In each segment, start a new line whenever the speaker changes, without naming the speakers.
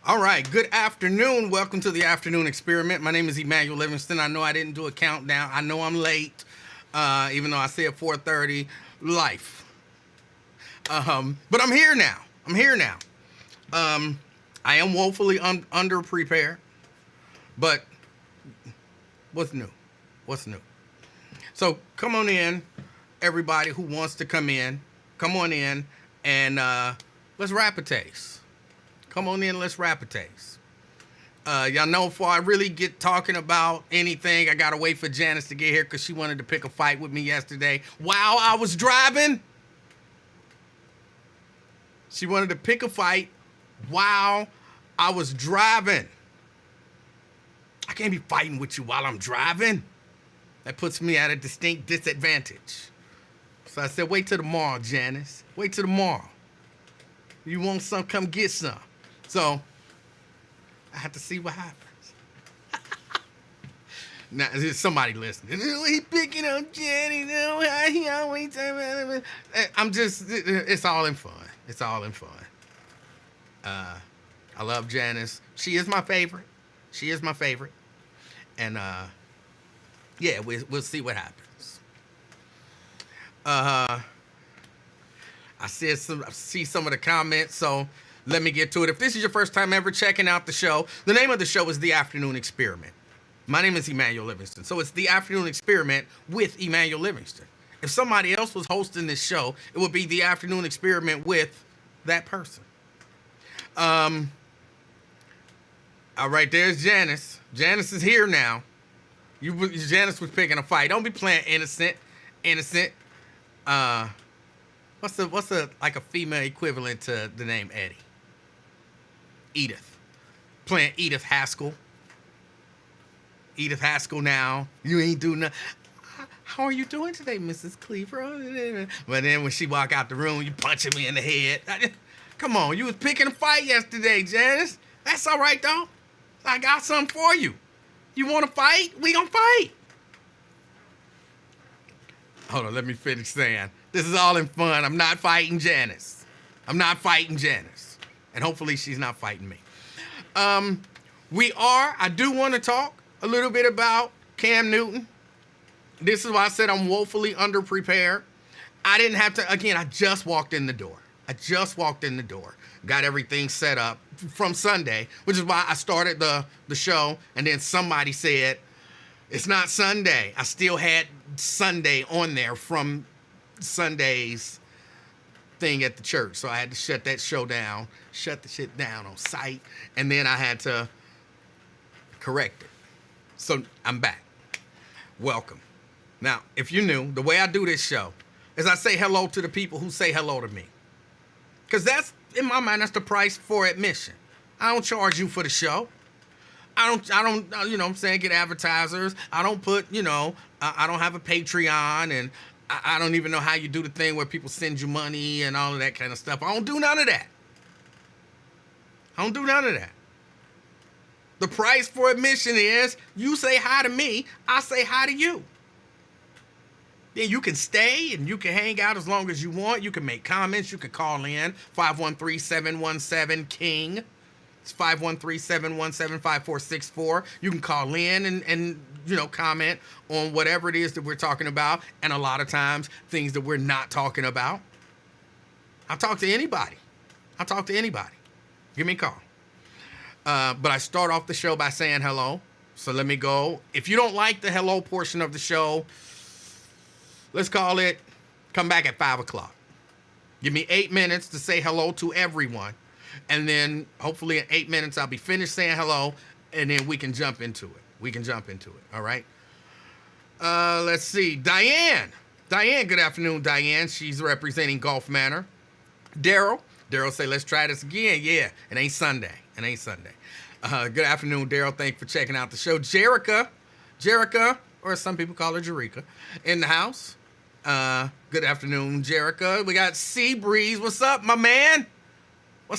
All right, good afternoon. Welcome to the afternoon experiment. My name is Emanuel Livingston. I know I didn't do a countdown. I know I'm late, even though I said 4:30. Life. But I'm here now. I'm here now. I am woefully under prepared, but what's new? What's new? So come on in, everybody who wants to come in. Come on in and let's rap a taste. Come on in, let's rap a taste. Y'all know before I really get talking about anything, I gotta wait for Janice to get here because she wanted to pick a fight with me yesterday while I was driving. She wanted to pick a fight while I was driving. I can't be fighting with you while I'm driving. That puts me at a distinct disadvantage. So I said, wait till tomorrow, Janice. Wait till tomorrow. You want some, come get some. So I have to see what happens. Now, there's somebody listening. He picking on Jenny. He always. I'm just. It's all in fun. It's all in fun. I love Janice. She is my favorite. She is my favorite. And yeah, we'll see what happens. I see some of the comments, so let me get to it. If this is your first time ever checking out the show, the name of the show is The Afternoon Experiment. My name is Emanuel Livingston, so it's The Afternoon Experiment with Emanuel Livingston. If somebody else was hosting this show, it would be The Afternoon Experiment with that person. All right, there's Janice. Janice is here now. Janice was picking a fight. Don't be playing innocent. What's the like a female equivalent to the name Eddie? Edith. Playing Edith Haskell. Edith Haskell now. You ain't doing nothing. How are you doing today, Mrs. Cleaver? But then when she walk out the room, you punching me in the head. Come on, you was picking a fight yesterday, Janice. That's all right, though. I got something for you. You want to fight? We gonna fight. Hold on, let me finish saying. This is all in fun. I'm not fighting Janice. And hopefully she's not fighting me. I do want to talk a little bit about Cam Newton. This is why I said I'm woefully underprepared. I didn't have to, again, I just walked in the door. Got everything set up from Sunday, which is why I started the show, and then somebody said, it's not Sunday. I still had Sunday on there from Sunday's thing at the church. So I had to shut the shit down on site, and then I had to correct it. So I'm back. Welcome. Now, if you're new, the way I do this show is I say hello to the people who say hello to me. Because that's, in my mind, that's the price for admission. I don't charge you for the show. I don't, you know what I'm saying, get advertisers. I don't put, I don't have a Patreon, and I don't even know how you do the thing where people send you money and all of that kind of stuff. I don't do none of that. The price for admission is you say hi to me, I say hi to you. Then you can stay and you can hang out as long as you want. You can make comments. You can call in 513-717-KING. It's 513-717-5464. You can call in and comment on whatever it is that we're talking about, and a lot of times things that we're not talking about. I'll talk to anybody. Give me a call. But I start off the show by saying hello. So let me go. If you don't like the hello portion of the show, let's call it come back at 5 o'clock. Give me 8 minutes to say hello to everyone. And then hopefully in 8 minutes, I'll be finished saying hello, and then we can jump into it. All right? Let's see. Diane, good afternoon, Diane. She's representing Gulf Manor. Daryl say, let's try this again. Yeah, it ain't Sunday. Good afternoon, Daryl. Thank you for checking out the show. Jerica, or some people call her Jerica, in the house. Good afternoon, Jerica. We got Sea Breeze. What's up, my man? I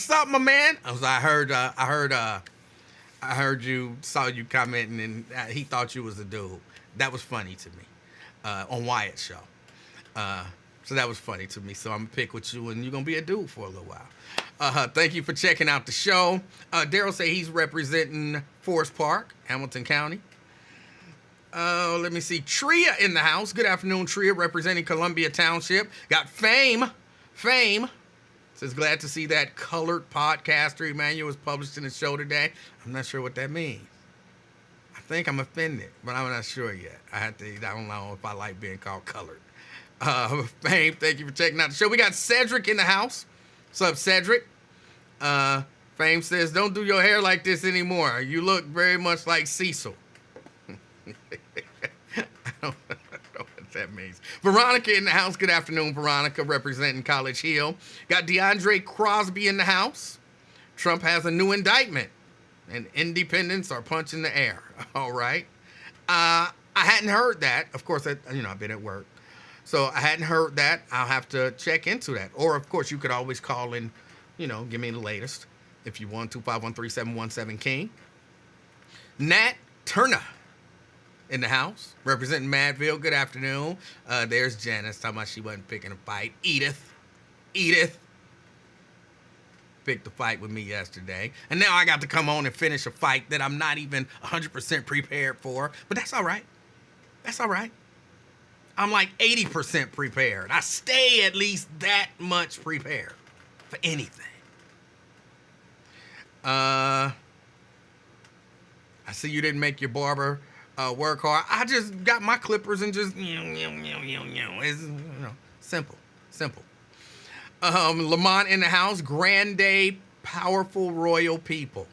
heard you, saw you commenting, and he thought you was a dude. That was funny to me on Wyatt's show. So that was funny to me. So I'm going to pick with you, and you're going to be a dude for a little while. Thank you for checking out the show. Daryl say he's representing Forest Park, Hamilton County. Let me see. Tria in the house. Good afternoon, Tria, representing Columbia Township. Got Fame. Says, glad to see that colored podcaster Emanuel was published in the show today. I'm not sure what that means. I think I'm offended, but I'm not sure yet. I don't know if I like being called colored. Fame, thank you for checking out the show. We got Cedric in the house. What's up, Cedric? Fame says, don't do your hair like this anymore. You look very much like Cecil. I don't know what that means. Veronica in the house. Good afternoon, Veronica, representing College Hill. Got DeAndre Crosby in the house. Trump has a new indictment, and independents are punching the air. All right. I hadn't heard that. Of course, I've been at work. So I hadn't heard that. I'll have to check into that. Or, of course, you could always call in, give me the latest. If you want, 251-3717-KING. Nat Turner in the house, representing Madville. Good afternoon. There's Janice talking about she wasn't picking a fight. Edith picked a fight with me yesterday. And now I got to come on and finish a fight that I'm not even 100% prepared for. But that's all right. I'm like 80% prepared. I stay at least that much prepared for anything. I see you didn't make your barber work hard. I just got my clippers and just It's simple. Lamont in the house. Grande, powerful, royal people.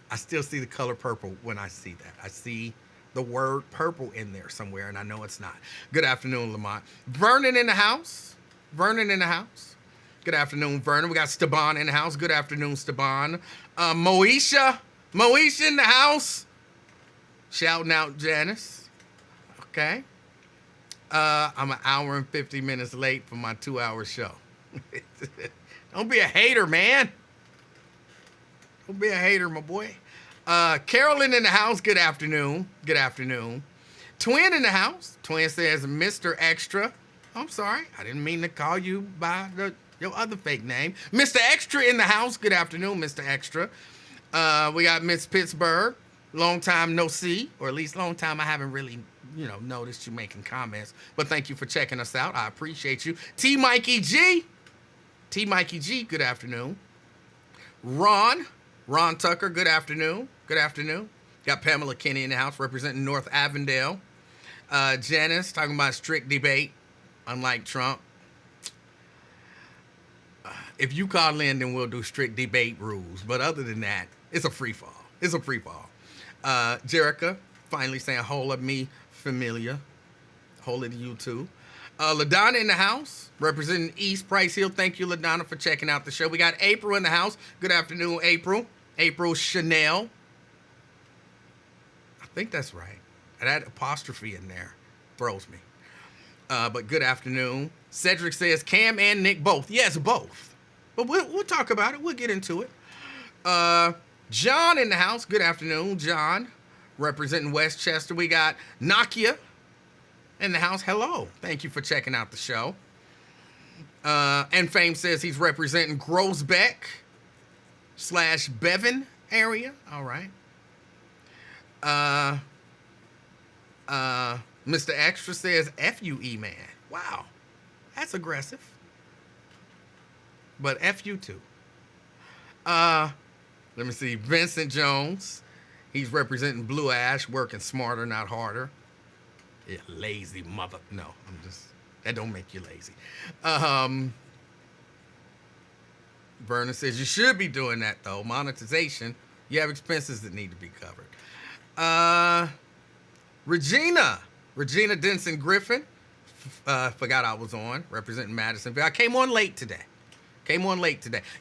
I still see the color purple when I see that. I see the word purple in there somewhere, and I know it's not. Good afternoon, Lamont. Vernon in the house. Good afternoon, Vernon. We got Staban in the house. Good afternoon, Staban. Moesha in the house. Shouting out Janice. Okay. I'm an hour and 50 minutes late for my 2-hour show. Don't be a hater, man. Don't be a hater, my boy. Carolyn in the house. Good afternoon. Twin in the house. Twin says, Mr. Extra. I'm sorry. I didn't mean to call you by your other fake name. Mr. Extra in the house. Good afternoon, Mr. Extra. We got Miss Pittsburgh. Long time no see, or at least long time I haven't really, noticed you making comments. But thank you for checking us out. I appreciate you. T. Mikey G. Good afternoon. Ron Tucker. Good afternoon. Got Pamela Kinney in the house representing North Avondale. Janice talking about strict debate, unlike Trump. If you call in, then we'll do strict debate rules. But other than that, it's a free fall. Jerica finally saying, whole of me familiar. Whole of you too. LaDonna in the house, representing East Price Hill. Thank you, LaDonna, for checking out the show. We got April in the house. Good afternoon, April. April Chanel. I think that's right. That apostrophe in there throws me. But good afternoon. Cedric says Cam and Nick both. Yes, both. But we'll talk about it. We'll get into it. John in the house. Good afternoon, John. Representing Westchester. We got Nakia in the house. Hello. Thank you for checking out the show. And Fame says he's representing Groesbeck/Bevan area. All right. Mr. Extra says F you, E-Man. Wow. That's aggressive. But F you too. Let me see. Vincent Jones. He's representing Blue Ash, working smarter, not harder. Yeah, lazy mother. No, that don't make you lazy. Vernon says you should be doing that though. Monetization. You have expenses that need to be covered. Regina Denson Griffin. Forgot I was on, representing Madisonville. I came on late today.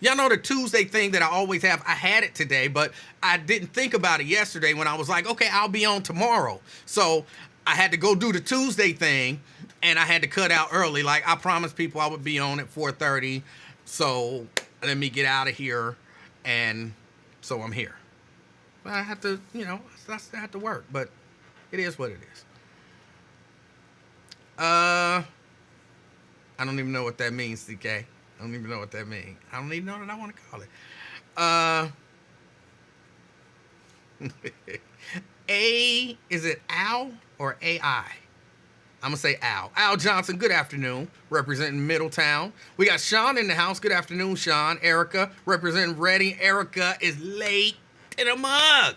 Y'all know the Tuesday thing that I always have. I had it today, but I didn't think about it yesterday when I was like, okay, I'll be on tomorrow. So I had to go do the Tuesday thing, and I had to cut out early. Like I promised people I would be on at 4:30. So let me get out of here, and so I'm here. But I have to, I still have to work, but it is what it is. I don't even know what that means, CK. I don't even know what that means. I don't even know what I want to call it. Is it Al or AI? I'm going to say Al. Al Johnson, good afternoon, representing Middletown. We got Sean in the house. Good afternoon, Sean. Erica, representing Reading. Erica is late in a mug.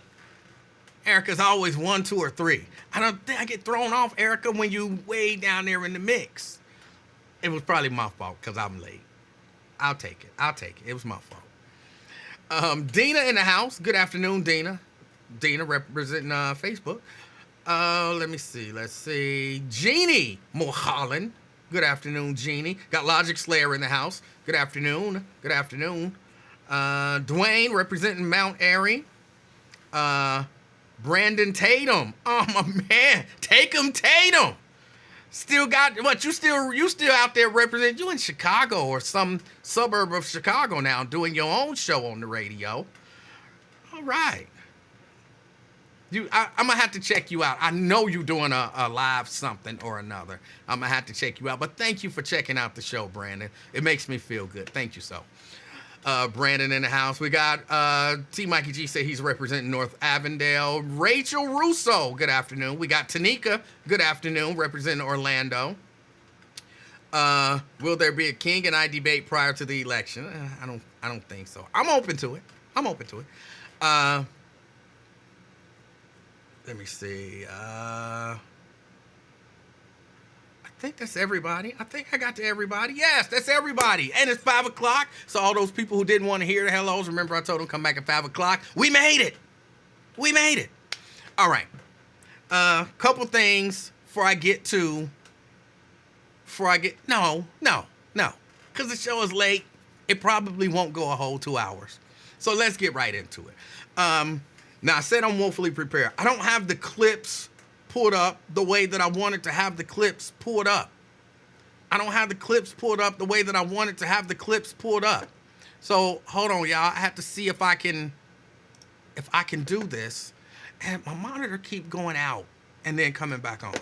Erica's always 1, 2, or 3. I don't think I get thrown off, Erica, when you way down there in the mix. It was probably my fault because I'm late. I'll take it. It was my fault. Dina in the house. Good afternoon, Dina. Dina representing Facebook. Let me see. Let's see. Jeannie Mulholland. Good afternoon, Jeannie. Got Logic Slayer in the house. Good afternoon. Good afternoon. Dwayne representing Mount Airy. Brandon Tatum. Oh my man. Take him, Tatum. Still got what? You still out there representing? You in Chicago or some suburb of Chicago now, doing your own show on the radio. All right. I'm gonna have to check you out. I know you're doing a live something or another. I'm gonna have to check you out. But thank you for checking out the show, Brandon. It makes me feel good. Thank you so. Brandon in the house. We got T. Mikey G say he's representing North Avondale. Rachel Russo, good afternoon. We got Tanika, good afternoon, representing Orlando. Will there be a King and I debate prior to the election? I don't think so. I'm open to it. Let me see. I think that's everybody. I think I got to everybody. Yes, that's everybody. And it's 5 o'clock. So all those people who didn't want to hear the hellos, remember I told them come back at 5 o'clock. We made it. All right. Couple things before I get. No. Because the show is late. It probably won't go a whole 2 hours. So let's get right into it. Now, I said I'm woefully prepared. I don't have the clips pulled up the way that I wanted to have the clips pulled up. I don't have the clips pulled up the way that I wanted to have the clips pulled up. So hold on, y'all. I have to see if I can do this. And my monitor keep going out and then coming back on.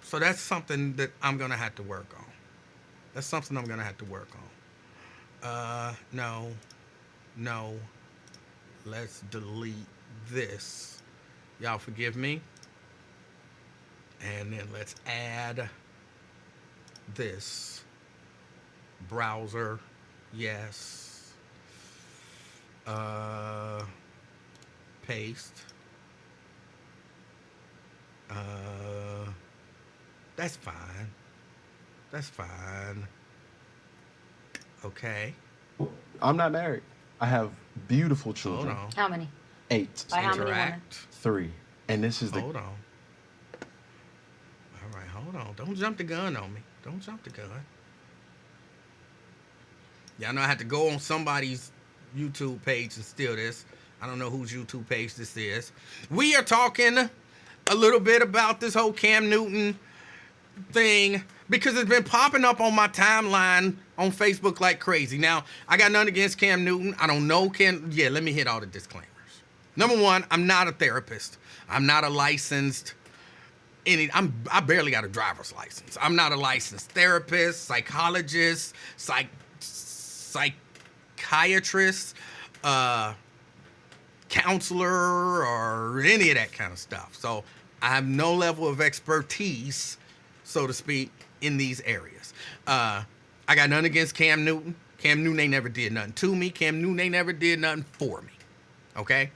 So that's something that I'm gonna have to work on. No. Let's delete this. Y'all forgive me. And then let's add this. Browser, yes. Paste. That's fine. Okay.
I'm not married. I have beautiful children.
Hold on.
How many?
8.
By how many women?
3. And this is the...
Hold on. All right, hold on. Don't jump the gun on me. Y'all know I had to go on somebody's YouTube page and steal this. I don't know whose YouTube page this is. We are talking a little bit about this whole Cam Newton thing because it's been popping up on my timeline on Facebook like crazy. Now, I got nothing against Cam Newton. I don't know Cam. Yeah, let me hit all the disclaimers. Number one, I'm not a therapist. I'm not a licensed I barely got a driver's license. I'm not a licensed therapist, psychologist, psychiatrist, counselor, or any of that kind of stuff. So I have no level of expertise, so to speak, in these areas. I got nothing against Cam Newton. Cam Newton ain't never did nothing to me. Cam Newton ain't never did nothing for me. Okay?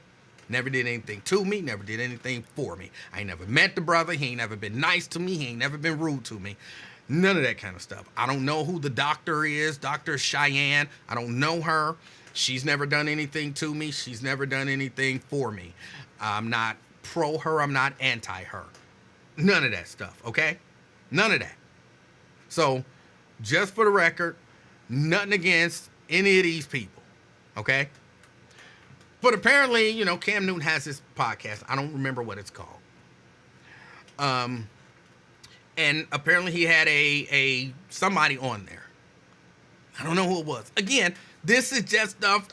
Never did anything to me, never did anything for me. I ain't never met the brother. He ain't never been nice to me. He ain't never been rude to me. None of that kind of stuff. I don't know who the doctor is, Dr. Cheyenne. I don't know her. She's never done anything to me. She's never done anything for me. I'm not pro her. I'm not anti her. None of that stuff, okay? None of that. So, just for the record, nothing against any of these people, okay? But apparently, you know, Cam Newton has this podcast. I don't remember what it's called. And apparently he had a somebody on there. I don't know who it was. Again, this is just stuff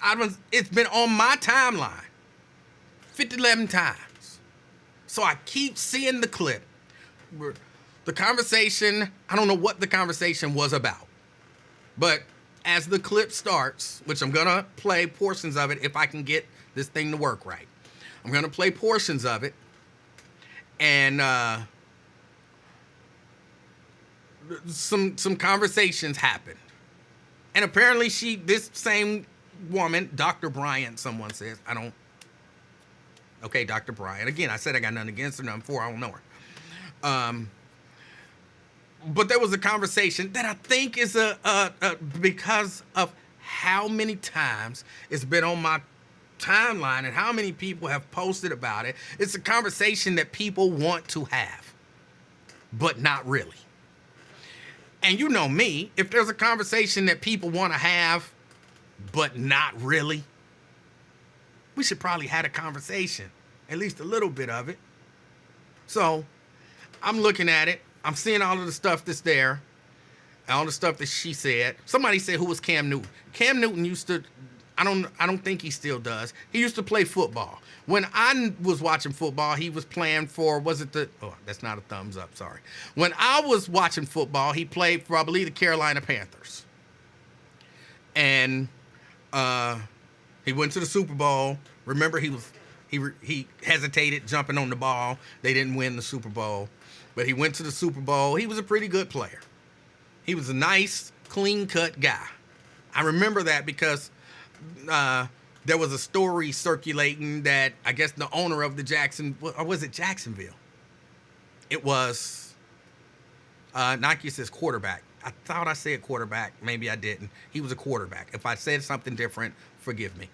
it's been on my timeline 11 times. So I keep seeing the clip. The conversation, I don't know what the conversation was about. But as the clip starts, which I'm going to play portions of it if I can get this thing to work right. I'm going to play portions of it. And some conversations happened. And apparently this same woman, Dr. Bryant, someone says, okay, Dr. Bryant. Again, I said I got nothing against her, nothing for her, I don't know her. But there was a conversation that I think is because of how many times it's been on my timeline and how many people have posted about it. It's a conversation that people want to have, but not really. And you know me, if there's a conversation that people want to have, but not really, we should probably have a conversation, at least a little bit of it. So I'm looking at it. I'm seeing all of the stuff that's there, all the stuff that she said. Somebody said, who was Cam Newton? Cam Newton used to, I don't think he still does. He used to play football. When I was watching football, he was playing for, that's not a thumbs up, sorry. When I was watching football, he played for, I believe, the Carolina Panthers. And he went to the Super Bowl. Remember, he hesitated jumping on the ball. They didn't win the Super Bowl. But he went to the Super Bowl. He was a pretty good player. He was a nice, clean-cut guy. I remember that because there was a story circulating that I guess the owner of the or was it Jacksonville? It was, Nike says quarterback. I thought I said quarterback. Maybe I didn't. He was a quarterback. If I said something different, forgive me.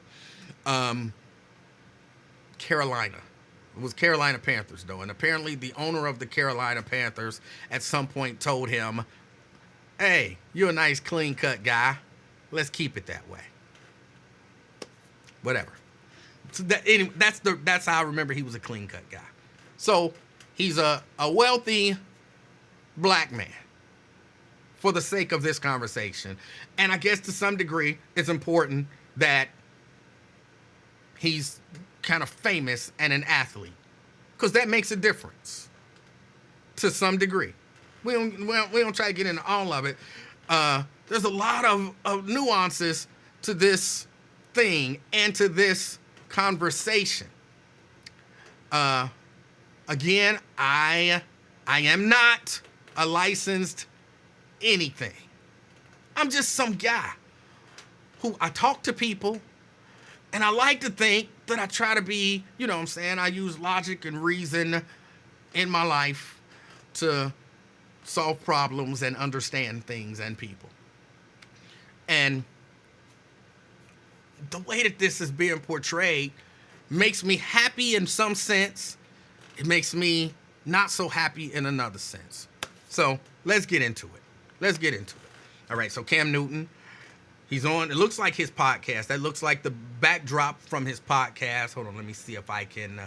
Carolina. It was Carolina Panthers, though. And apparently the owner of the Carolina Panthers at some point told him, hey, you're a nice, clean-cut guy. Let's keep it that way. Whatever. So that's how I remember he was a clean-cut guy. So he's a wealthy black man for the sake of this conversation. And I guess to some degree, it's important that he's kind of famous and an athlete, because that makes a difference to some degree. We don't try to get into all of it. There's a lot of nuances to this thing and to this conversation. Again, I am not a licensed anything. I'm just some guy who I talk to people, and I like to think that I try to be, you know what I'm saying, I use logic and reason in my life to solve problems and understand things and people. And the way that this is being portrayed makes me happy in some sense. It makes me not so happy in another sense. So let's get into it. All right, so Cam Newton, he's on, it looks like his podcast. That looks like the backdrop from his podcast. Hold on, let me see if I can,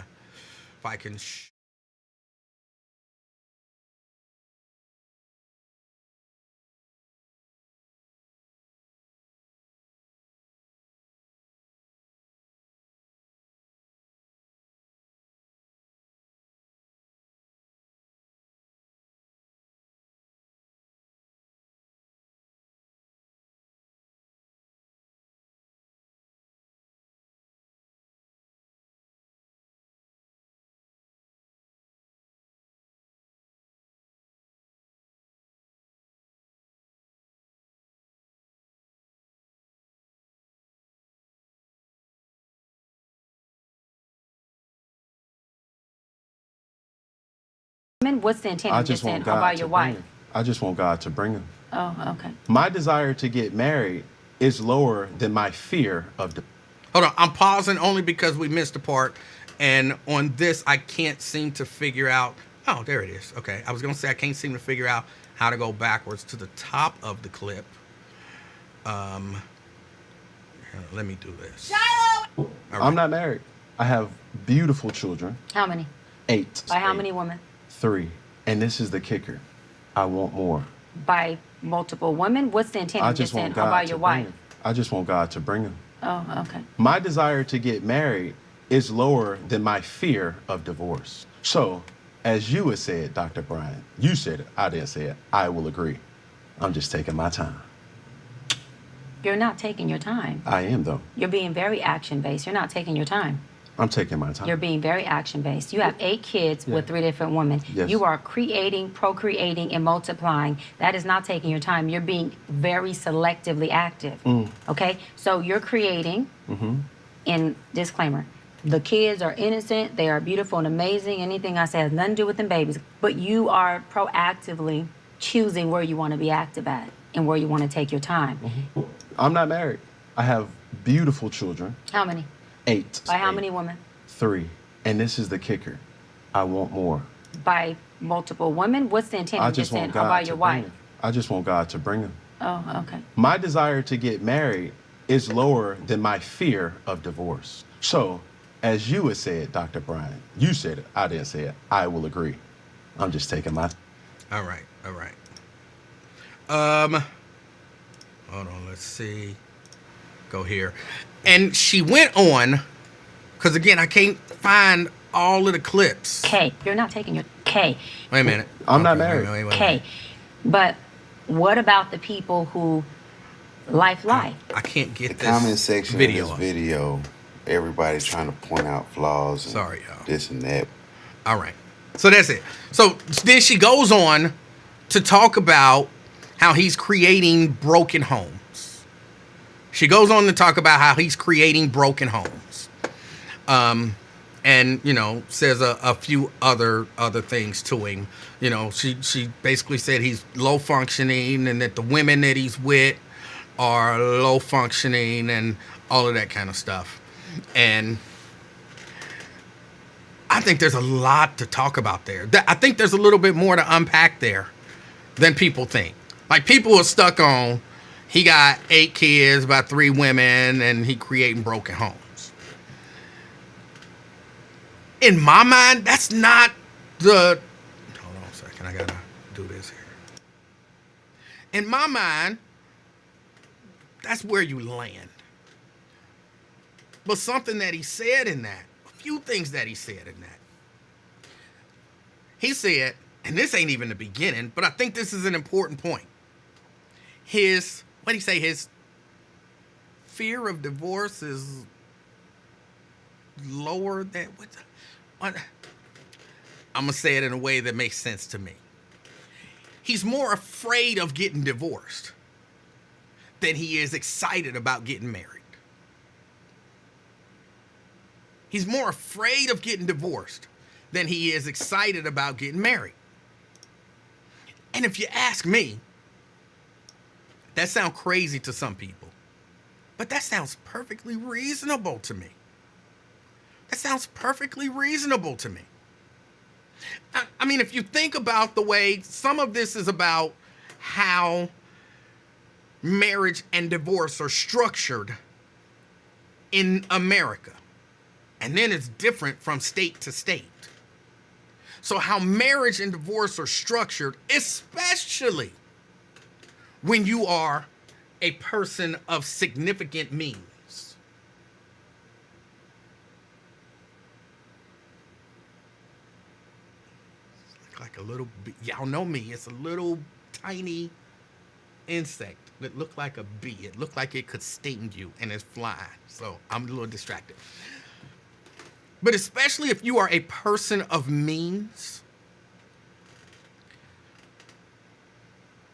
What's the intent
I
of
just
just saying
want God
about
to
your
bring
wife?
him. I just want God to bring him.
Oh, okay.
My desire to get married is lower than my fear of the.
hold on, I'm pausing only because we missed a part. And on this, I can't seem to figure out, oh, there it is. Okay, I was going to say I can't seem to figure out how to go backwards to the top of the clip. Let me do this.
Shiloh!
All
I'm
right.
not married. I have beautiful children.
How many?
8.
By how
8.
many women?
3. And this is the kicker. I want more.
By multiple women? What's the intent
I
of just
just
saying
want God
about
to
your
bring
wife?
him. I just want God to bring him.
Oh, okay.
My desire to get married is lower than my fear of divorce. So, as you had said, Dr. Brian, you said it, I didn't say it, I will agree. I'm just taking my time.
You're not taking your time.
I am, though.
You're being very action-based. You're not taking your time.
I'm taking my time.
You're being very action-based. You have 8 kids with 3 different women.
Yes.
You are creating, procreating, and multiplying. That is not taking your time. You're being very selectively active. Okay? So you're creating, in disclaimer, the kids are innocent, they are beautiful and amazing. Anything I say has nothing to do with them babies. But you are proactively choosing where you want to be active at and where you want to take your time.
I'm not married. I have beautiful children.
How many?
8.
By how
8.
many women?
3. And this is the kicker. I want more.
By multiple women? What's the intent?
I
Of
just
saying,
want
or
God
by
to
your
bring
wife?
them. I just want God to bring them.
Oh, okay.
My desire to get married is lower than my fear of divorce. So, as you had said, Dr. Brian, you said it, I didn't say it, I will agree. I'm just taking my...
All right. Hold on, let's see. Go here. And she went on, because again, I can't find all of the clips.
K. You're not taking your K.
Wait a minute.
I'm not married.
Wait.
K. But what about the people who life?
I can't get
The
this
comment section
video
of this
up.
video, everybody's trying to point out flaws and
Sorry, y'all.
this and that.
All right. So that's it. So then she goes on to talk about how he's creating broken homes. She goes on to talk about how he's creating broken homes. And, you know, says a few other things to him. You know, she basically said he's low functioning and that the women that he's with are low functioning and all of that kind of stuff. And I think there's a lot to talk about there. I think there's a little bit more to unpack there than people think. Like, people are stuck on, he got 8 kids by 3 women and he creating broken homes. In my mind, that's not the... Hold on a second, I gotta do this here. In my mind, that's where you land. But something that he said in that, a few things that he said in that. He said, and this ain't even the beginning, but I think this is an important point. His fear of divorce is lower than... I'm going to say it in a way that makes sense to me. He's more afraid of getting divorced than he is excited about getting married. He's more afraid of getting divorced than he is excited about getting married. And if you ask me, that sounds crazy to some people, but that sounds perfectly reasonable to me. That sounds perfectly reasonable to me. I mean, if you think about the way some of this is about how marriage and divorce are structured in America, and then it's different from state to state. So how marriage and divorce are structured, especially when you are a person of significant means. Like a little, y'all know me, it's a little tiny insect that looked like a bee. It looked like it could sting you and it's flying. So I'm a little distracted. But especially if you are a person of means,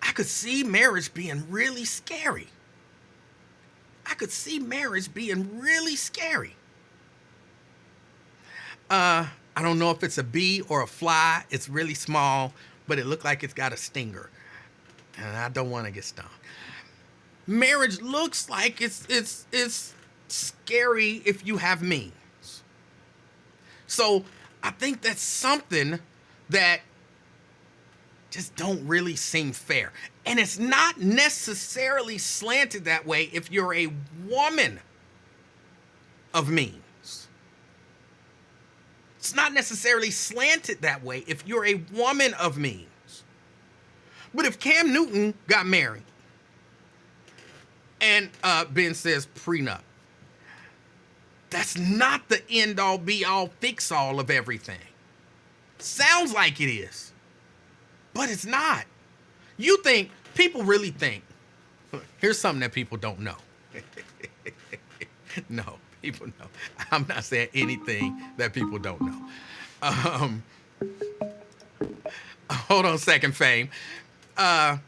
I could see marriage being really scary. I could see marriage being really scary. I don't know if it's a bee or a fly. It's really small, but it looked like it's got a stinger. And I don't want to get stung. Marriage looks like it's scary if you have means. So I think that's something that just don't really seem fair. And it's not necessarily slanted that way if you're a woman of means. It's not necessarily slanted that way if you're a woman of means. But if Cam Newton got married and Ben says prenup, that's not the end all be all fix all of everything. Sounds like it is, but it's not. You think, people really think, Here's something that people don't know. No, people know. I'm not saying anything that people don't know. Hold on a second, Fame. But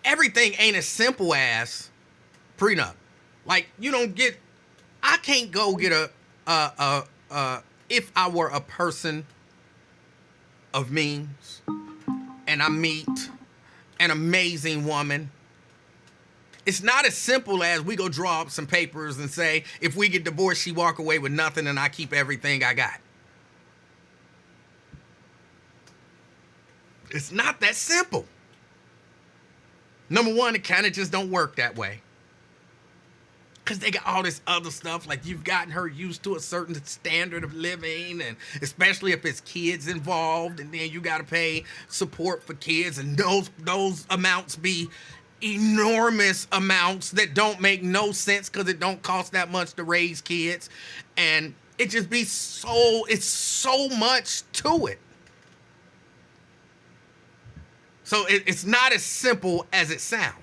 everything ain't as simple as prenup. Like, you don't get, I can't go get if I were a person of means and I meet an amazing woman, it's not as simple as we go draw up some papers and say, if we get divorced, she walk away with nothing and I keep everything I got. It's not that simple. Number one, it kind of just don't work that way. Because they got all this other stuff, like you've gotten her used to a certain standard of living, and especially if it's kids involved, and then you got to pay support for kids, and those amounts be enormous amounts that don't make no sense because it don't cost that much to raise kids, and it just be it's so much to it. So it's not as simple as it sounds.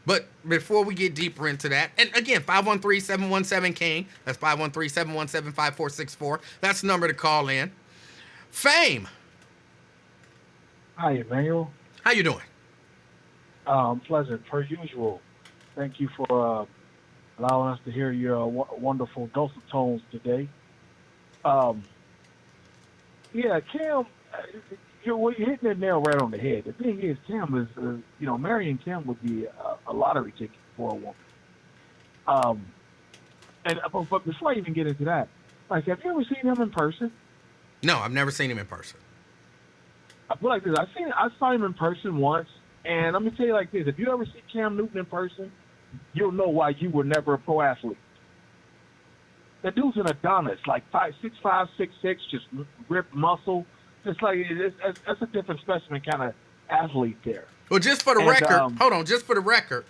But before we get deeper into that, and again, 513-717-KING, that's 513-717-5464. That's the number to call in. Fame.
Hi, Emanuel.
How you doing?
Pleasant, per usual. Thank you for allowing us to hear your wonderful dulcet tones today. Yeah, Cam, you're hitting the nail right on the head. The thing is, Cam is, marrying Cam would be a lottery ticket for a woman. But before I even get into that, like, have you ever seen him in person?
No, I've never seen him in person.
I feel like this. I saw him in person once, and let me tell you like this: if you ever see Cam Newton in person, you'll know why you were never a pro athlete. The dude's an Adonis, like 6'5", 6'6", just ripped muscle. It's like that's a different specimen kind of athlete there.
Well, just for the record, just for the record,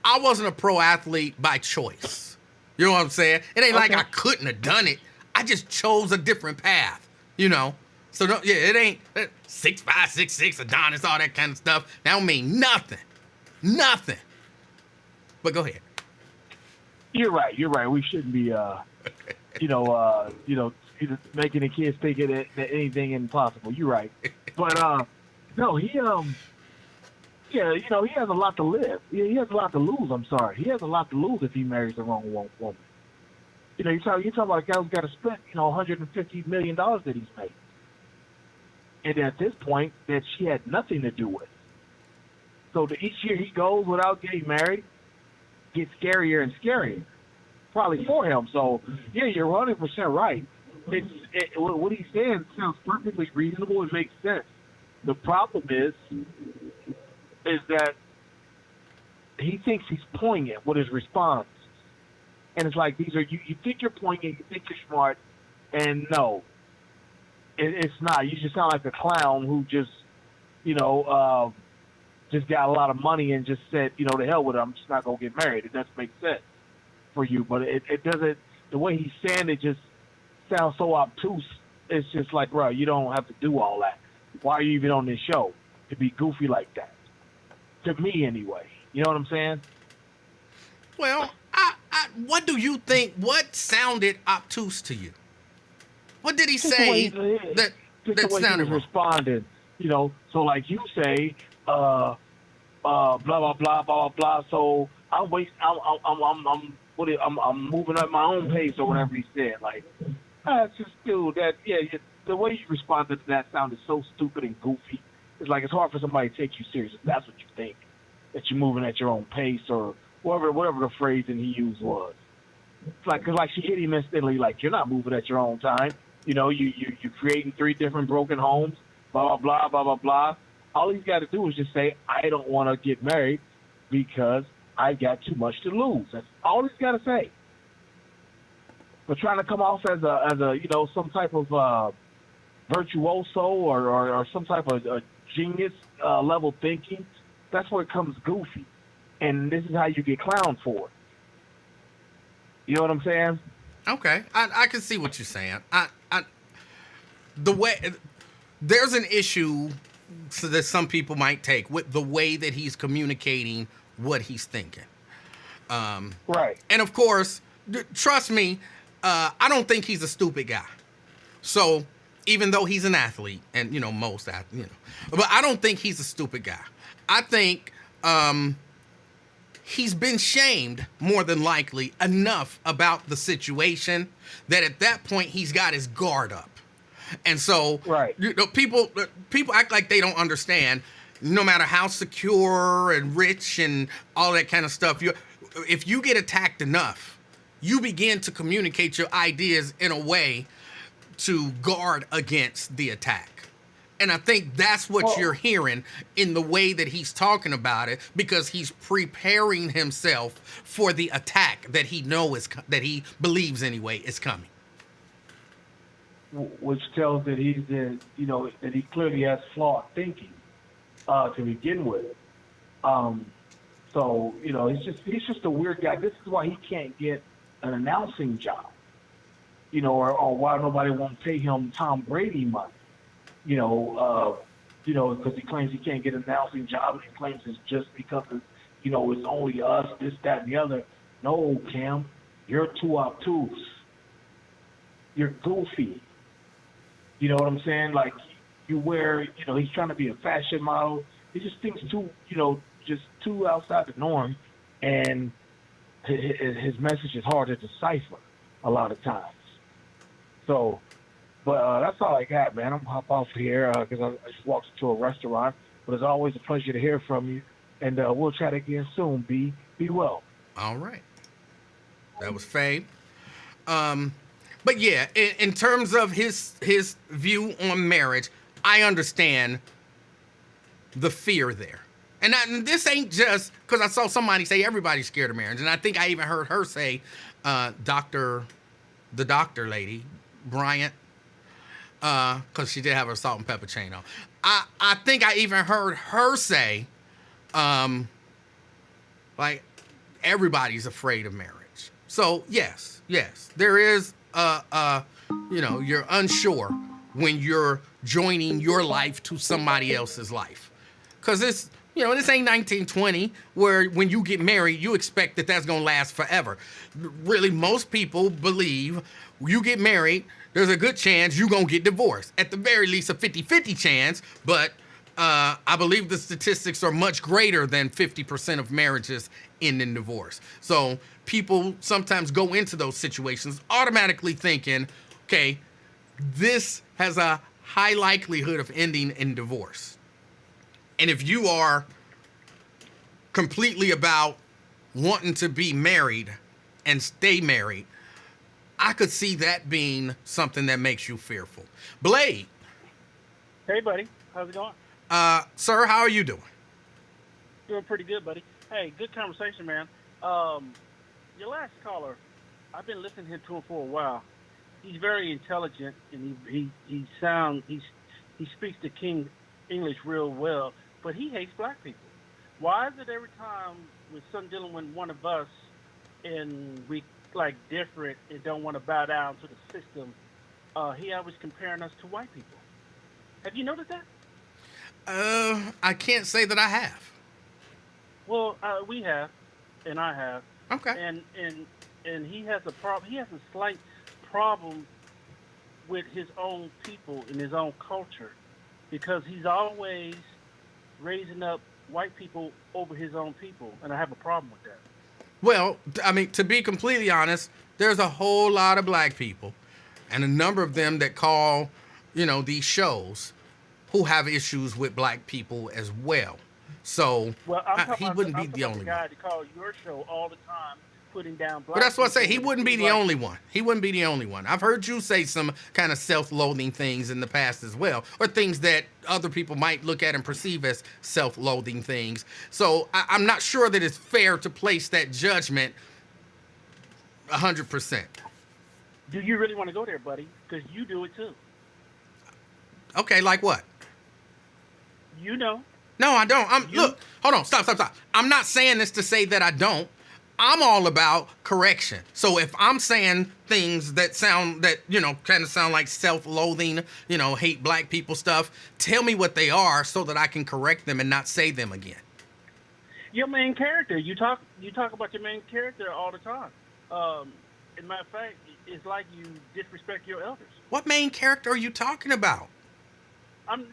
I wasn't a pro athlete by choice. You know what I'm saying? It ain't like I couldn't have done it. I just chose a different path, So, no, yeah, it ain't 6'5", 6'6", Adonis, all that kind of stuff. That don't mean nothing. Nothing. But go ahead.
You're right. We shouldn't be, making the kids think that anything impossible. You're right. But, no, he has a lot to live. He has a lot to lose, I'm sorry. He has a lot to lose if he marries the wrong woman. You're talking about a guy who's got to spend, $150 million that he's made. And at this point, that she had nothing to do with. So each year he goes without getting married gets scarier and scarier, probably for him. So, yeah, you're 100% right. What he's saying sounds perfectly reasonable and makes sense. The problem is that he thinks he's poignant with his response. And it's like, you think you're poignant, you think you're smart, and no, it's not. You just sound like a clown who just got a lot of money and just said, to hell with it, I'm just not going to get married. It doesn't make sense for you. But it doesn't, the way he's saying it just sounds so obtuse. It's just like, bro, you don't have to do all that. Why are you even on this show to be goofy like that? To me, anyway. You know what I'm saying?
Well, what do you think? What sounded obtuse to you? What did he say that sounded wrong?
Responded, so like you say, blah blah blah blah blah blah. So I'm moving at my own pace or whatever he said. Like, just dude, the way you responded to that sounded so stupid and goofy. It's like it's hard for somebody to take you serious if that's what you think, that you're moving at your own pace or whatever the phrasing he used was. It's like, cause like she hit him instantly, like, you're not moving at your own time. You're creating 3 different broken homes, blah, blah, blah, blah, blah, blah. All he's got to do is just say, I don't want to get married because I got too much to lose. That's all he's got to say. But trying to come off as a some type of virtuoso or some type of genius level thinking, that's where it comes goofy. And this is how you get clowned for it. You know what I'm saying?
Okay, I can see what you're saying. The way there's an issue so that some people might take with the way that he's communicating what he's thinking.
Right.
And of course, trust me, I don't think he's a stupid guy. So even though he's an athlete, and most athletes, but I don't think he's a stupid guy. I think he's been shamed more than likely enough about the situation that at that point he's got his guard up. And so,
Right.
People act like they don't understand. No matter how secure and rich and all that kind of stuff, if you get attacked enough, you begin to communicate your ideas in a way to guard against the attack. And I think that's what you're hearing in the way that he's talking about it, because he's preparing himself for the attack that he that he believes anyway is coming.
Which tells that that he clearly has flawed thinking to begin with. So he's just a weird guy. This is why he can't get an announcing job, or why nobody won't pay him Tom Brady money, because he claims he can't get an announcing job, and he claims it's just because it's only us, this, that, and the other. No, Cam, you're too obtuse. You're goofy. You know what I'm saying? Like, you wear, he's trying to be a fashion model. He just thinks just too outside the norm, and his message is hard to decipher a lot of times. So, but that's all I got, man. I'm gonna hop off here because I just walked into a restaurant. But it's always a pleasure to hear from you, and we'll chat again soon. Be well.
All right. That was Faye. But yeah, in terms of his view on marriage, I understand the fear there. And this ain't just because I saw somebody say everybody's scared of marriage. And I think I even heard her say, the doctor lady, Bryant, because she did have her salt and pepper chain on. I think I even heard her say, like, everybody's afraid of marriage. So yes, there is, you're unsure when you're joining your life to somebody else's life. Because this ain't 1920 where when you get married, you expect that that's going to last forever. Really, most people believe you get married, there's a good chance you're going to get divorced. At the very least, a 50-50 chance, but I believe the statistics are much greater than 50% of marriages end in divorce. So people sometimes go into those situations automatically thinking, okay, this has a high likelihood of ending in divorce. And if you are completely about wanting to be married and stay married, I could see that being something that makes you fearful. Blade.
Hey, buddy. How's it going?
Sir, how are you doing?
Doing pretty good, buddy. Hey, good conversation, man. Your last caller, I've been listening to him for a while. He's very intelligent, and he speaks the King English real well, but he hates black people. Why is it every time with something dealing with one of us and we like different and don't want to bow down to the system, he always comparing us to white people? Have you noticed that?
I can't say that I have.
Well, we have, and I have.
Okay.
And he has a problem. He has a slight problem with his own people and his own culture, because he's always raising up white people over his own people, and I have a problem with that.
Well, I mean, to be completely honest, there's a whole lot of black people, and a number of them that call, these shows, who have issues with black people as well. So he wouldn't be the only one.
Guy to call your show all the time, putting down black.
But that's what I say. He
people.
wouldn't be the only one. He wouldn't be the only one. I've heard you say some kind of self-loathing things in the past as well, or things that other people might look at and perceive as self-loathing things. So I'm not sure that it's fair to place that judgment 100%.
Do you really want to go there, buddy? Because you do it too.
Okay, like what?
You know.
No, I don't. Look, hold on, stop. I'm not saying this to say that I don't. I'm all about correction. So if I'm saying things that kind of sound like self-loathing, hate black people stuff, tell me what they are so that I can correct them and not say them again.
Your main character. You talk about your main character all the time. As a matter of fact, it's like you disrespect your elders.
What main character are you talking about?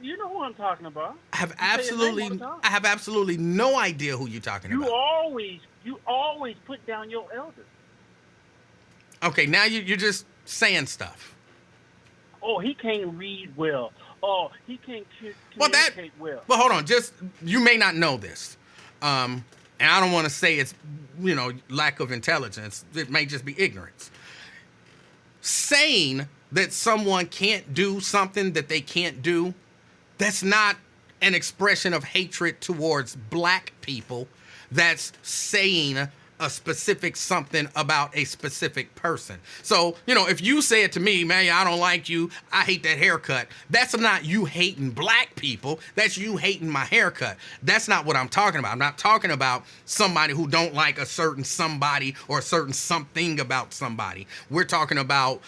You know who I'm talking about.
I have absolutely no idea who you're talking about.
You always put down your elders.
Okay, now you're just saying stuff.
Oh, he can't read well. Oh, he can't communicate well.
But hold on, you may not know this. And I don't want to say it's, lack of intelligence. It may just be ignorance. Saying that someone can't do something that they can't do, that's not an expression of hatred towards black people. That's saying a specific something about a specific person. So, if you say it to me, man, I don't like you, I hate that haircut, that's not you hating black people, that's you hating my haircut. That's not what I'm talking about. I'm not talking about somebody who don't like a certain somebody or a certain something about somebody. We're talking about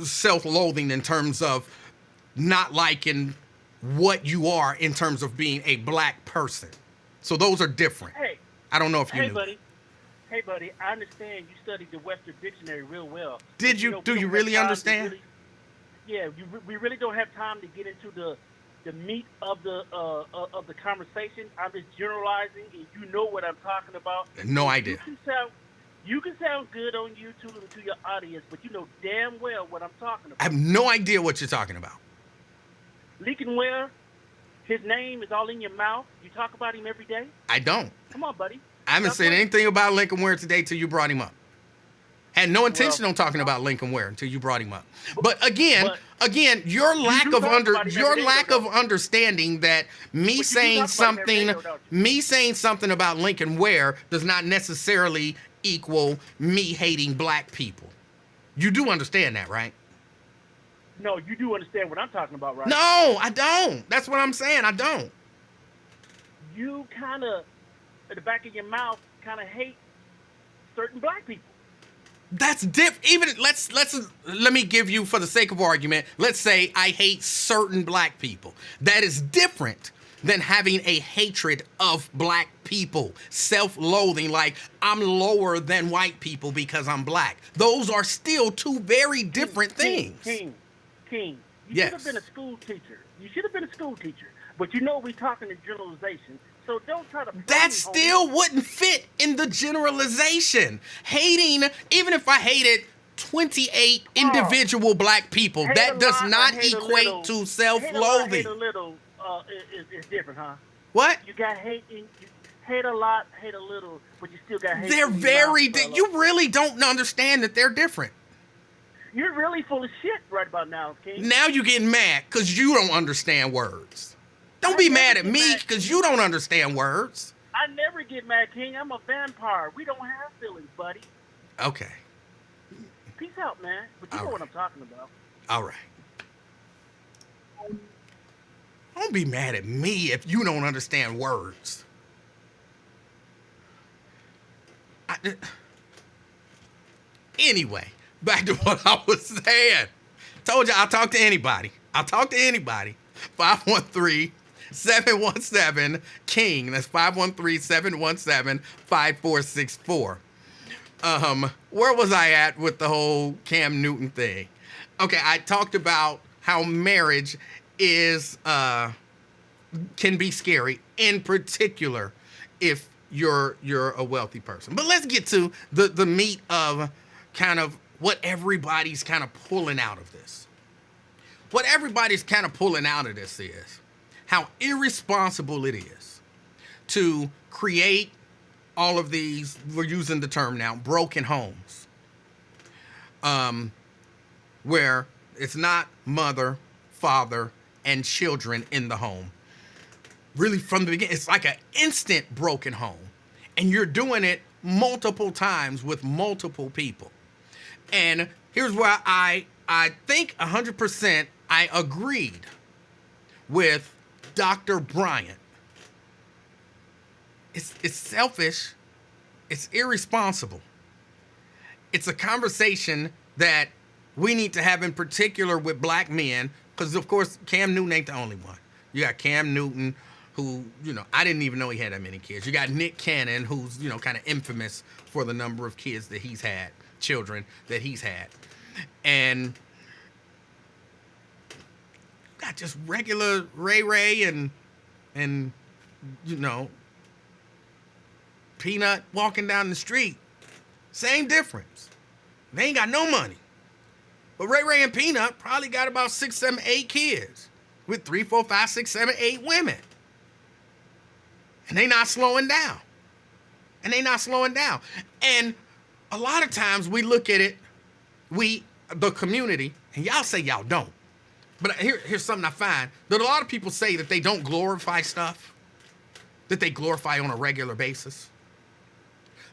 self-loathing in terms of not liking what you are in terms of being a black person. So those are different.
Hey,
I don't know if you knew.
Hey, buddy, I understand you studied the Webster Dictionary real well.
Did you? Do you really understand?
We really don't have time to get into the meat of the conversation. I'm just generalizing, and you know what I'm talking about.
No idea.
You can sound good on YouTube to your audience, but you know damn well what I'm talking about.
I have no idea what you're talking about.
Lincoln Ware, his name is all in your mouth. You talk about him every day.
I don't.
Come on, buddy.
I haven't said anything about Lincoln Ware today till you brought him up. Had no intention on talking about Lincoln Ware until you brought him up. But again, your lack of understanding that me saying something about Lincoln Ware does not necessarily equal me hating black people. You do understand that, right?
No, you do understand what I'm talking about, right?
No, I don't. That's what I'm saying. I don't.
You kind of, at the back of your mouth, kind of hate certain black people.
That's different. Even let me give you, for the sake of argument, let's say I hate certain black people. That is different than having a hatred of black people, self-loathing, like I'm lower than white people because I'm black. Those are still two very different things.
King, you
yes.
should have been a school teacher. But we talking in generalization. So don't try to.
That still wouldn't fit in the generalization. Hating, even if I hated 28 individual black people, that does not equate to self-loathing.
Hate a little is different, huh?
What?
You got hate a lot, hate a little, but you still got hate.
They're very you really don't understand that they're different.
You're really full of shit right about now, King.
Now you're getting mad because you don't understand words. Don't be mad at me because you don't understand words.
I never get mad, King. I'm a vampire. We don't have feelings, buddy.
Okay.
Peace out, man. But you know what I'm talking about.
All right. Don't be mad at me if you don't understand words. Anyway, back to what I was saying. Told you I'll talk to anybody. 513-717-KING. That's 513-717-5464. Where was I at with the whole Cam Newton thing? Okay, I talked about how marriage is can be scary, in particular if you're a wealthy person. But let's get to the meat of kind of what everybody's kind of pulling out of this. What everybody's kind of pulling out of this is how irresponsible it is to create all of these, we're using the term now, broken homes, where it's not mother, father, and children in the home. Really, from the beginning, it's like an instant broken home. And you're doing it multiple times with multiple people. And here's where I think 100% I agreed with Dr. Bryant. It's selfish It's irresponsible. It's a conversation that we need to have in particular with black men, because of course Cam Newton ain't the only one. You got Cam Newton, who, I didn't even know he had that many kids. You got Nick Cannon, who's, kind of infamous for the number of kids that he's had, children that he's had. And you got just regular Ray and Peanut walking down the street. Same difference. They ain't got no money. But Ray and Peanut probably got about 6, 7, 8 kids with 3, 4, 5, 6, 7, 8 women. And they not slowing down. And a lot of times we look at it, the community, and y'all say y'all don't. But here's something I find, that a lot of people say that they don't glorify stuff, that they glorify on a regular basis,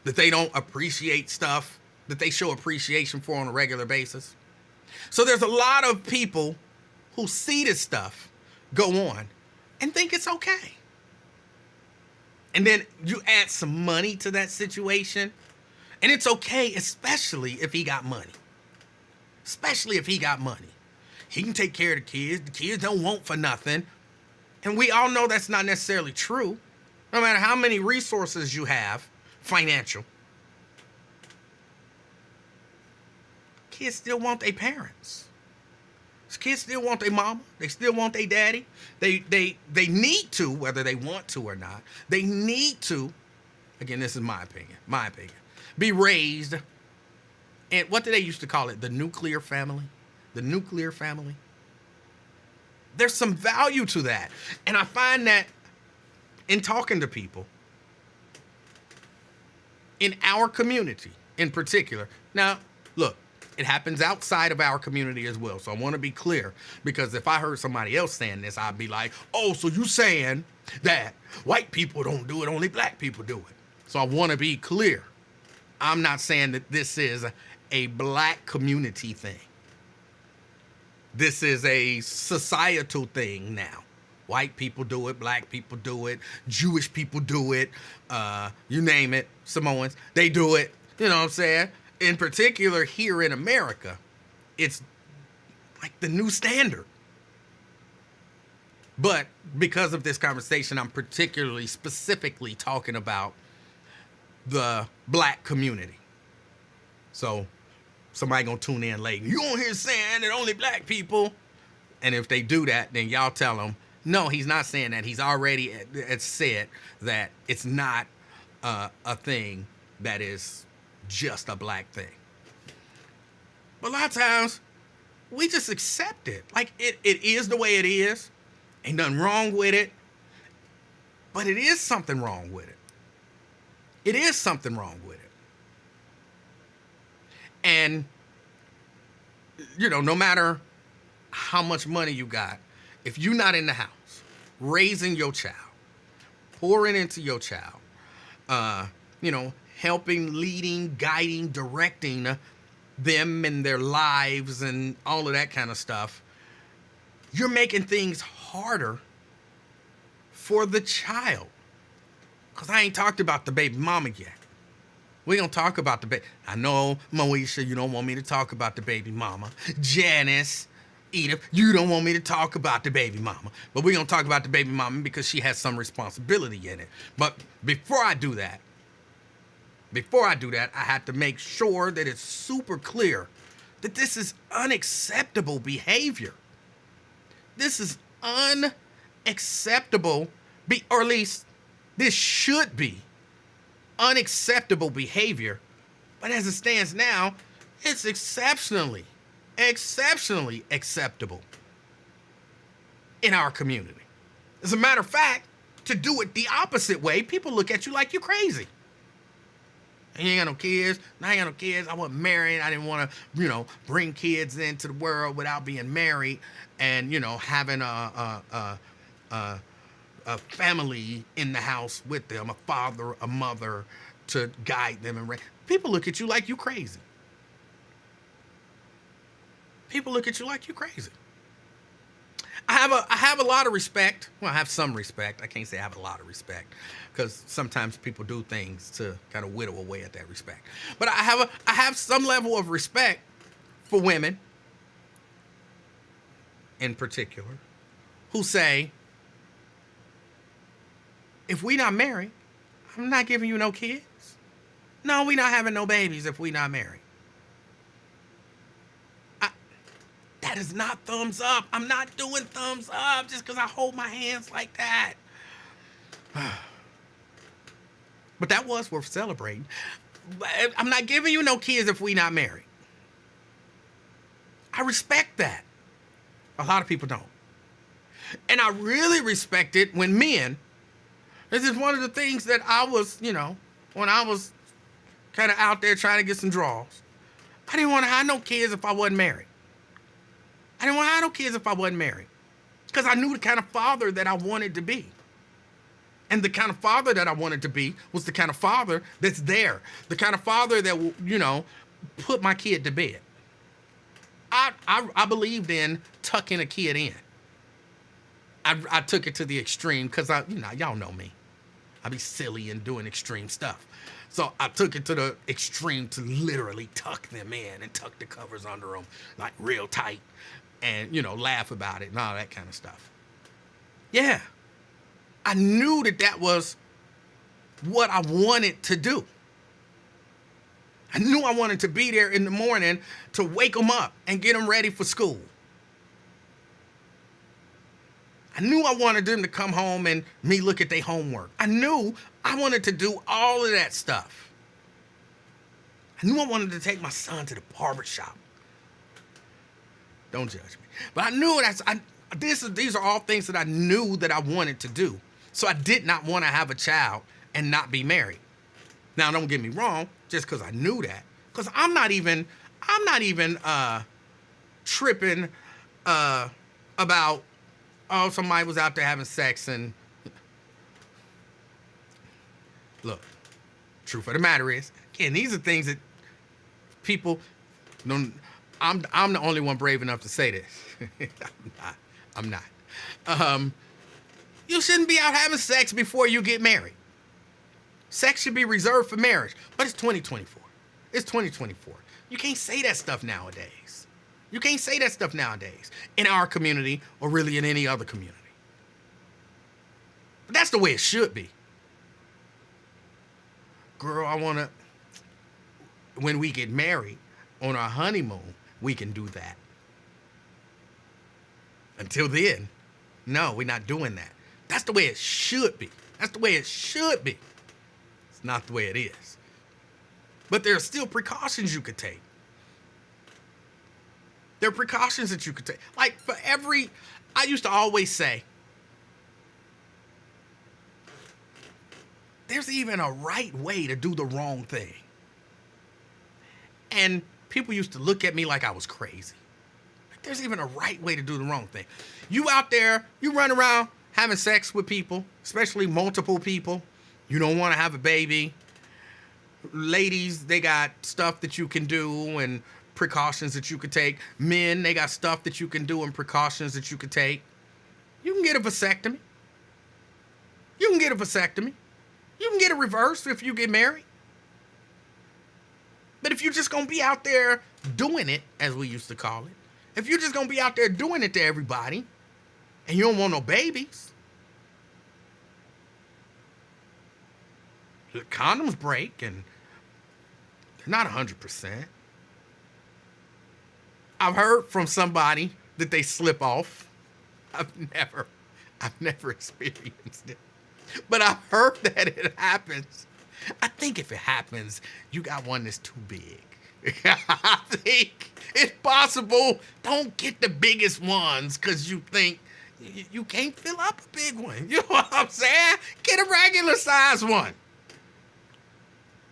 that they don't appreciate stuff that they show appreciation for on a regular basis. So there's a lot of people who see this stuff go on and think it's okay. And then you add some money to that situation, and it's okay, especially if he got money. He can take care of the kids. The kids don't want for nothing. And we all know that's not necessarily true. No matter how many resources you have, financial, kids still want their parents. Kids still want their mama. They still want their daddy. They need to, whether they want to or not, they need to, again, this is my opinion, be raised. And what do they used to call it? The nuclear family. There's some value to that. And I find that in talking to people in our community in particular. Now, look, it happens outside of our community as well. So I want to be clear, because if I heard somebody else saying this, I'd be like, oh, so you saying that white people don't do it, only black people do it. So I want to be clear. I'm not saying that this is a black community thing. This is a societal thing now. White people do it, black people do it, Jewish people do it, you name it, Samoans, they do it, you know what I'm saying? In particular, here in America, it's like the new standard. But because of this conversation, I'm particularly specifically talking about the black community. So somebody gonna tune in late. You on here saying that only black people? And if they do that, then y'all tell them, no, he's not saying that. He's already said that it's not a thing that is just a black thing. But a lot of times, we just accept it. Like, it is the way it is. Ain't nothing wrong with it. But it is something wrong with it. And, no matter how much money you got, if you're not in the house, raising your child, pouring into your child, helping, leading, guiding, directing them and their lives and all of that kind of stuff, you're making things harder for the child. Because I ain't talked about the baby mama yet. We gonna talk about the baby. I know, Moesha, you don't want me to talk about the baby mama. Janice, Edith, you don't want me to talk about the baby mama. But we're gonna talk about the baby mama because she has some responsibility in it. But before I do that, I have to make sure that it's super clear that this is unacceptable behavior. This is unacceptable, or at least this should be unacceptable behavior. But as it stands now, it's exceptionally acceptable in our community. As a matter of fact, to do it the opposite way, people look at you like you're crazy. You ain't got no kids. I ain't got no kids. I wasn't married. I didn't want to, bring kids into the world without being married and, having a family in the house with them, a father, a mother to guide them and raise. People look at you like you crazy. I have a lot of respect. Well, I have some respect. I can't say I have a lot of respect because sometimes people do things to kind of whittle away at that respect. But I have some level of respect for women in particular who say, if we not married, I'm not giving you no kids. No, we not having no babies if we not married. That is not thumbs up. I'm not doing thumbs up just because I hold my hands like that. But that was worth celebrating. I'm not giving you no kids if we not married. I respect that. A lot of people don't. And I really respect it when men, this is one of the things that I was, when I was kind of out there trying to get some draws, I didn't want to have no kids if I wasn't married. I didn't want to have no kids if I wasn't married. Because I knew the kind of father that I wanted to be. And the kind of father that I wanted to be was the kind of father that's there. The kind of father that will, put my kid to bed. I believed in tucking a kid in. I took it to the extreme because y'all know me. I be silly and doing extreme stuff. So I took it to the extreme to literally tuck them in and tuck the covers under them like real tight and, laugh about it and all that kind of stuff. Yeah. I knew that was what I wanted to do. I knew I wanted to be there in the morning to wake them up and get them ready for school. I knew I wanted them to come home and me look at their homework. I knew I wanted to do all of that stuff. I knew I wanted to take my son to the barber shop. Don't judge me. But I knew these are all things that I knew that I wanted to do. So I did not want to have a child and not be married. Now, don't get me wrong, just because I knew that. Because I'm not even tripping about, somebody was out there having sex and... Look, truth of the matter is, again, these are things that people don't... I'm the only one brave enough to say this. I'm not. You shouldn't be out having sex before you get married. Sex should be reserved for marriage. But it's 2024. It's 2024. You can't say that stuff nowadays. You can't say that stuff nowadays in our community or really in any other community. But that's the way it should be. Girl, when we get married on our honeymoon, we can do that. Until then, no, we're not doing that. That's the way it should be. That's the way it should be. It's not the way it is. But there are still precautions you could take. There are precautions that you could take. Like I used to always say, there's even a right way to do the wrong thing. And people used to look at me like I was crazy. Like, there's even a right way to do the wrong thing. You out there, you run around having sex with people, especially multiple people. You don't want to have a baby. Ladies, they got stuff that you can do and precautions that you could take. Men, they got stuff that you can do and precautions that you could take. You can get a vasectomy. You can get a vasectomy. You can get a reverse if you get married. But if you're just going to be out there doing it, as we used to call it, if you're just going to be out there doing it to everybody, and you don't want no babies, the condoms break, and they're not 100%. I've heard from somebody that they slip off. I've never experienced it. But I've heard that it happens. I think if it happens, you got one that's too big. I think it's possible. Don't get the biggest ones because you think you can't fill up a big one. You know what I'm saying? Get a regular size one.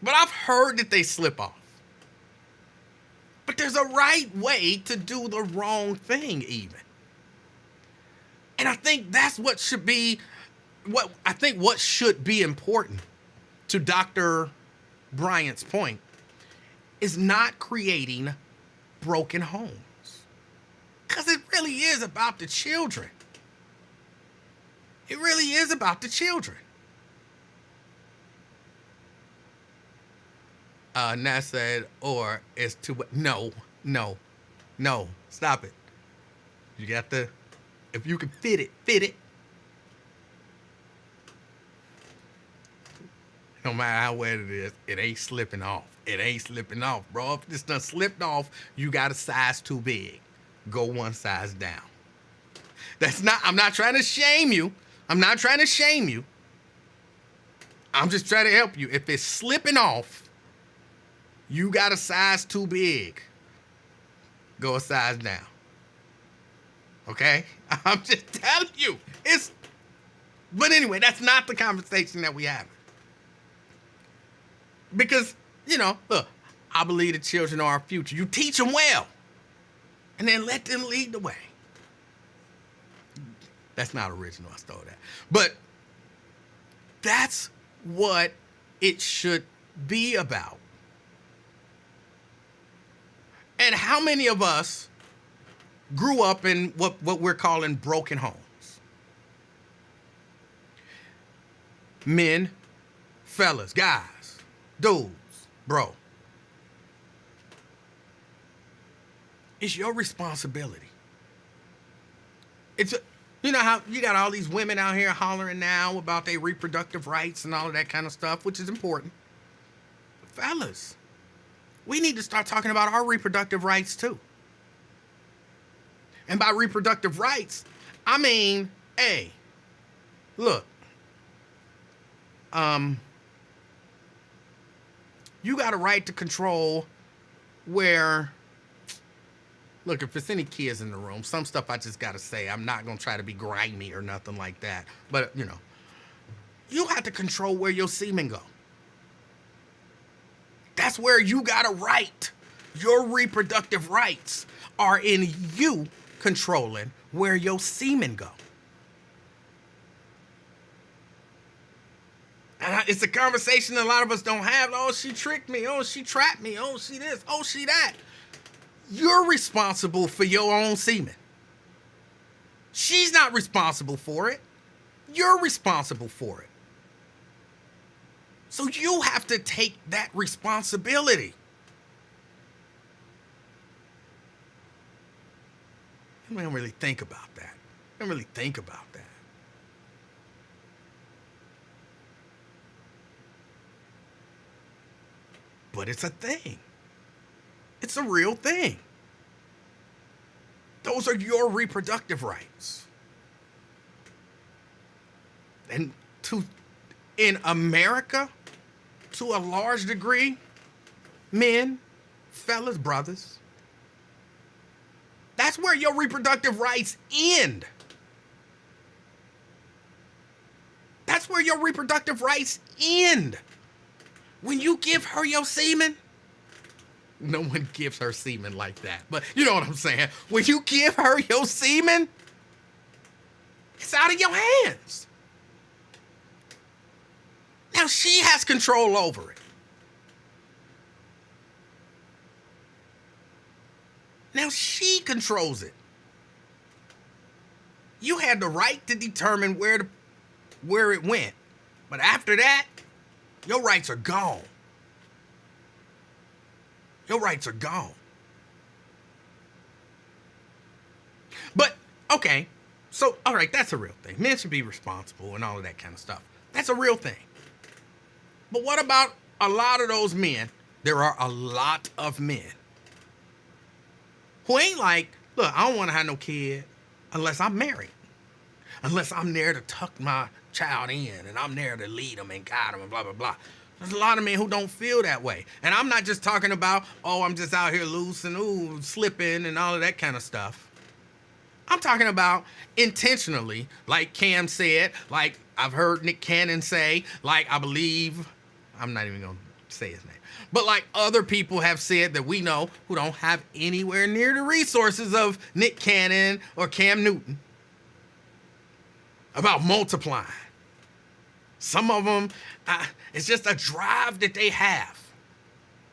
But I've heard that they slip off. But there's a right way to do the wrong thing even. And I think that's what should be, what should be important to Dr. Bryant's point is not creating broken homes. Because it really is about the children. It really is about the children. Nat said, or it's too. No, stop it. You got the. If you can fit it, fit it. No matter how wet it is, it ain't slipping off. It ain't slipping off, bro. If it's done slipped off, you got a size too big. Go one size down. I'm not trying to shame you. I'm not trying to shame you. I'm just trying to help you. If it's slipping off, you got a size too big. Go a size down. Okay? I'm just telling you. But anyway, that's not the conversation that we have. Because, look, I believe the children are our future. You teach them well. And then let them lead the way. That's not original. I stole that. But that's what it should be about. And how many of us grew up in what we're calling broken homes? Men, fellas, guys. Dudes, bro, it's your responsibility. You know how you got all these women out here hollering now about their reproductive rights and all of that kind of stuff, which is important. Fellas, we need to start talking about our reproductive rights too. And by reproductive rights, I mean, hey, look, you got a right to control where, look, if there's any kids in the room, some stuff I just got to say. I'm not going to try to be grimy or nothing like that. But, you have to control where your semen go. That's where you got a right. Your reproductive rights are in you controlling where your semen go. And it's a conversation a lot of us don't have. Oh, she tricked me. Oh, she trapped me. Oh, she this. Oh, she that. You're responsible for your own semen. She's not responsible for it. You're responsible for it. So you have to take that responsibility. We don't really think about that. We don't really think about that. But it's a thing. It's a real thing. Those are your reproductive rights. And in America, to a large degree, men, fellas, brothers, that's where your reproductive rights end. That's where your reproductive rights end. When you give her your semen, no one gives her semen like that, but you know what I'm saying. When you give her your semen, it's out of your hands. Now she has control over it. Now she controls it. You had the right to determine where it went, but after that, your rights are gone. Your rights are gone. But, okay, so, all right, that's a real thing. Men should be responsible and all of that kind of stuff. That's a real thing. But what about a lot of those men? There are a lot of men who ain't like, look, I don't want to have no kid unless I'm married. Unless I'm there to tuck my child in and I'm there to lead them and guide them and blah, blah, blah. There's a lot of men who don't feel that way. And I'm not just talking about, oh, I'm just out here loose and slipping and all of that kind of stuff. I'm talking about intentionally, like Cam said, like I've heard Nick Cannon say, like I believe, I'm not even going to say his name, but like other people have said that we know who don't have anywhere near the resources of Nick Cannon or Cam Newton about multiplying. Some of them, it's just a drive that they have.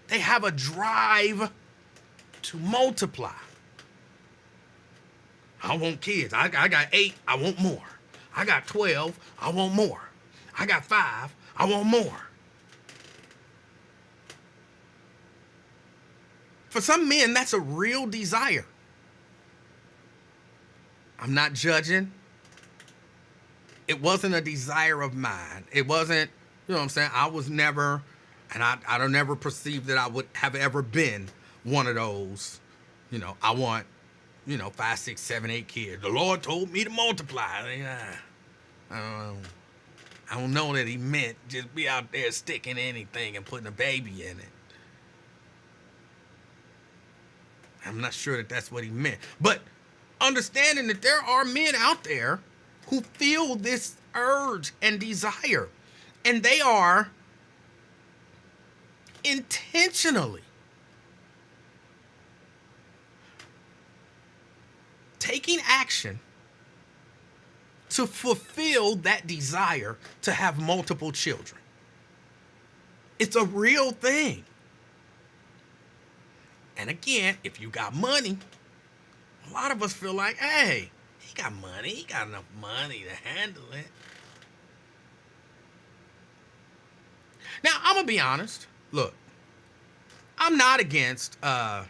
They have a drive to multiply. I want kids. I got 8. I want more. I got 12, I want more. I got 5, I want more. For some men, that's a real desire. I'm not judging. It wasn't a desire of mine. It wasn't, you know what I'm saying? I was never, and I don't never perceive that I would have ever been one of those, I want, 5, 6, 7, 8 kids. The Lord told me to multiply. I don't know that he meant just be out there sticking anything and putting a baby in it. I'm not sure that that's what he meant. But understanding that there are men out there who feel this urge and desire, and they are intentionally taking action to fulfill that desire to have multiple children. It's a real thing. And again, if you got money, a lot of us feel like, hey, he got money. He got enough money to handle it. Now, I'm going to be honest. Look, I'm not against, I'm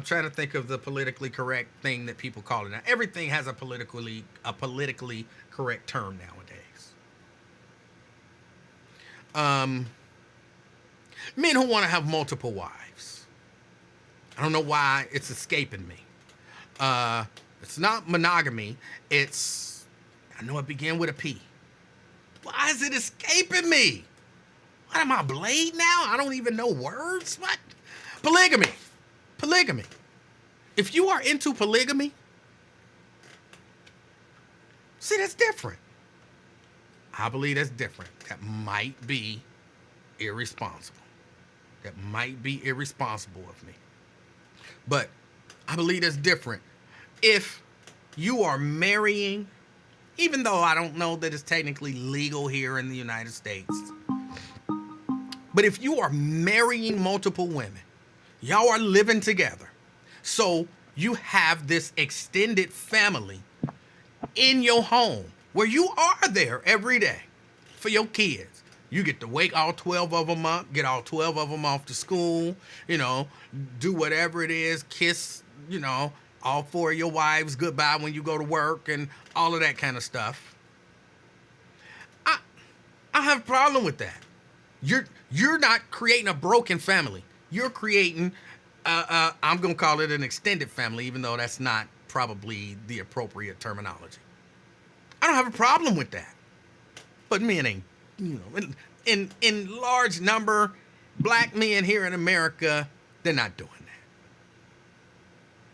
trying to think of the politically correct thing that people call it now. Everything has a politically correct term nowadays. Men who want to have multiple wives. I don't know why it's escaping me. It's not monogamy. I know it began with a P. Why is it escaping me? What am I, Blade now? I don't even know words. What? Polygamy. If you are into polygamy, see, that's different. I believe that's different. That might be irresponsible. That might be irresponsible of me. But I believe that's different. If you are marrying, even though I don't know that it's technically legal here in the United States, but if you are marrying multiple women, y'all are living together, so you have this extended family in your home where you are there every day for your kids. You get to wake all 12 of them up, get all 12 of them off to school, do whatever it is, kiss, all 4 of your wives goodbye when you go to work and all of that kind of stuff. I have a problem with that. You're not creating a broken family. You're creating, I'm going to call it an extended family, even though that's not probably the appropriate terminology. I don't have a problem with that. But men ain't, in large number, black men here in America, they're not doing that.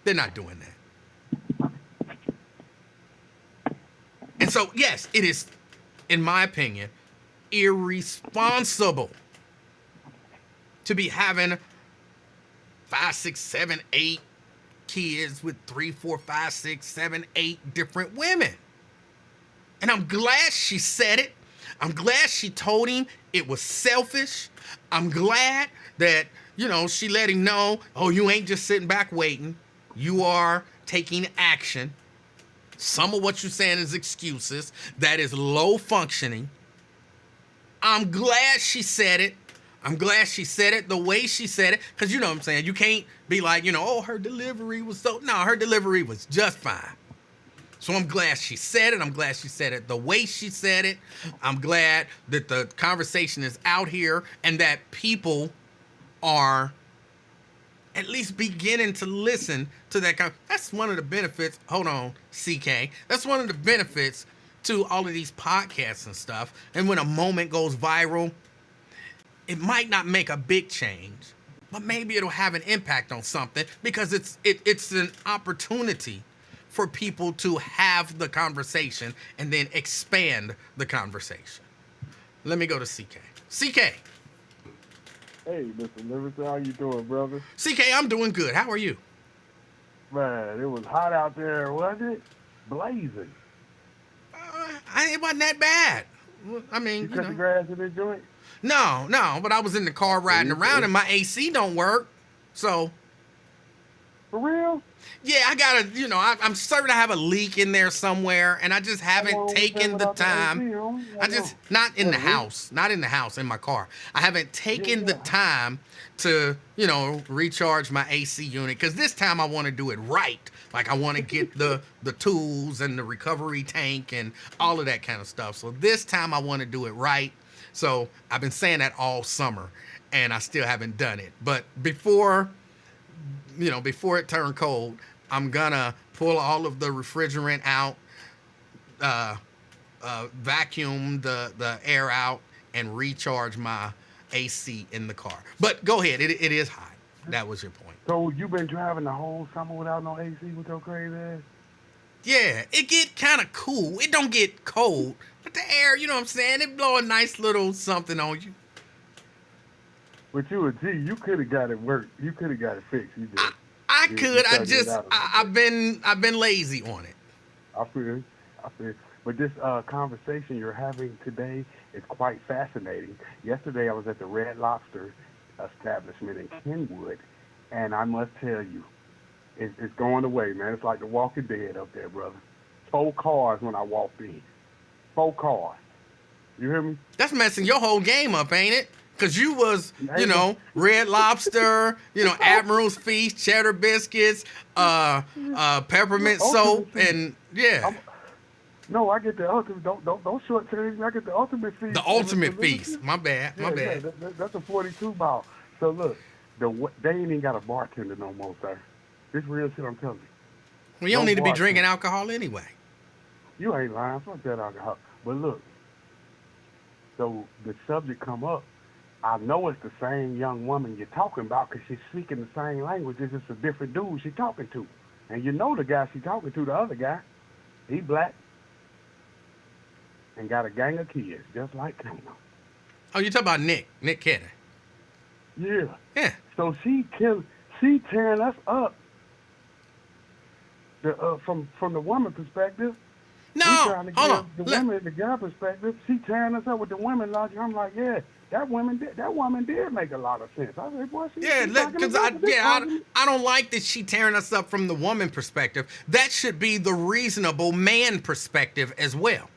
They're not doing that. And so, yes, it is, in my opinion, irresponsible to be having 5, 6, 7, 8 kids with 3, 4, 5, 6, 7, 8 different women. And I'm glad she said it. I'm glad she told him it was selfish. I'm glad that, she let him know, oh, you ain't just sitting back waiting. You are taking action. Some of what you're saying is excuses. That is low functioning. I'm glad she said it. I'm glad she said it the way she said it. Because you know what I'm saying? You can't be like, oh, her delivery was so... No, her delivery was just fine. So I'm glad she said it. I'm glad she said it the way she said it. I'm glad that the conversation is out here and that people are at least beginning to listen to that. That's one of the benefits. Hold on, CK. That's one of the benefits to all of these podcasts and stuff. And when a moment goes viral, it might not make a big change, but maybe it'll have an impact on something because it's an opportunity for people to have the conversation and then expand the conversation. Let me go to CK. CK.
Hey, Mr. Livingston, how you doing, brother?
CK, I'm doing good. How are you?
Man, it was hot out there, wasn't it? Blazing.
It wasn't that bad. I mean,
you cut the grass in the joint?
No, but I was in the car riding around and my AC don't work. So.
For real?
Yeah, I gotta, I'm certain I have a leak in there somewhere, and I just haven't
long you
taken
been
the
without the AC,
time.
homie?
I
How
just,
long?
not in
What,
the
a week?
house, not in the house, in my car. I haven't taken the
Yeah.
time to, recharge my AC unit, because this time I want to do it right. Like, I want to get the tools and the recovery tank and all of that kind of stuff. So this time I want to do it right. So I've been saying that all summer, and I still haven't done it. But before it turned cold, I'm gonna pull all of the refrigerant out, uh, vacuum the air out, and recharge my AC in the car. But go ahead, it is hot. That was your point.
So you been driving the whole summer without no AC with your crazy ass?
Yeah, it get kind of cool. It don't get cold, but the air, you know what I'm saying, it blow a nice little something on you.
But you a G, you could have got it worked. You could have got it fixed. You did.
I
You
could. I
figured it
just
out a little
I've
bit.
been lazy on it.
I feel you. I feel you. But this conversation you're having today is quite fascinating. Yesterday I was at the Red Lobster establishment in Kenwood, and I must tell you, it's going away, man. It's like The Walking Dead up there, brother. 4 cars when I walked in. 4 cars. You hear me?
That's messing your whole game up, ain't it? Because you was,
Ain't
Red Lobster, Admiral's Feast, cheddar biscuits, peppermint soap,
Ultimate
and yeah,
No, I get the ultimate. Don't shortchange me. I get the ultimate feast.
the ultimate feast. My bad, my
Yeah,
bad.
that's a 42 ball. So look, they ain't even got a bartender no more, sir. This real shit I'm telling you.
Well, you don't
No
need to be
bartender.
drinking alcohol anyway.
You ain't lying. Fuck that alcohol. But look, so the subject come up. I know it's the same young woman you're talking about because she's speaking the same language. It's just a different dude she's talking to. And you know the guy she's talking to, the other guy, he black and got a gang of kids, just like Kano.
Oh, you talking about Nick Kenner?
Yeah.
Yeah.
So she tearing us up. From the woman perspective. We
No,
trying to
hold
give
on.
the
Let-
women the guy perspective. She tearing us up with the women logic. I'm like, yeah, that woman did make a lot of sense. I said, boy,
Yeah, because I don't like that she tearing us up from the woman perspective. That should be the reasonable man perspective as well.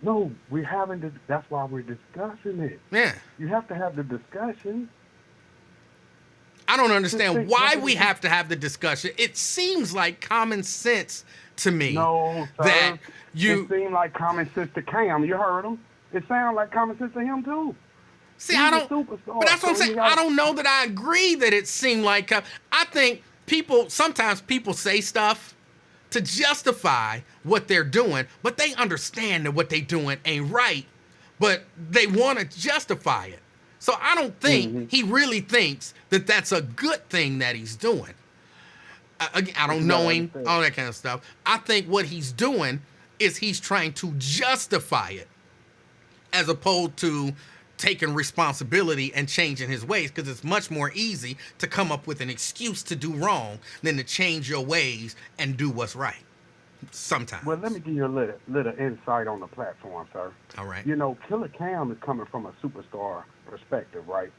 No, we haven't. That's why we're discussing it.
Yeah.
You have to have the discussion.
I don't understand
think-
why
what
we
is-
have to have the discussion. It seems like common sense to me
No, sir.
that
It seemed like common sense to Cam. You heard him. It sounds like common sense to him too.
see.
He's
I
a
don't.
superstar,
But that's what I'm
so he
saying.
got-
I don't know that I agree that it seemed like. I think sometimes people say stuff to justify what they're doing, but they understand that what they're doing ain't right, but they want to justify it. So I don't think he really thinks that that's a good thing that he's doing. I don't know him, all that kind of stuff. I think what he's doing is he's trying to justify it as opposed to taking responsibility and changing his ways, because it's much more easy to come up with an excuse to do wrong than to change your ways and do what's right. Sometimes.
Well, let me give you a little insight on the platform, sir.
All right.
You know, Killer Cam is coming from a superstar perspective, right?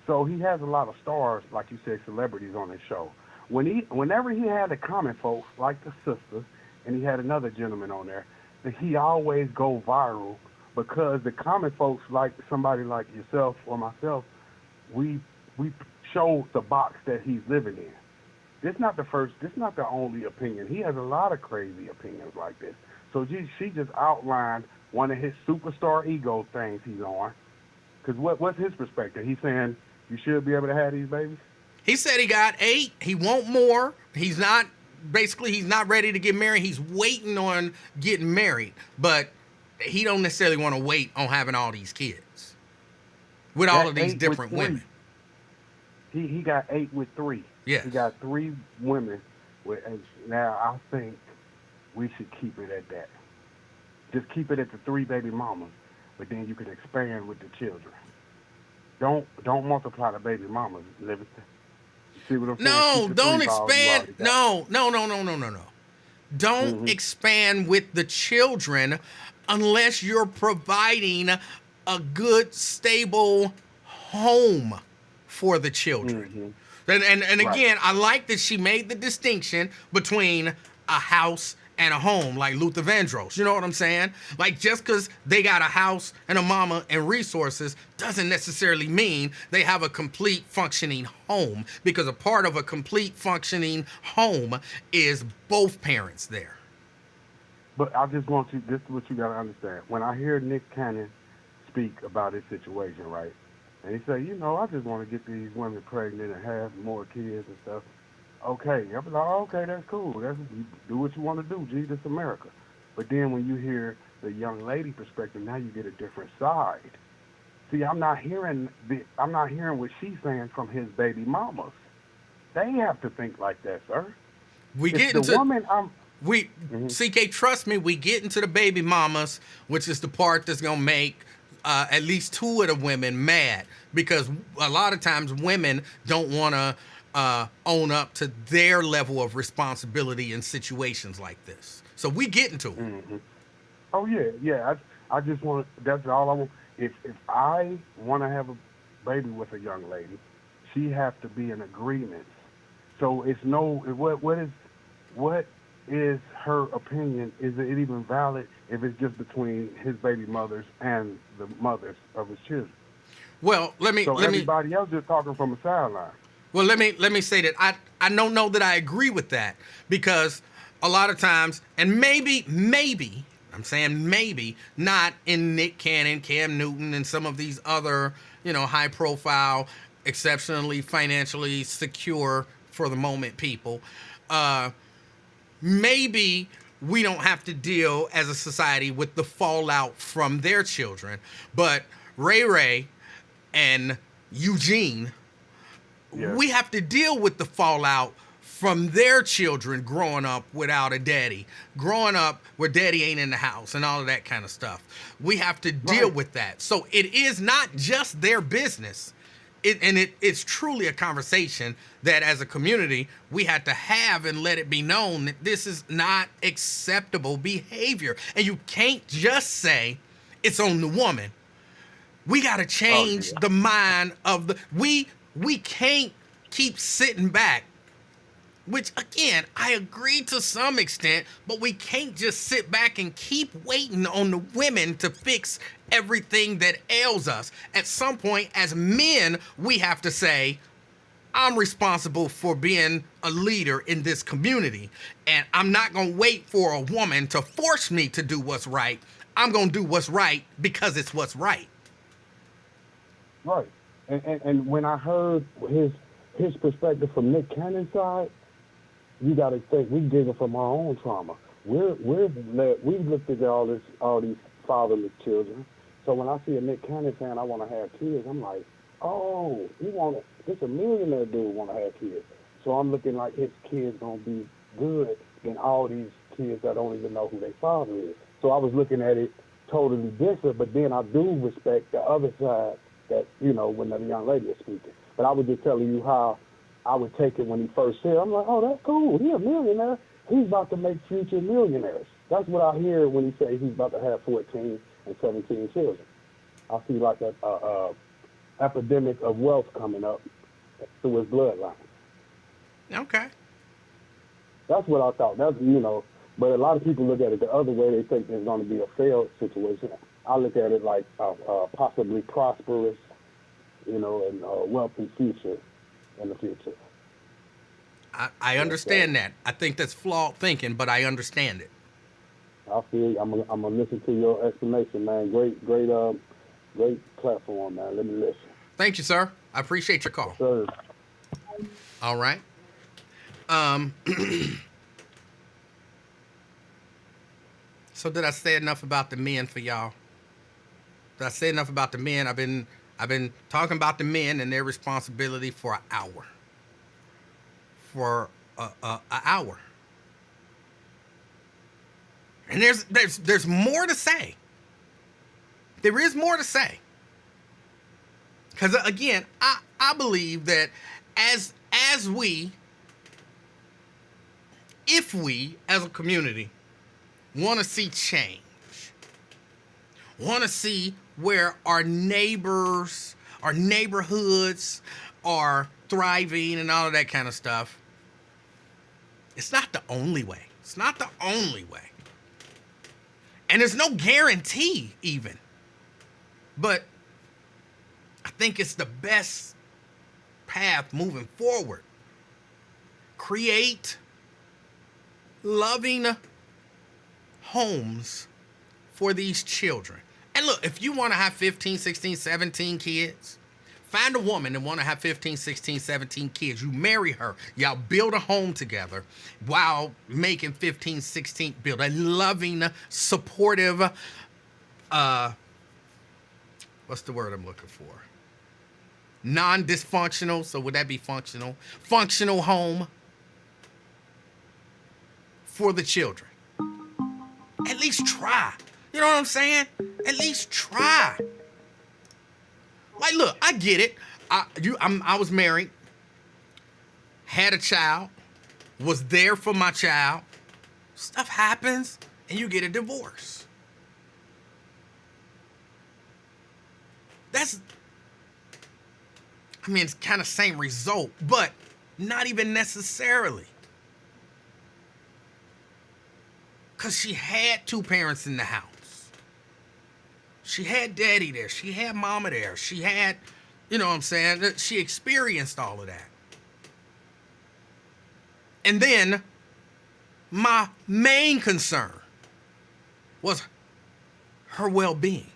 So he has a lot of stars, like you said, celebrities on his show. Whenever he had the common folks, like the sisters, and he had another gentleman on there, that he always go viral because the common folks, like somebody like yourself or myself, we show the box that he's living in. This not the only opinion. He has a lot of crazy opinions like this. So she just outlined one of his superstar ego things he's on. Because what's his perspective? He's saying you should be able to have these babies?
He said he got 8. He want more. He's not ready to get married. He's waiting on getting married, but he don't necessarily want to wait on having all these kids with all of these different women.
He got 8 with 3.
Yes.
He got 3 women. And now I think we should keep it at that. Just keep it at the 3 baby mamas, but then you can expand with the children. Don't multiply the baby mamas, Livingston. You see what I'm saying?
No,
Keep the
don't
3 balls you
expand.
already got.
No. Don't expand with the children unless you're providing a good, stable home for the children. And
Right.
again, I like that she made the distinction between a house and a home, like Luther Vandross. You know what I'm saying? Like, just because they got a house and a mama and resources doesn't necessarily mean they have a complete functioning home, because a part of a complete functioning home is both parents there.
But I just want you, this is what you got to understand. When I hear Nick Cannon speak about his situation, right, and he say, I just want to get these women pregnant and have more kids and stuff. Okay, I'm like, oh, okay, that's cool. You do what you want to do. Gee, this America. But then when you hear the young lady perspective, now you get a different side. See, I'm not hearing what she's saying from his baby mamas. They have to think like that, sir.
We
If
get
the
into
woman,
CK, trust me, we get into the baby mamas, which is the part that's gonna make at least two of the women mad, because a lot of times women don't want to own up to their level of responsibility in situations like this. So we get into it.
Oh yeah. I just want. That's all I want. If I want to have a baby with a young lady, she have to be in agreement. So it's no. What is her opinion? Is it even valid if it's just between his baby mothers and the mothers of his children?
Well, let me
everybody else just talking from a sideline.
Well, let me say that I don't know that I agree with that, because a lot of times, and maybe I'm saying maybe not in Nick Cannon, Cam Newton, and some of these other high profile, exceptionally financially secure for the moment people. Maybe we don't have to deal as a society with the fallout from their children, but Ray and Eugene.
Yeah.
We have to deal with the fallout from their children growing up without a daddy, growing up where daddy ain't in the house and all of that kind of stuff. We have to deal with that. So it is not just their business. It's truly a conversation that as a community we had to have and let it be known that this is not acceptable behavior. And you can't just say it's on the woman. We got to change the mind of we can't keep sitting back, which again, I agree to some extent, but we can't just sit back and keep waiting on the women to fix everything that ails us. At some point, as men, we have to say, I'm responsible for being a leader in this community, and I'm not going to wait for a woman to force me to do what's right. I'm going to do what's right because it's what's right.
Right. And when I heard his perspective from Nick Cannon's side, you got to think we giggle from our own trauma. We've looked at all these fatherless children. So when I see a Nick Cannon saying I want to have kids, I'm like, oh, this a millionaire dude want to have kids. So I'm looking like his kids gonna be good than all these kids that don't even know who their father is. So I was looking at it totally different. But then I do respect the other side. That, when the young lady is speaking. But I was just telling you how I would take it when he first said, I'm like, oh, that's cool. He's a millionaire. He's about to make future millionaires. That's what I hear when he say he's about to have 14 and 17 children. I see like a epidemic of wealth coming up through his bloodline.
Okay.
That's what I thought. But a lot of people look at it the other way. They think there's going to be a failed situation. I look at it like possibly prosperous, and wealthy future in the future.
I understand that. I think that's flawed thinking, but I understand it.
I feel you. I'm gonna listen to your explanation, man. Great platform, man. Let me listen.
Thank you, sir. I appreciate your call.
Sir.
All right. So did I say enough about the men for y'all? Did I say enough about the men? I've been talking about the men and their responsibility for an hour. For an hour. And there's more to say. There is more to say. Because again, I believe that if we as a community want to see change, want to see where our neighbors, our neighborhoods, are thriving and all of that kind of stuff. It's not the only way. It's not the only way. And there's no guarantee even. But I think it's the best path moving forward. Create loving homes for these children. And look, if you want to have 15, 16, 17 kids, find a woman that want to have 15, 16, 17 kids. You marry her. Y'all build a home together while making 15, 16, build a loving, supportive, what's the word I'm looking for? Non-dysfunctional, so would that be functional? Functional home for the children. At least try. You know what I'm saying? At least try. Like, look, I get it. I was married, had a child, was there for my child. Stuff happens, and you get a divorce. It's kind of same result, but not even necessarily. Because she had two parents in the house. She had daddy there. She had mama there. She had, you know what I'm saying? She experienced all of that. And then my main concern was her well-being.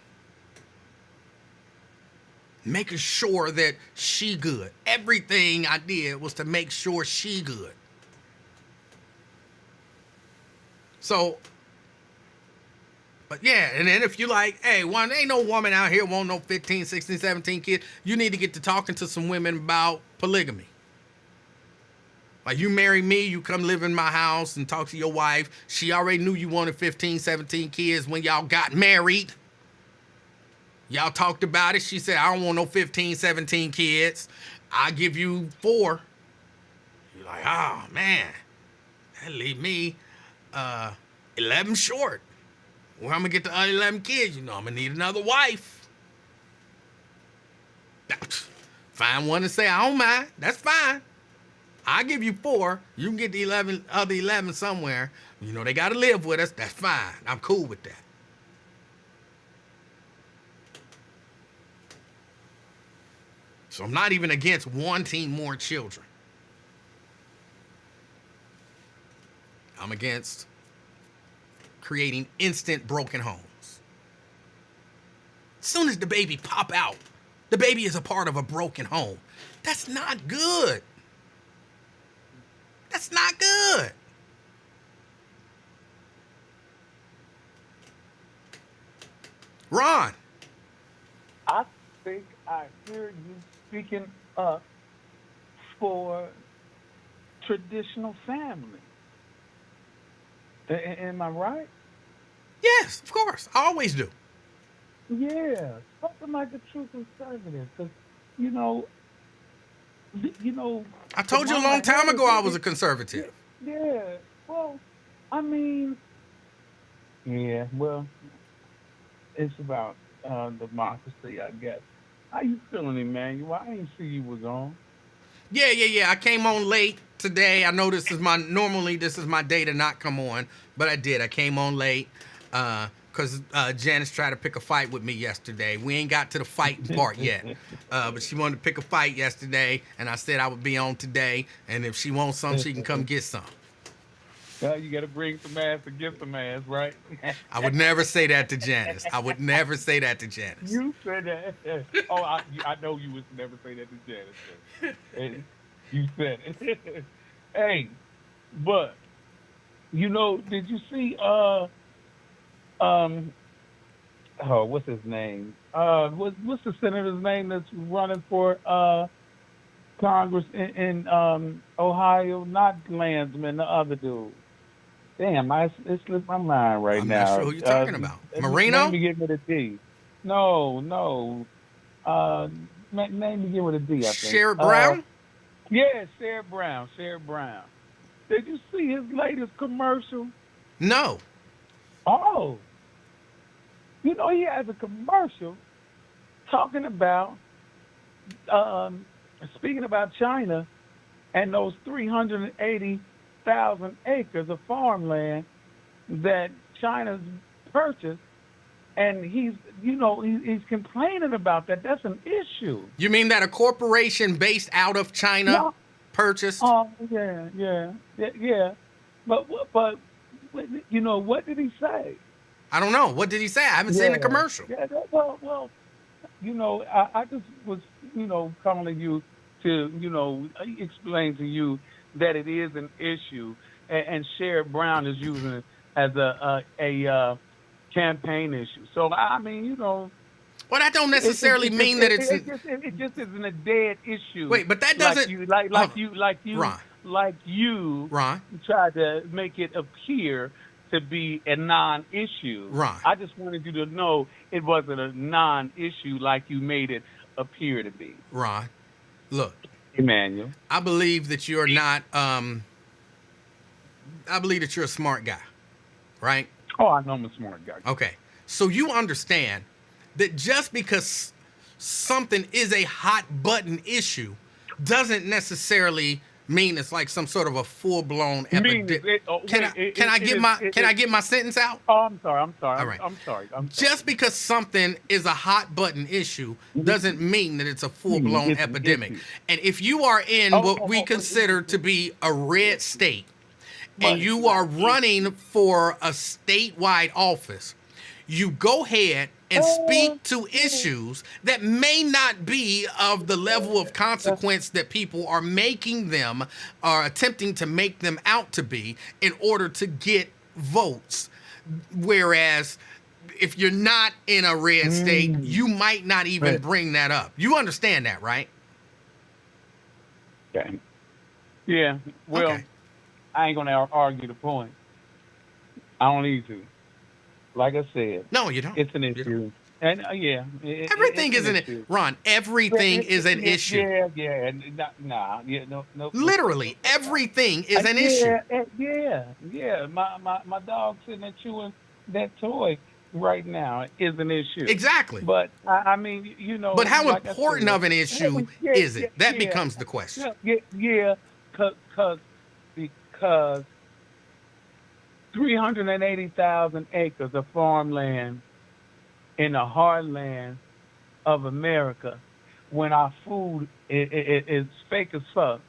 Making sure that she good. Everything I did was to make sure she good. So, but yeah, and then if you like, hey, ain't no woman out here want no 15, 16, 17 kids, you need to get to talking to some women about polygamy. Like, you marry me, you come live in my house and talk to your wife. She already knew you wanted 15, 17 kids when y'all got married. Y'all talked about it. She said, I don't want no 15, 17 kids. I'll give you 4. You're like, oh, man, that leave me 11 short. Where I'm going to get the other 11 kids? You know, I'm going to need another wife. Find one and say, I don't mind. That's fine. I'll give you 4. You can get the other 11 somewhere. You know, they got to live with us. That's fine. I'm cool with that. So I'm not even against wanting more children. I'm against creating instant broken homes. As soon as the baby pop out, the baby is a part of a broken home. That's not good. That's not good. Ron.
I think I hear you speaking up for traditional family. Am I right?
Yes, of course. I always do.
Yeah, something like a true conservative, because you know.
I told you a long time ago I was a conservative.
Yeah. Well, I mean, yeah. Well, it's about democracy, I guess. How you feeling, Emanuel? I ain't see you was on.
Yeah. I came on late today. I know normally this is my day to not come on, but I did. I came on late because Janice tried to pick a fight with me yesterday. We ain't got to the fighting part yet, but she wanted to pick a fight yesterday, and I said I would be on today, and if she wants some, she can come get some.
You got to bring some ass to get some ass, right?
I would never say that to Janice. I would never say that to Janice.
You said that. Oh, I know you would never say that to Janice. You said it. Hey, but, did you see, what's his name? What's the senator's name that's running for Congress in Ohio? Not Landsman, the other dude. Damn, it slipped my mind right
I'm
now.
not sure who you're talking about. Marino?
Name begin with a D. No. Name begin with a D, I think.
Sherrod Brown?
Yeah, Sherrod Brown. Did you see his latest commercial?
No.
Oh. He has a commercial talking about speaking about China and those 380,000 acres of farmland that China's purchased, and he's complaining about that. That's an issue.
You mean that a corporation based out of China
No.
purchased?
Oh, yeah. But what did he say?
I don't know. What did he say? I haven't seen the commercial.
Yeah. Well, I just was, calling you to, explain to you that it is an issue, and Sherrod Brown is using it as a campaign issue. So I mean,
Well, that don't necessarily mean that it's.
It just isn't a dead issue.
Wait, but that doesn't.
Like you
Ron.
tried to make it appear to be a non-issue.
Ron.
I just wanted you to know it wasn't a non-issue like you made it appear to be.
Ron, look.
Emanuel.
I believe that you're not. I believe that you're a smart guy, right?
Oh, I know I'm a smart guy.
Okay, so you understand that just because something is a hot button issue doesn't necessarily mean it's like some sort of a full-blown epidemic. Can I get my sentence out?
Oh, I'm sorry.
All right.
I'm sorry.
Just because something is a hot button issue doesn't mean that it's a full-blown epidemic. And if you are in what we consider to be a red state, and you are running for a statewide office, you go ahead and speak to issues that may not be of the level of consequence that people are making them or attempting to make them out to be in order to get votes. Whereas if you're not in a red state, you might not even bring that up. You understand that, right?
Okay. Yeah. Well,
Okay.
I ain't going to argue the point. I don't need to. Like I said,
No, you don't.
it's an issue. And
Everything is an
issue.
Ron, everything is an issue.
Yeah. No.
Literally, everything is an issue.
Yeah. My dog sitting there chewing that toy right now is an issue.
Exactly.
But I mean,
But how
like I
important
said,
of an issue is it? That becomes the question.
Because 380,000 acres of farmland in the heartland of America, when our food is fake as fuck,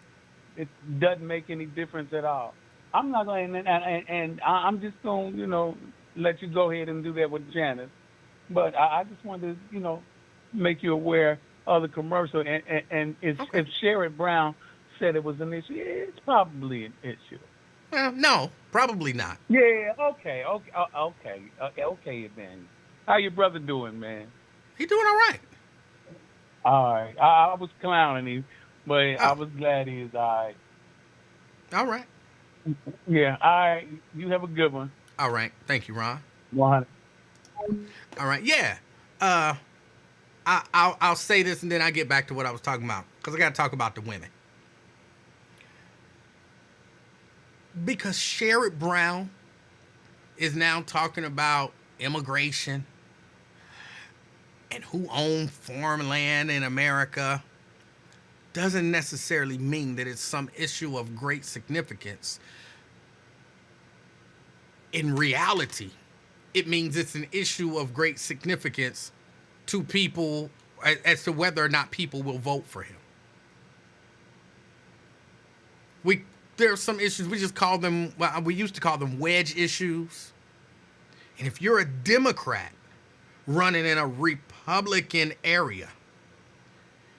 it doesn't make any difference at all. I'm not going to, and I'm just going to, let you go ahead and do that with Janice. But I just wanted to, make you aware of the commercial. And if Sherrod Brown said it was an issue, it's probably an issue.
Well, no, probably not.
Yeah, okay, then. How your brother doing, man?
He doing all right.
All right. I was clowning him, but I was glad he is all right.
All right.
Yeah, all right. You have a good one.
All right. Thank you, Ron.
100.
All right. Yeah. I'll say this and then I get back to what I was talking about because I got to talk about the women. Because Sherrod Brown is now talking about immigration and who owns farmland in America doesn't necessarily mean that it's some issue of great significance. In reality, it means it's an issue of great significance to people as to whether or not people will vote for him. There are some issues, we used to call them wedge issues. And if you're a Democrat running in a Republican area,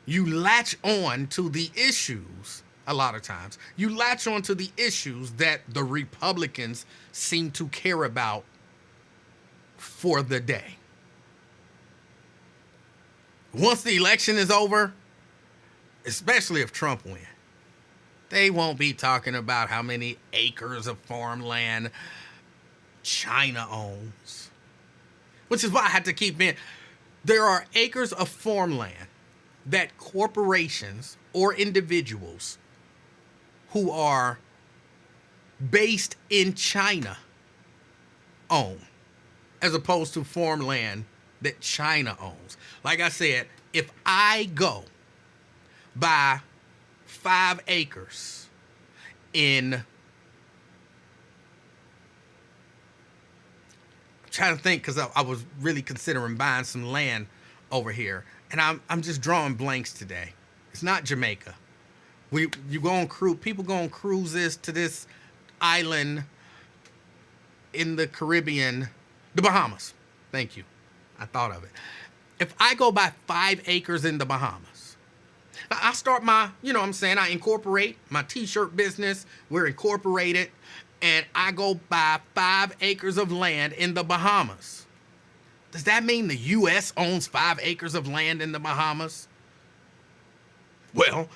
you latch on to the issues, a lot of times, you latch on to the issues that the Republicans seem to care about for the day. Once the election is over, especially if Trump wins, they won't be talking about how many acres of farmland China owns. Which is why I had to keep in. There are acres of farmland that corporations or individuals who are based in China own, as opposed to farmland that China owns. Like I said, if I go buy 5 acres in, I'm trying to think because I was really considering buying some land over here, and I'm just drawing blanks today. It's not Jamaica. You go on cruise. People go on cruises to this island in the Caribbean, the Bahamas. Thank you. I thought of it. If I go buy 5 acres in the Bahamas, I start my, I incorporate my t-shirt business. We're incorporated, and I go buy 5 acres of land in the Bahamas. Does that mean the U.S. owns 5 acres of land in the Bahamas? Well,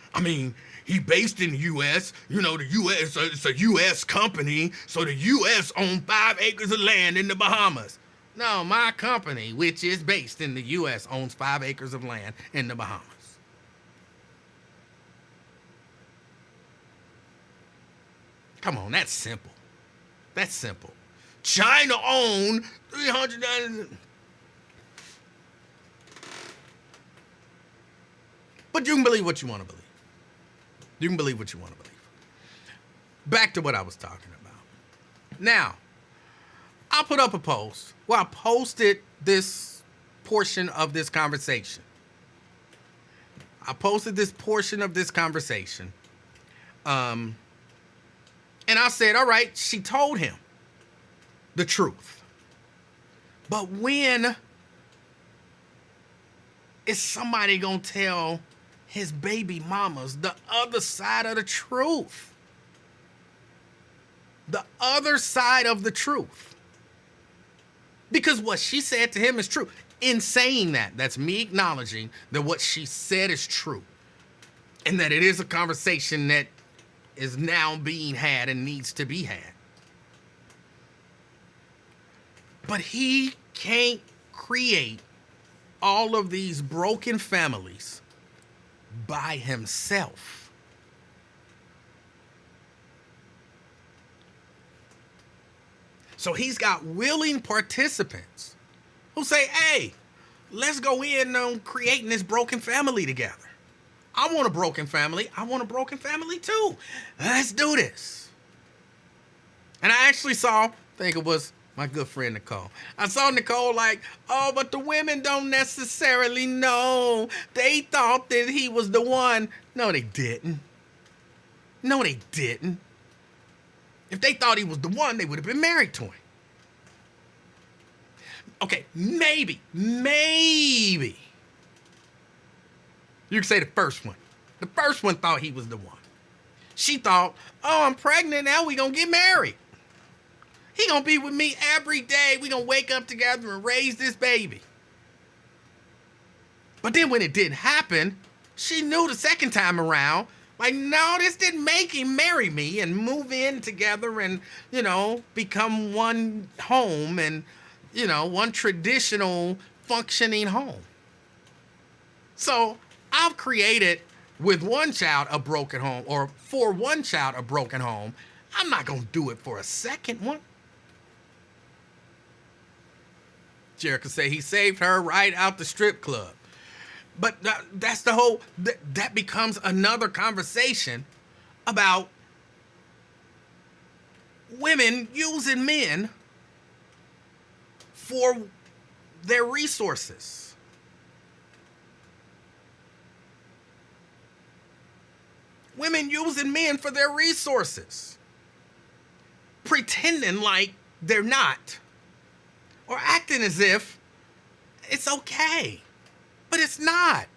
he based in the U.S. The U.S. It's a U.S. company, so the U.S. owns 5 acres of land in the Bahamas. No, my company, which is based in the U.S., owns 5 acres of land in the Bahamas. Come on, that's simple. That's simple. China owned 300. But you can believe what you want to believe. You can believe what you want to believe. Back to what I was talking about. Now, I put up a post where I posted this portion of this conversation. And I said, all right, she told him the truth. But when is somebody gonna tell his baby mamas the other side of the truth? The other side of the truth. Because what she said to him is true. In saying that, that's me acknowledging that what she said is true. And that it is a conversation that is now being had and needs to be had. But he can't create all of these broken families by himself. So he's got willing participants who say, hey, let's go in on creating this broken family together. I want a broken family. I want a broken family too. Let's do this. And I actually saw, I think it was my good friend Nicole. I saw Nicole like, oh, but the women don't necessarily know. They thought that he was the one. No, they didn't. No, they didn't. If they thought he was the one, they would have been married to him. Okay, maybe. You can say the first one. The first one thought he was the one. She thought, oh, I'm pregnant now, we gonna get married. He gonna be with me every day. We gonna wake up together and raise this baby. But then when it didn't happen, she knew the second time around, like, no, this didn't make him marry me and move in together and, become one home and, one traditional functioning home. So I've created with one child a broken home, or for one child a broken home. I'm not gonna do it for a second one. Jerica say he saved her right out the strip club. But that's the whole, that becomes another conversation about women using men for their resources. Women using men for their resources. Pretending like they're not. Or acting as if it's okay. But it's not.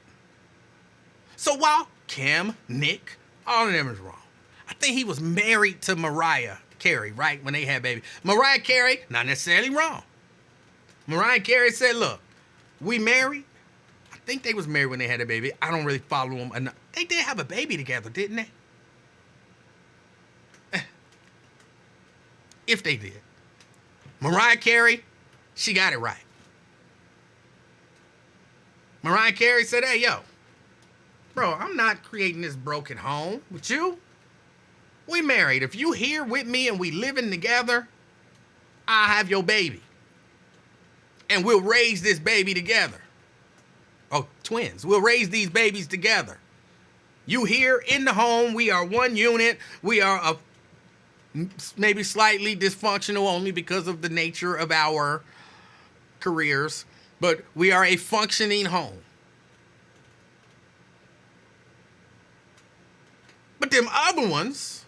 So while Kim, Nick, all of them is wrong. I think he was married to Mariah Carey, right? When they had baby. Mariah Carey, not necessarily wrong. Mariah Carey said, look, we married. I think they was married when they had a baby. I don't really follow them enough. They did have a baby together, didn't they? If they did. Mariah Carey, she got it right. Mariah Carey said, hey, yo, bro, I'm not creating this broken home with you. We married. If you here with me and we living together, I'll have your baby. And we'll raise this baby together. Oh, twins. We'll raise these babies together. You here in the home, we are one unit. We are maybe slightly dysfunctional only because of the nature of our careers, but we are a functioning home. But them other ones,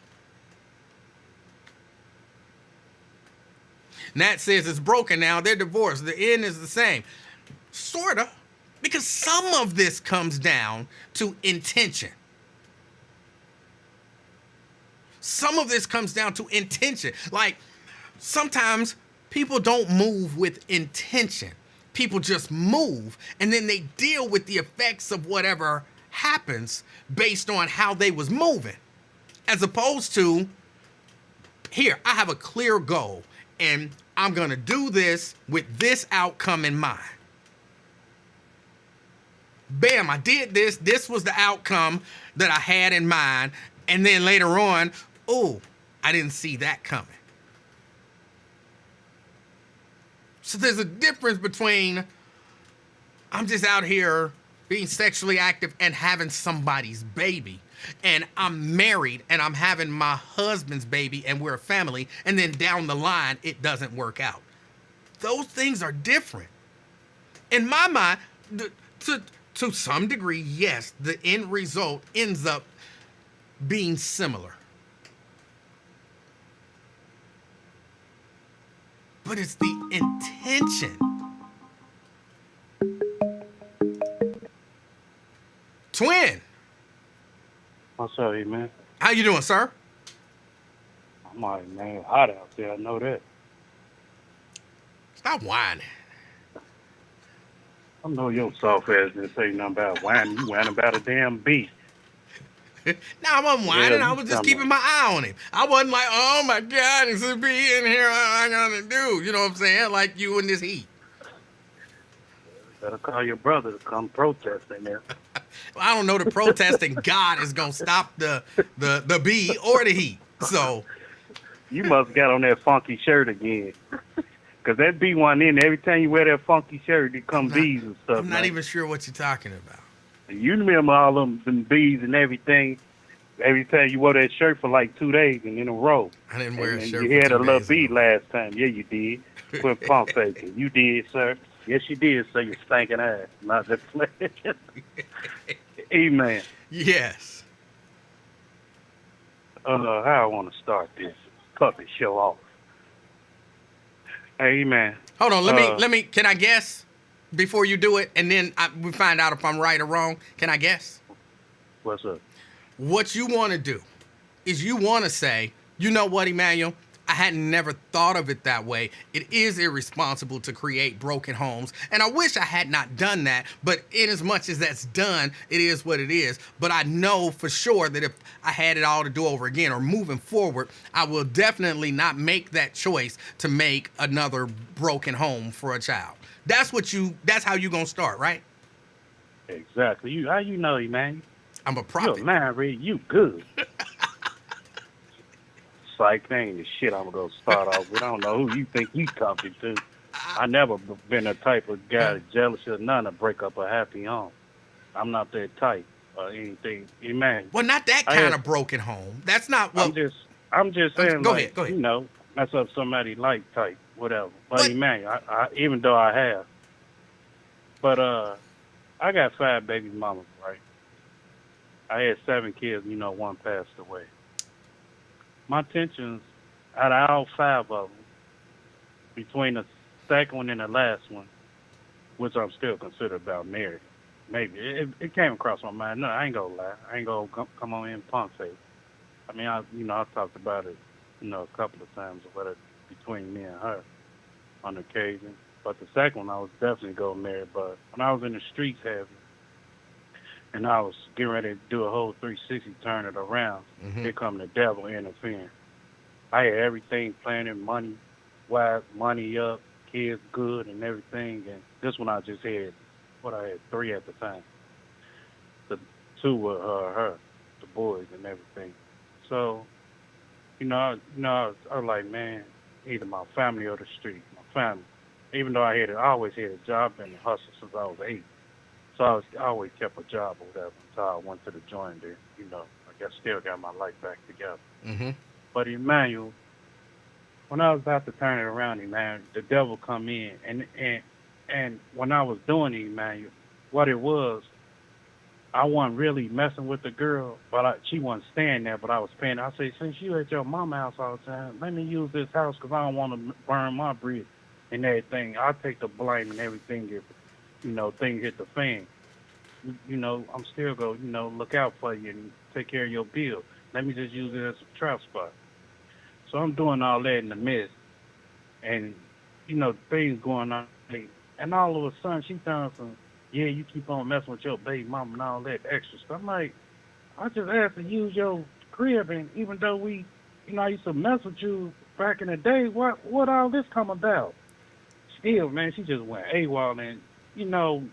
Nat says it's broken now. They're divorced. The end is the same. Sorta. Because some of this comes down to intention. Some of this comes down to intention. Like, sometimes people don't move with intention. People just move, and then they deal with the effects of whatever happens based on how they was moving. As opposed to, here, I have a clear goal, and I'm going to do this with this outcome in mind. Bam, I did this. This was the outcome that I had in mind. And then later on, oh, I didn't see that coming. So there's a difference between I'm just out here being sexually active and having somebody's baby, and I'm married and I'm having my husband's baby and we're a family, and then down the line it doesn't work out. Those things are different. In my mind, to some degree, yes, the end result ends up being similar. But it's the intention. Twin.
What's up, man?
How you doing, sir?
I'm like, man, hot out there. I know that.
Stop whining.
I know your soft ass didn't say nothing about whining. You whining about a damn bee.
No, I wasn't whining.
Yeah,
I was just keeping my eye on him. I wasn't like, oh my God, there's a bee in here. What am I gonna do? You know what I'm saying? Like you in this heat.
Better call your brother to come protest in there.
Well, I don't know the protesting God is gonna stop the bee or the heat. So
You must got on that funky shirt again. Because that bee one in, every time you wear that funky shirt, it come bees and stuff.
I'm not even sure what you're talking about.
You remember all them bees and everything. Every time you wore that shirt for like 2 days and in a row.
I didn't wear a shirt.
You had a little bee last time. Yeah, you did. Quit pump faking. You did, sir. Yes, you did, sir. You stinking ass. Not just Amen.
Yes.
How I want to start this puppet show off. Hey, man.
Hold on. Let me. Can I guess before you do it, and then we find out if I'm right or wrong? Can I guess?
What's up?
What you want to do is you want to say, you know what, Emanuel? I had never thought of it that way. It is irresponsible to create broken homes, and I wish I had not done that, but in as much as that's done, it is what it is. But I know for sure that if I had it all to do over again or moving forward, I will definitely not make that choice to make another broken home for a child. That's how you gonna start, right?
Exactly. How you know, man?
I'm a prophet.
You're married. You good. Psych, that ain't the shit I'm going to start off with. I don't know who you think you talking to. I never been the type of guy that's jealous or none to break up a happy home. I'm not that type or anything. Man.
Well, not that kind of broken home. That's not what...
I'm just saying,
go ahead.
You know, that's up somebody like type, whatever. But man, I even though I have. But I got 5 baby mamas, right? I had 7 kids, one passed away. My intentions, out of all 5 of them, between the second one and the last one, which I'm still considered about married, maybe, it came across my mind. No, I ain't gonna lie. I ain't gonna come on in punk face. I mean, I talked about it, a couple of times or whatever, between me and her on occasion. But the second one, I was definitely going married. But when I was in the streets heavy, and I was getting ready to do a whole 360, turn it around. Here come the devil interfering. I had everything planning, money up, kids good and everything. And this one I just had, I had 3 at the time. The 2 were her, the boys and everything. So, I was like, man, either my family or the street, my family. Even though I always had a job and hustle since I was 8. So I always kept a job or whatever until I went to the joint there. I guess still got my life back together.
Mm-hmm.
But Emmanuel, when I was about to turn it around, Emmanuel, the devil come in, and when I was doing it, Emmanuel, what it was, I wasn't really messing with the girl, but she wasn't staying there, but I was paying. I said, since you at your mama's house all the time, let me use this house because I don't want to burn my bridge and everything. I'll take the blame and everything if, things hit the fan. I'm still going to, look out for you and take care of your bill. Let me just use it as a trap spot. So I'm doing all that in the midst, and, things going on. And all of a sudden, she telling some, yeah, you keep on messing with your baby mama and all that extra stuff. I'm like, I just asked to use your crib, and even though I used to mess with you back in the day, what all this come about? Still, man, she just went AWOL, and,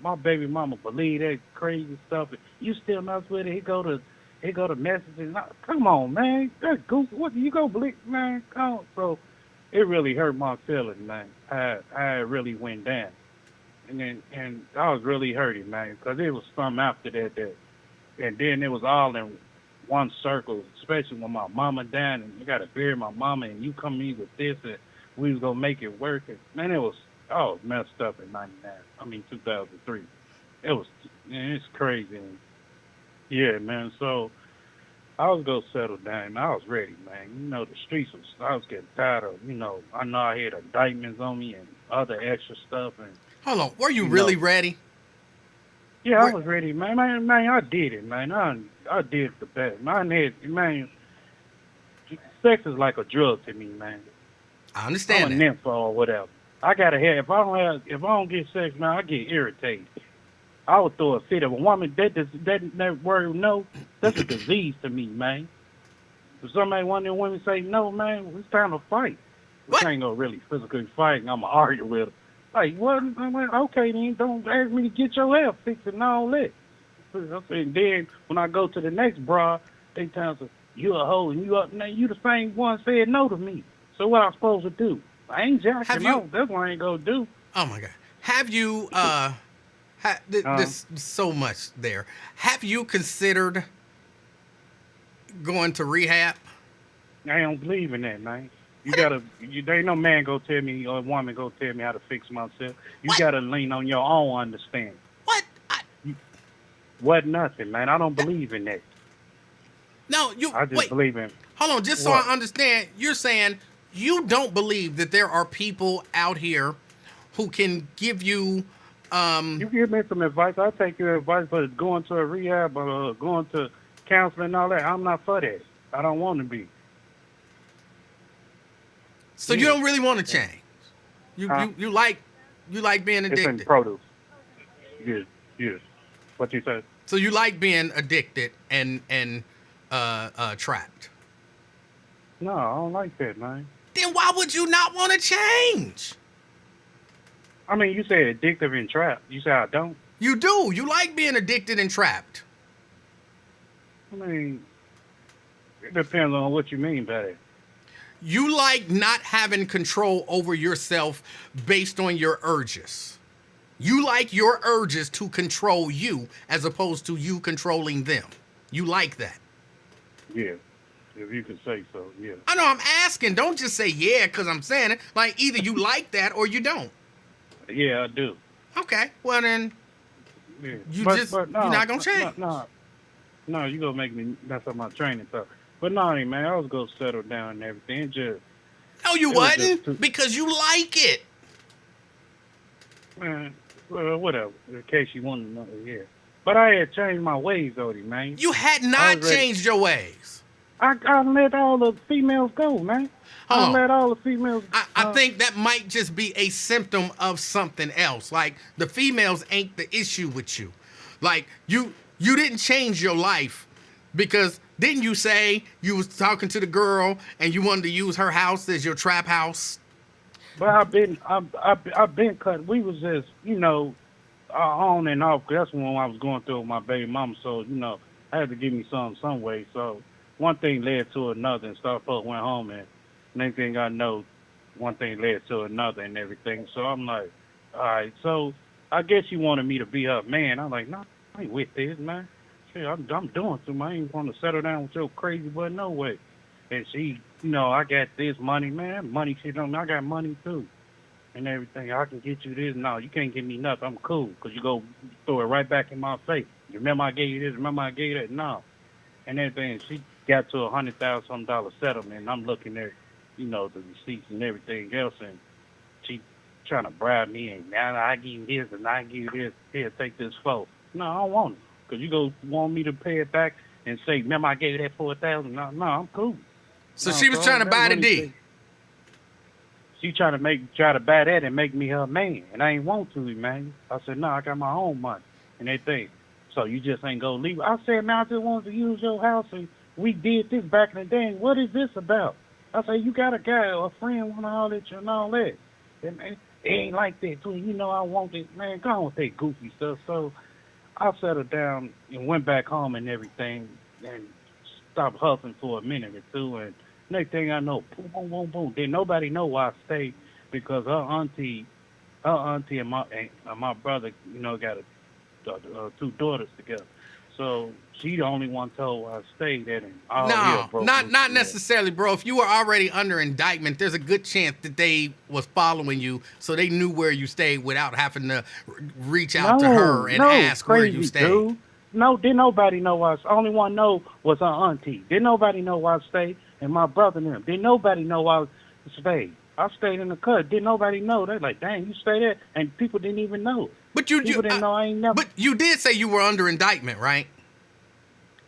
my baby mama believe that crazy stuff. And you still mess with it, he go to messages. Come on, man, that's goofy. What, you gonna believe, man? Come on. So it really hurt my feelings, man. I really went down. And I was really hurting, man, because it was something after that, and then it was all in one circle, especially when my mama died, and you got to bury my mama, and you come in with this, and we was going to make it work. And, man, I was messed up in 2003. It's crazy. And, yeah, man, so I was going to settle down, and I was ready, man. The streets I was getting tired of, I know I had indictments on me and other extra stuff, and
Hold on. Were you really ready?
Yeah, I was ready, man. Man, I did it, man. I did the best. Man, sex is like a drug to me, man.
I understand
I'm
that.
a nympho or whatever. I gotta have. If I don't get sex, man, I get irritated. I would throw a fit. If a woman that word no, that's a disease to me, man. If somebody one of them women say no, man, it's time to fight. We ain't gonna really physically fight, and I'm gonna argue with her. Like, what? I went, okay, then don't ask me to get your hair fixed and all that. And then when I go to the next bra, they tell me, you a hoe, and you the same one said no to me. So what I supposed to do? I ain't jacking no. That's what I ain't gonna do.
Oh my God. Have you there's so much there. Have you considered going to rehab?
I don't believe in that, man. There ain't no man go tell me or a woman go tell me how to fix myself. You gotta lean on your own understanding.
What?
What nothing, man. I don't believe in that.
No,
I just believe in.
Hold on, just so I understand, you're saying you don't believe that there are people out here who can give you
You give me some advice. I'll take your advice, but going to a rehab or going to counseling and all that, I'm not for that. I don't want to be.
So you don't really want to change. You like being addicted.
It's in produce. Yes. What you said?
So you like being addicted and trapped.
No, I don't like that, man.
Then why would you not want to change?
I mean, you say addictive and trapped. You say I don't.
You do. You like being addicted and trapped.
I mean, it depends on what you mean by that.
You like not having control over yourself based on your urges. You like your urges to control you as opposed to you controlling them. You like that.
Yeah, if you could say so, yeah.
I know, I'm asking. Don't just say yeah because I'm saying it. Like, either you like that or you don't.
Yeah, I do.
Okay, well then,
yeah.
you're not going to change.
No, you're going to make me mess up my training stuff. But no, man, I was going to settle down and everything.
No, you wasn't, because you like it.
Man, well, whatever, in case you want to know, yeah. But I had changed my ways, Odie, man.
You had not changed your ways.
I let all the females go, man. I let all the females go.
I think that might just be a symptom of something else. Like, the females ain't the issue with you. Like, you didn't change your life because didn't you say you was talking to the girl and you wanted to use her house as your trap house?
But I've been cut. We was just, on and off. That's when I was going through with my baby mama. So, I had to give me some way. So one thing led to another, and Starbucks went home, and next thing I know, one thing led to another and everything. So I'm like, all right. So I guess she wanted me to be her man. I'm like, no, I ain't with this, man. Shit, I'm doing something. I ain't want to settle down with your crazy butt, no way. And she, I got this money, man. Money, shit, I got money too. And everything. I can get you this. No, you can't give me nothing. I'm cool. Because you go throw it right back in my face. Remember I gave you this? Remember I gave you that? No. And everything. She got to $100,000 settlement. And I'm looking at, the receipts and everything else. And she trying to bribe me. And now I give you this and I give you this. Here, take this $4,000. No, I don't want it. Because you go want me to pay it back and say, remember I gave you that $4,000? No, I'm cool.
So she was trying to buy the D.
She try to buy that and make me her man, and I ain't want to, man. I said, no, I got my own money, and they think, so you just ain't gonna leave. I said, man, I just wanted to use your house, and we did this back in the day. What is this about? I said, you got a guy or a friend want to holler at you and all that. And man, it ain't like that, too. I want it, man. Go on with that goofy stuff. So I settled down and went back home and everything, and stopped hustling for a minute or two, and next thing I know, boom, boom, boom, boom. Then nobody know why I stayed because her auntie and my brother, got two daughters together. So she the only one told why I stayed there. And all hell broke loose.
Not necessarily, bro. If you were already under indictment, there's a good chance that they was following you, so they knew where you stayed without having to reach out to her and ask
crazy,
where you stayed.
Dude. No, didn't nobody know why. Only one know was her auntie. Didn't nobody know why I stayed. And my brother and them. Didn't nobody know I stayed. I stayed in the cut. Didn't nobody know. They're like, dang, you stay there? And people didn't even know.
But
people didn't know I ain't never.
But you did say you were under indictment, right?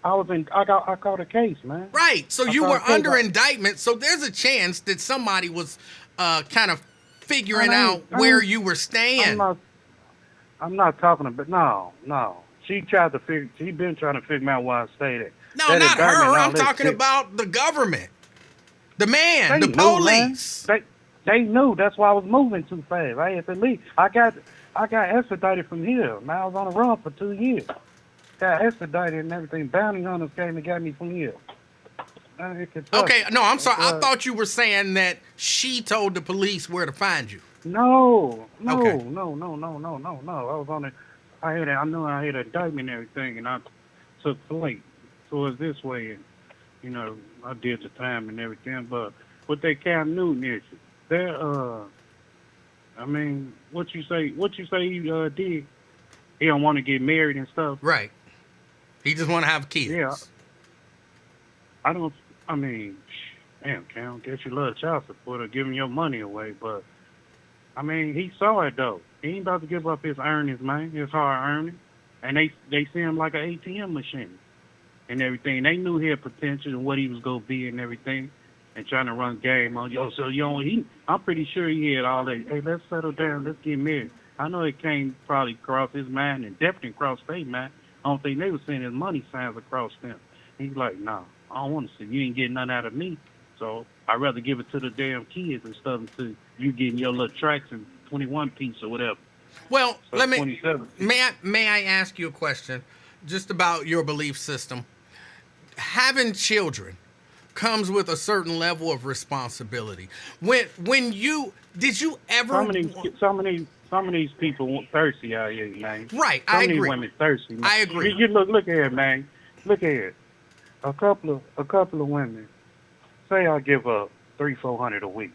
I caught a case, man.
Right. So you were under indictment. So there's a chance that somebody was kind of figuring out where you were staying.
I'm not talking about, no. She been trying to figure out why I stayed there.
No, not her. I'm talking about the government. The man, the police.
They knew. That's why I was moving too fast. I had to leave. I got extradited from here. Man, I was on the run for 2 years. Got extradited and everything. Bounty hunters came and got me from here.
Okay, no, I'm sorry. I thought you were saying that she told the police where to find you.
No.
Okay.
No. I was on it. I knew I had an indictment and everything, and I took flight towards this way, and I did the time and everything. But with that Cam Newton issue, what you say he did? He don't want to get married and stuff.
Right. He just want to have kids.
Yeah. Damn, Cam, guess you love child support or giving your money away, but he saw it though. He ain't about to give up his earnings, man. His hard earnings, and they see him like an ATM machine and everything. They knew he had potential and what he was gonna be and everything, and trying to run game on yo. So I'm pretty sure he had all that. Hey, let's settle down. Let's get married. I know it came probably across his mind and definitely across their mind. I don't think they were seeing his money signs across them. He's like, nah, I don't want to see. You ain't getting nothing out of me. So I'd rather give it to the damn kids and stuff until you getting your little tracks and 21 piece or whatever.
Well,
so
may I ask you a question just about your belief system? Having children comes with a certain level of responsibility. When you did you ever
some of these people thirsty out here, man.
Right,
I agree. Some of these women thirsty. Man.
I agree.
You look here, man. Look here. A couple of women. Say I give up $300-400 a week.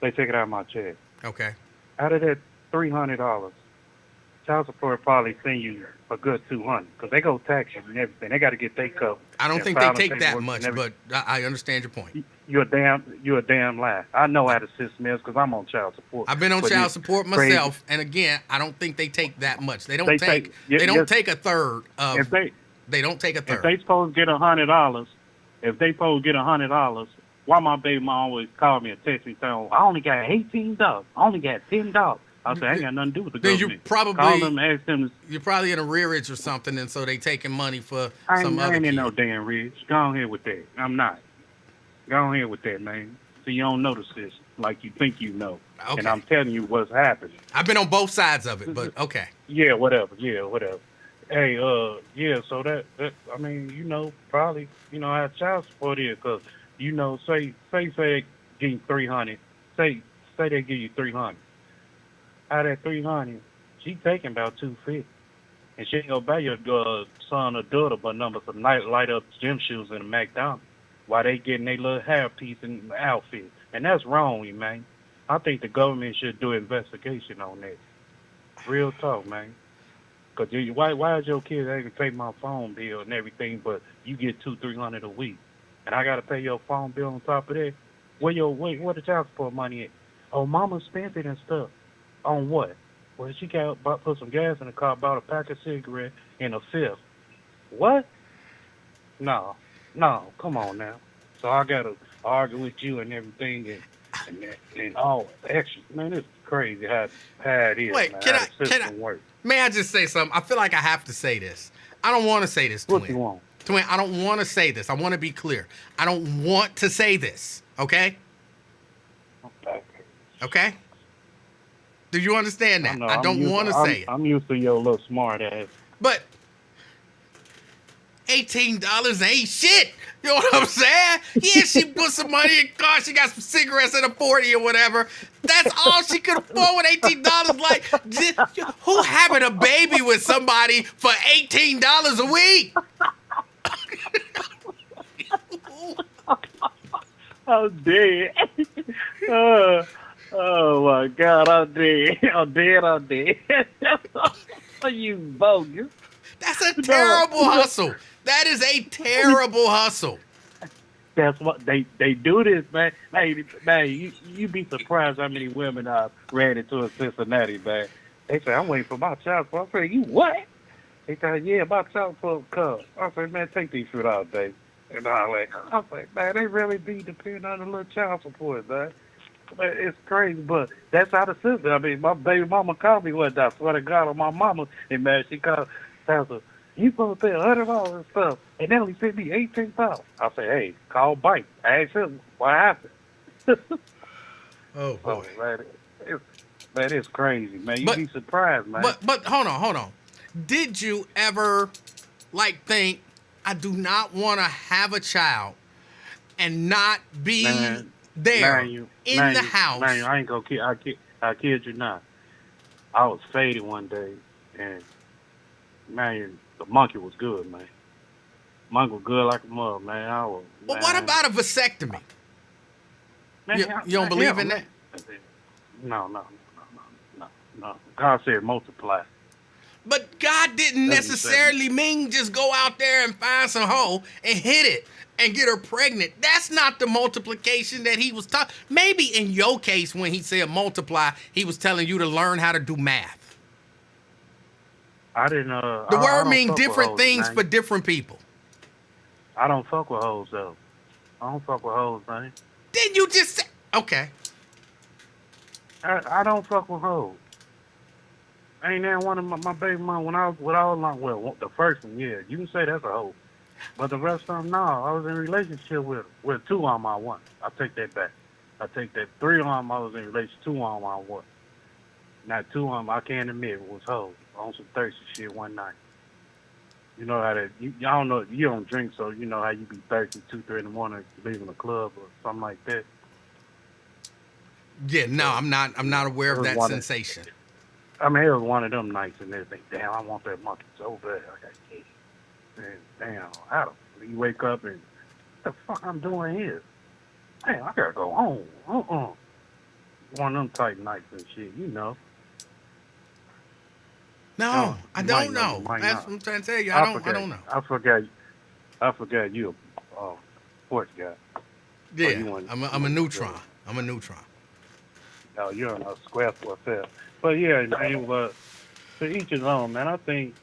They take it out of my check.
Okay.
Out of that $300, child support probably send you a good $200 because they go tax you and everything. They got to get their cut.
I don't think they take that much, but I understand your point.
You're a damn lie. I know how the system is because I'm on child support.
I've been on child support myself, and again, I don't think they take that much. They don't take a third of. They don't take a third.
If they supposed to get $100, why my baby mom always call me and text me saying, I only got $18. I only got $10. I said, I ain't got nothing to do with the government. Call them, ask them.
You're probably in a rearage or something, and so they taking money for some other
I ain't in
kid.
no damn ridge. Go on here with that. I'm not. Go on here with that, man. So you don't notice this like you think you know.
Okay.
And I'm telling you what's happening.
I've been on both sides of it, but okay.
Yeah, whatever. Hey, so that probably, I have child support here because, say they give you $300. Say they give you $300. Out of that $300, She taking about $250, and she ain't gonna buy your son or daughter but some light up gym shoes in a McDonald's while they getting their little hair piece and outfit, and that's wrong, man. I think the government should do investigation on that. Real talk, man. Cause why is your kid able to pay my phone bill and everything, but you get $200-300 a week, and I gotta pay your phone bill on top of that? Where the child support money at? Oh, mama spent it and stuff. On what? Well, she put some gas in the car, bought a pack of cigarettes and a fifth. What? No, come on now. So I gotta argue with you and everything and all extra. Man, it's crazy how it is.
Wait,
man,
can
the system
I?
works.
May I just say something? I feel like I have to say this. I don't want to say this,
What you
Twin.
want?
Twin, I don't want to say this. I want to be clear. I don't want to say this. Okay? Okay? Do you understand that?
know,
I don't want to say it.
I'm used to your little smart ass.
But $18 ain't shit. You know what I'm saying? Yeah, she put some money in the car. She got some cigarettes in a 40 or whatever. That's all she could afford with $18. Like, who having a baby with somebody for $18 a week?
I'm dead. Oh my God, I'm dead. I'm dead. You bogus.
That's a terrible hustle. That is a terrible hustle.
That's what they do this, man. Hey, man, you be surprised how many women I ran into in Cincinnati, man. They say, I'm waiting for my child support. I say, you what? They say, yeah, my child support comes. I say, man, take these food out, Dave. And I was like, man, they really be depending on the little child support, man. It's crazy, but that's how the system. I mean, my baby mama called me one day. I swear to God on my mama, and man, she called, Pastor, you supposed to pay $100 and stuff, and they only sent me $18. I said, hey, call Bite. I asked him what happened.
Oh boy,
man, it's crazy, man. You be surprised, man.
But hold on. Did you ever think I do not want to have a child and not be there in the house?
Man, I ain't gonna kid. I kid you not. I was faded one day, and man, the monkey was good, man. Monkey was good like a mother, man.
But what about a vasectomy?
Man,
you don't believe in that?
No. God said multiply.
But God didn't necessarily mean just go out there and find some hoe and hit it and get her pregnant. That's not the multiplication that he was talking. Maybe in your case, when he said multiply, he was telling you to learn how to do math.
I didn't.
The word means different things for different people.
I don't fuck with hoes though. I don't fuck with hoes, man.
Didn't you just say? Okay.
I don't fuck with hoes. Ain't that one of my baby mom when I was with all my the first one, yeah, you can say that's a hoe. But the rest of them, no. I was in a relationship with two on my one. I take that back. I take that 3 on I was in a relationship, 2 on my one. Not 2 on I can't admit it was hoes on some thirsty shit one night. You know how that I don't know, you don't drink, so you know how you be thirsty 2-3 in the morning leaving the club or something like that.
Yeah, no, I'm not aware of that sensation.
I mean, it was one of them nights, and they think, damn, I want that monkey so bad. I got kids. And damn, how you wake up and what the fuck I'm doing here? Damn, I gotta go home. One of them type nights and shit, you know.
No, I don't know. That's what I'm trying to tell you. I don't know.
I forgot you a sports guy.
Yeah, I'm a neutron. I'm a neutron.
No, you're a square for yourself. But yeah, man, to each his own, man. I think,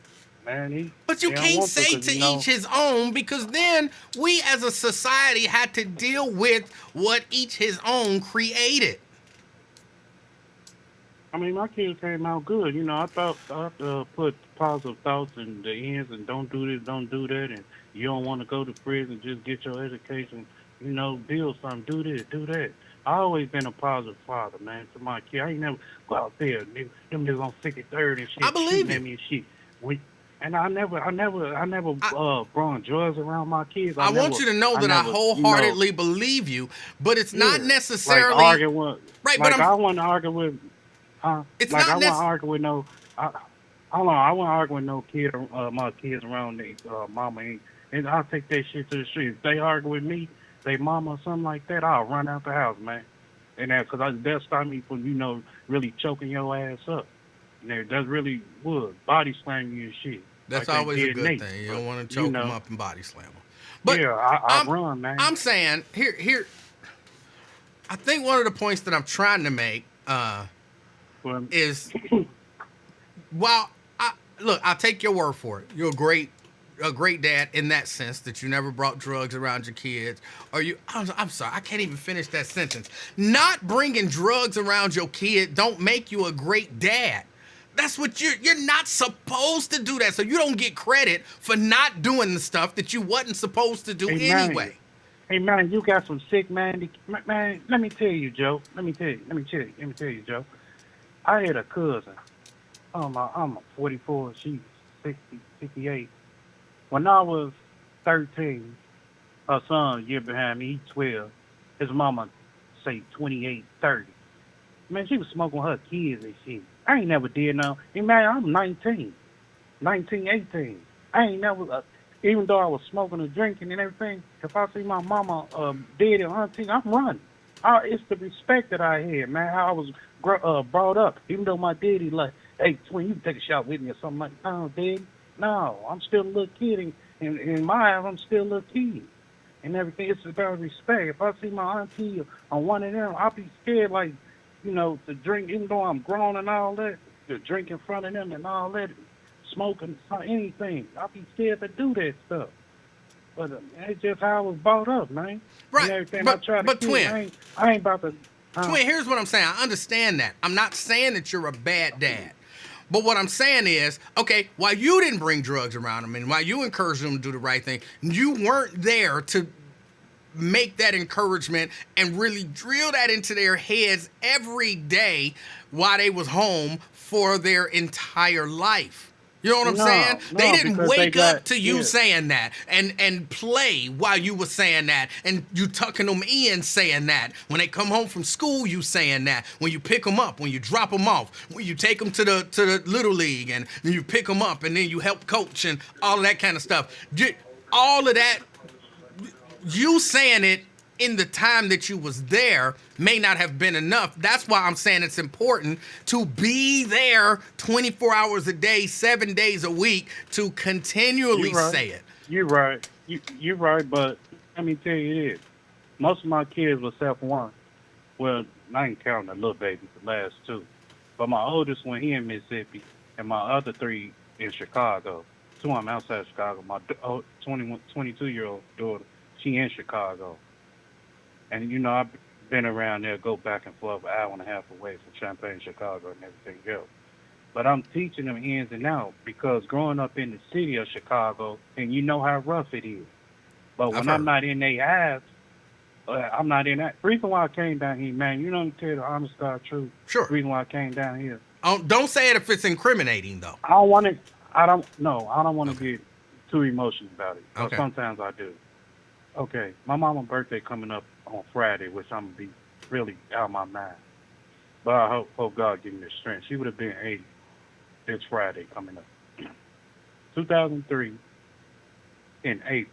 man,
But you can't say to each his own, because then we as a society had to deal with what each his own created.
I mean, my kids came out good. You know, I thought I put positive thoughts in the ends and don't do this, don't do that, and you don't want to go to prison, just get your education, you know, build something, do this, do that. I always been a positive father, man, to my kid. I ain't never go out there, them niggas on 53rd and shit.
I believe
you. Me and shit. And I never brought drugs around my kids.
I want you to know that I wholeheartedly believe you, but it's not necessarily
like arguing with,
right.
Like
but
I want to argue with,
it's
like
not
I want to argue with no. I don't know. I won't argue with no kid, my kids around their mama, and I'll take that shit to the street. If they argue with me, they mama or something like that, I'll run out the house, man. And that'll stop me from, really choking your ass up. That's really would body slam you and shit.
That's
like
always a
did
good
Nate.
thing. You
But,
don't want to choke them up and body slam them. But
yeah, I
I'm,
run, man.
I'm saying here. I think one of the points that I'm trying to make
Well,
is, while I'll take your word for it. You're a great dad in that sense, that you never brought drugs around your kids, or I'm sorry, I can't even finish that sentence. Not bringing drugs around your kid don't make you a great dad. That's what you're not supposed to do that. So you don't get credit for not doing the stuff that you wasn't supposed to do
Hey,
anyway.
Hey man, you got some sick man. Man, let me tell you, Joe. Let me tell you, Joe. I had a cousin. I'm 44. She's 60, 68. When I was 13, her son a year behind me. He's 12. His mama say 28, 30. Man, she was smoking with her kids and shit. I ain't never did no. Hey man, I'm 19, 18. I ain't never. Even though I was smoking and drinking and everything, if I see my mama dead and auntie, I'm running. It's the respect that I had, man. How I was brought up. Even though my daddy like, hey, twin, you can take a shot with me or something like, no, daddy, no, I'm still a little kid. In my eyes, I'm still a little kid. And everything, it's about respect. If I see my auntie or one of them, I'll be scared, like, to drink, even though I'm grown and all that, to drink in front of them and all that, smoking, anything. I'll be scared to do that stuff. But it's just how I was brought up, man.
Right.
And everything
But,
I try to
but
keep,
twin,
I ain't about to.
Twin, here's what I'm saying. I understand that. I'm not saying that you're a bad dad. But what I'm saying is, okay, while you didn't bring drugs around them and while you encouraged them to do the right thing, you weren't there to make that encouragement and really drill that into their heads every day while they was home for their entire life. You know what I'm saying? They didn't wake up to you saying that and play while you were saying that, and you tucking them in saying that. When they come home from school, you saying that. When you pick them up, when you drop them off, when you take them to the little league, and then you pick them up, and then you help coach and all of that kind of stuff. All of that, you saying it in the time that you was there may not have been enough. That's why I'm saying it's important to be there 24 hours a day, 7 days a week, to continually say it.
You're right. You're right, but let me tell you this. Most of my kids were self-one. Well, I ain't counting the little baby, the last two. But my oldest one, he in Mississippi, and my other three in Chicago. Two of them outside Chicago. My 22-year-old daughter, she in Chicago. And, I've been around there, go back and forth an hour and a half away from Champaign, Chicago, and everything else. But I'm teaching them ins and outs because growing up in the city of Chicago, and you know how rough it is. But when I'm not in their eyes, I'm not in that. The reason why I came down here, man, you know, to tell the honest God truth.
Sure.
The reason why I came down here.
Don't say it if it's incriminating, though.
I don't want to get too emotional about it. But sometimes I do. Okay, my mama's birthday coming up on Friday, which I'm going to be really out of my mind. But I hope God give me the strength. She would have been 80 this Friday coming up. 2003 in April,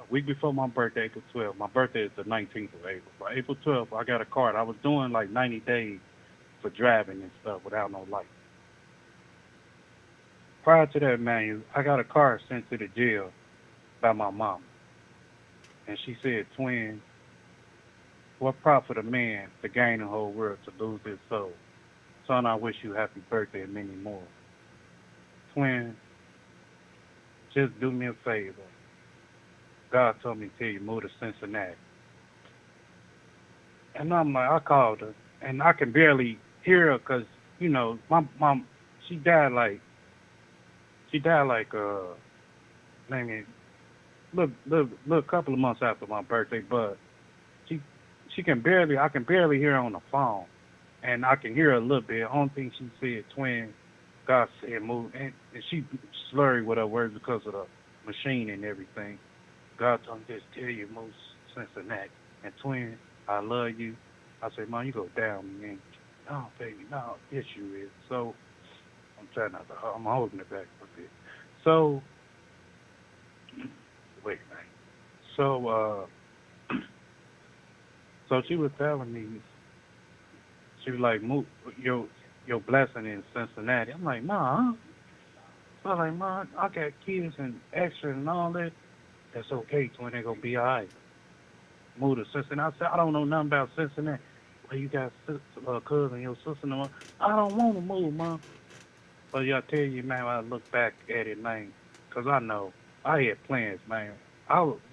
a week before my birthday, April 12th. My birthday is the 19th of April. By April 12th, I got a card. I was doing like 90 days for driving and stuff without no license. Prior to that, man, I got a card sent to the jail by my mom. And she said, twin, what profit a man to gain the whole world to lose his soul? Son, I wish you happy birthday and many more. Twin, just do me a favor. God told me to tell you, move to Cincinnati. And I'm like, I called her, and I can barely hear her because, you know, my mom, she died like, maybe a couple of months after my birthday, but I can barely hear her on the phone, and I can hear her a little bit. Only thing she said, twin, God said move, and she slurry with her words because of the machine and everything. God told me just tell you move Cincinnati, and twin, I love you. I said, Mom, you go down, man. No, baby, no, yes you is. So I'm trying not to. I'm holding it back a bit. So, wait, man. So, so she was telling me, she was like, "Move your blessing in Cincinnati." I'm like, "Ma." So I'm like, "Ma, I got kids and extra and all that. That's okay, twin. They gonna be all right. Move to Cincinnati." I said, "I don't know nothing about Cincinnati." Well, you got cousin, your sister. No, I don't want to move, Mom. But yeah, I tell you, man, when I look back at it, man, 'cause I know I had plans, man.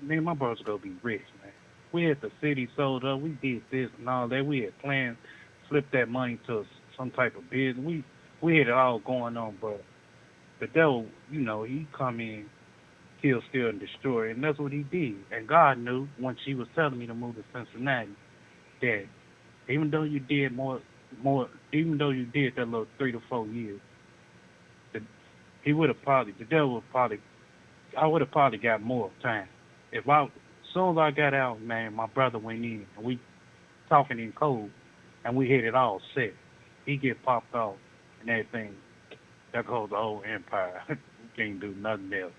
Me and my brothers gonna be rich, man. We had the city sold up. We did this and all that. We had plans, flip that money to some type of business. We had it all going on, but the devil, he come in, kill, steal, and destroy, and that's what he did. And God knew when she was telling me to move to Cincinnati that even though you did even though you did that little 3 to 4 years, the, the devil would probably, I would have probably got more time. As soon as I got out, man, my brother went in, and we talking in code, and we had it all set. He get popped off, and everything. That goes the whole empire. We can't do nothing else,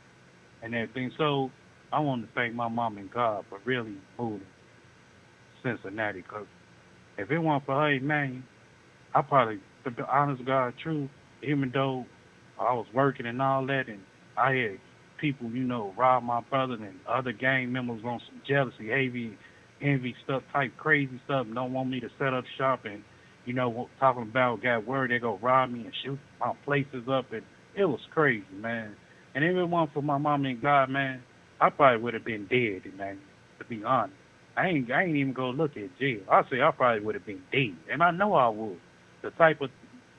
and everything. So I want to thank my mom and God for really moving Cincinnati, because if it weren't for her, man, I probably, to be honest, God, true, even though I was working and all that, and I had people, rob my brother and other gang members on some jealousy, envy stuff, type crazy stuff, don't want me to set up shop and, talking about, got word they go rob me and shoot my places up, and it was crazy, man. And if it weren't for my mom and God, man, I probably would have been dead, man, to be honest. I ain't even go look at jail. I say I probably would have been dead, and I know I would. The type of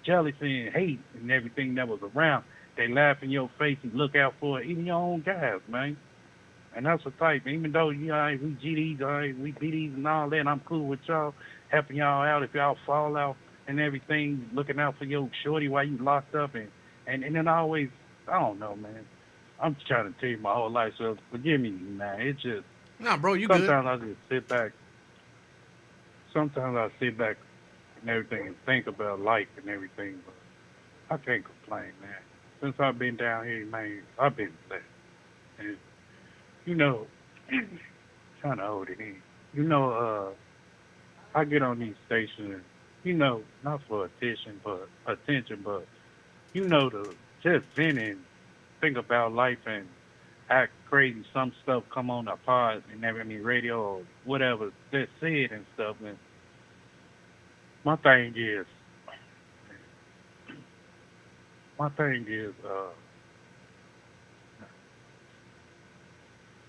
jealousy and hate and everything that was around, they laugh in your face and look out for it, even your own guys, man. And that's the type. Even though we GDs, we BDs and all that, and I'm cool with y'all, helping y'all out if y'all fall out and everything, looking out for your shorty while you locked up, and then I always, I don't know, man. I'm just trying to tell you my whole life, so forgive me, man. It's just.
Nah, bro, you
Sometimes
good.
I just sit back. Sometimes I sit back and everything and think about life and everything, but I can't complain, man. Since I've been down here, man, I've been blessed. And, trying to hold it in. I get on these stations and, not for attention, but, to just vent and think about life and act crazy. Some stuff come on the pod and radio or whatever that's said and stuff. And my thing is,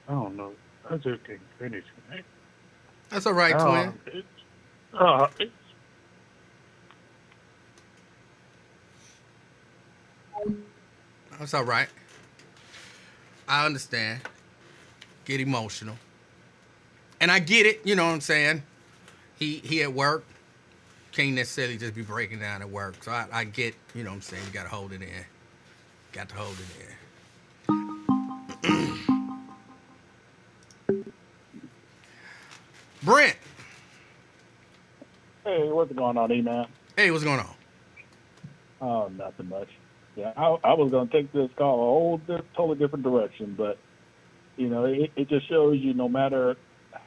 I don't know. I just can't finish, man.
That's all right, twin.
It's
That's all right. I understand. Get emotional. And I get it, you know what I'm saying? He at work. Can't necessarily just be breaking down at work. So I get, you know what I'm saying, you gotta hold it in. Got to hold it in. Brent.
Hey, what's going on, E-Man?
Hey, what's going on?
Oh, nothing much. Yeah, I was going to take this call totally different direction, but, it just shows you no matter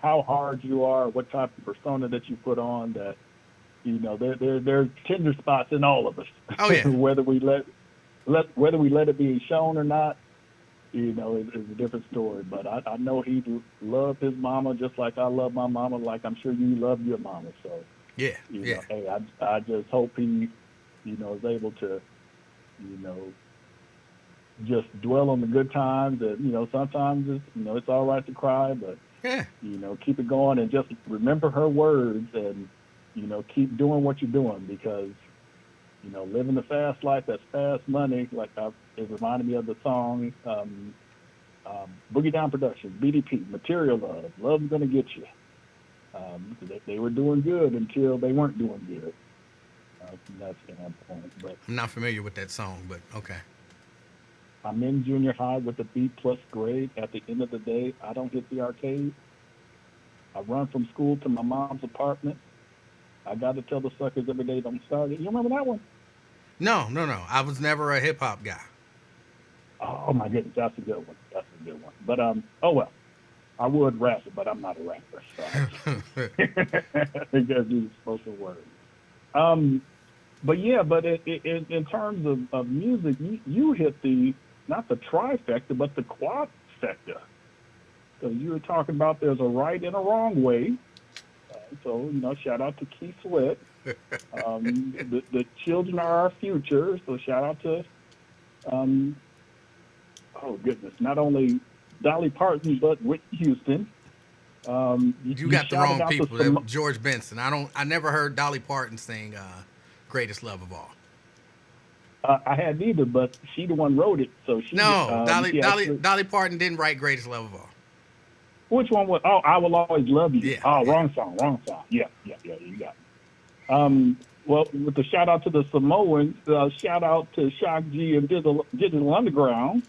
how hard you are, what type of persona that you put on, that, there are tender spots in all of us.
Oh, yeah.
whether we let it be shown or not, is a different story. But I know he loved his mama just like I love my mama, like I'm sure you love your mama. So,
Yeah.
Hey, I just hope he, is able to, just dwell on the good times. And, sometimes it's all right to cry, but,
Yeah.
Keep it going and just remember her words and, keep doing what you're doing because, living the fast life, that's fast money. Like it reminded me of the song, Boogie Down Productions, BDP, Material Love, Love's Gonna Get You. They were doing good until they weren't doing good. From that standpoint. But
I'm not familiar with that song, but okay.
I'm in junior high with a B+ grade. At the end of the day, I don't hit the arcade. I run from school to my mom's apartment. I got to tell the suckers every day, don't start it. You remember that one?
No. I was never a hip hop guy.
Oh my goodness, that's a good one. That's a good one. But oh well, I would rap it, but I'm not a rapper, so I guess do spoken word. But yeah, but in terms of music, you hit the not the trifecta, but the quadfecta. So you were talking about there's a right and a wrong way. So shout out to Keith Sweat. The children are our future. So shout out to oh goodness, not only Dolly Parton but Whitney Houston.
You got the wrong people.
To
George Benson. I never heard Dolly Parton sing "Greatest Love of All."
I had neither, but she the one wrote it. So she
Dolly Parton didn't write "Greatest Love of All."
Which one was? Oh, I Will Always Love You.
Yeah,
oh, yeah. Wrong song. Yeah, you got it. Well, with the shout out to the Samoans, shout out to Shock G and Digital Underground.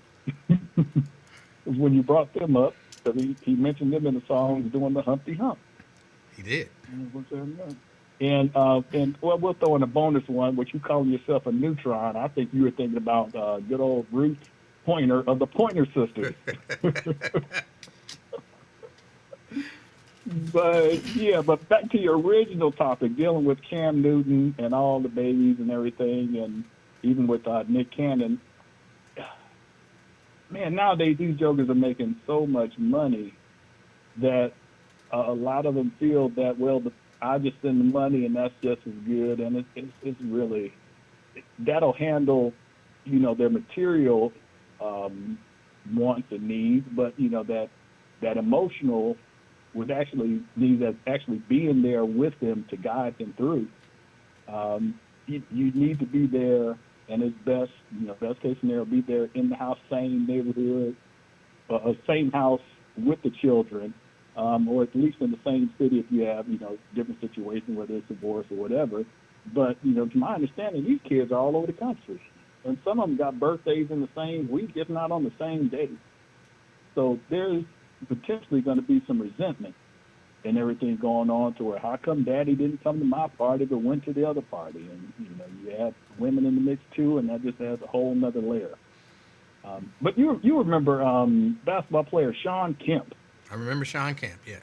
When you brought them up, because he mentioned them in the songs doing the Humpty Hump.
He did.
And well, we'll throw in a bonus one, which you calling yourself a neutron. I think you were thinking about good old Ruth Pointer of the Pointer Sisters. But back to your original topic, dealing with Cam Newton and all the babies and everything, and even with Nick Cannon. Man, nowadays these jokers are making so much money that a lot of them feel that, well, I just send the money and that's just as good, and it's really, that'll handle, their material wants and needs, but that emotional would actually need that actually being there with them to guide them through. You need to be there, and it's best, best case scenario, be there in the house, same neighborhood, same house with the children, or at least in the same city if you have, different situations, whether it's divorce or whatever. But, to my understanding, these kids are all over the country, and some of them got birthdays in the same week, if not on the same day. So there's potentially going to be some resentment and everything going on to where, how come daddy didn't come to my party but went to the other party? And, you have women in the mix too, and that just adds a whole nother layer. But you remember basketball player Sean Kemp.
I remember Sean Kemp, yes.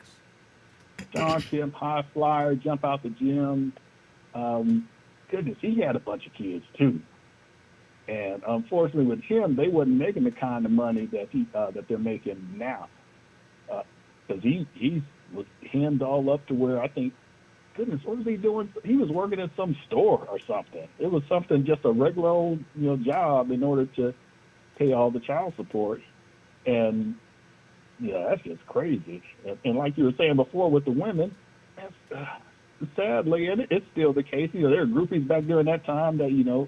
Sean Kemp, high flyer, jump out the gym. Goodness, he had a bunch of kids too. And unfortunately with him, they wasn't making the kind of money that they're making now. Because he was hemmed all up to where I think, goodness, what was he doing? He was working at some store or something. It was something, just a regular old job in order to pay all the child support. And that's just crazy. And like you were saying before with the women, that's, sadly, and it's still the case. There are groupies back during that time that you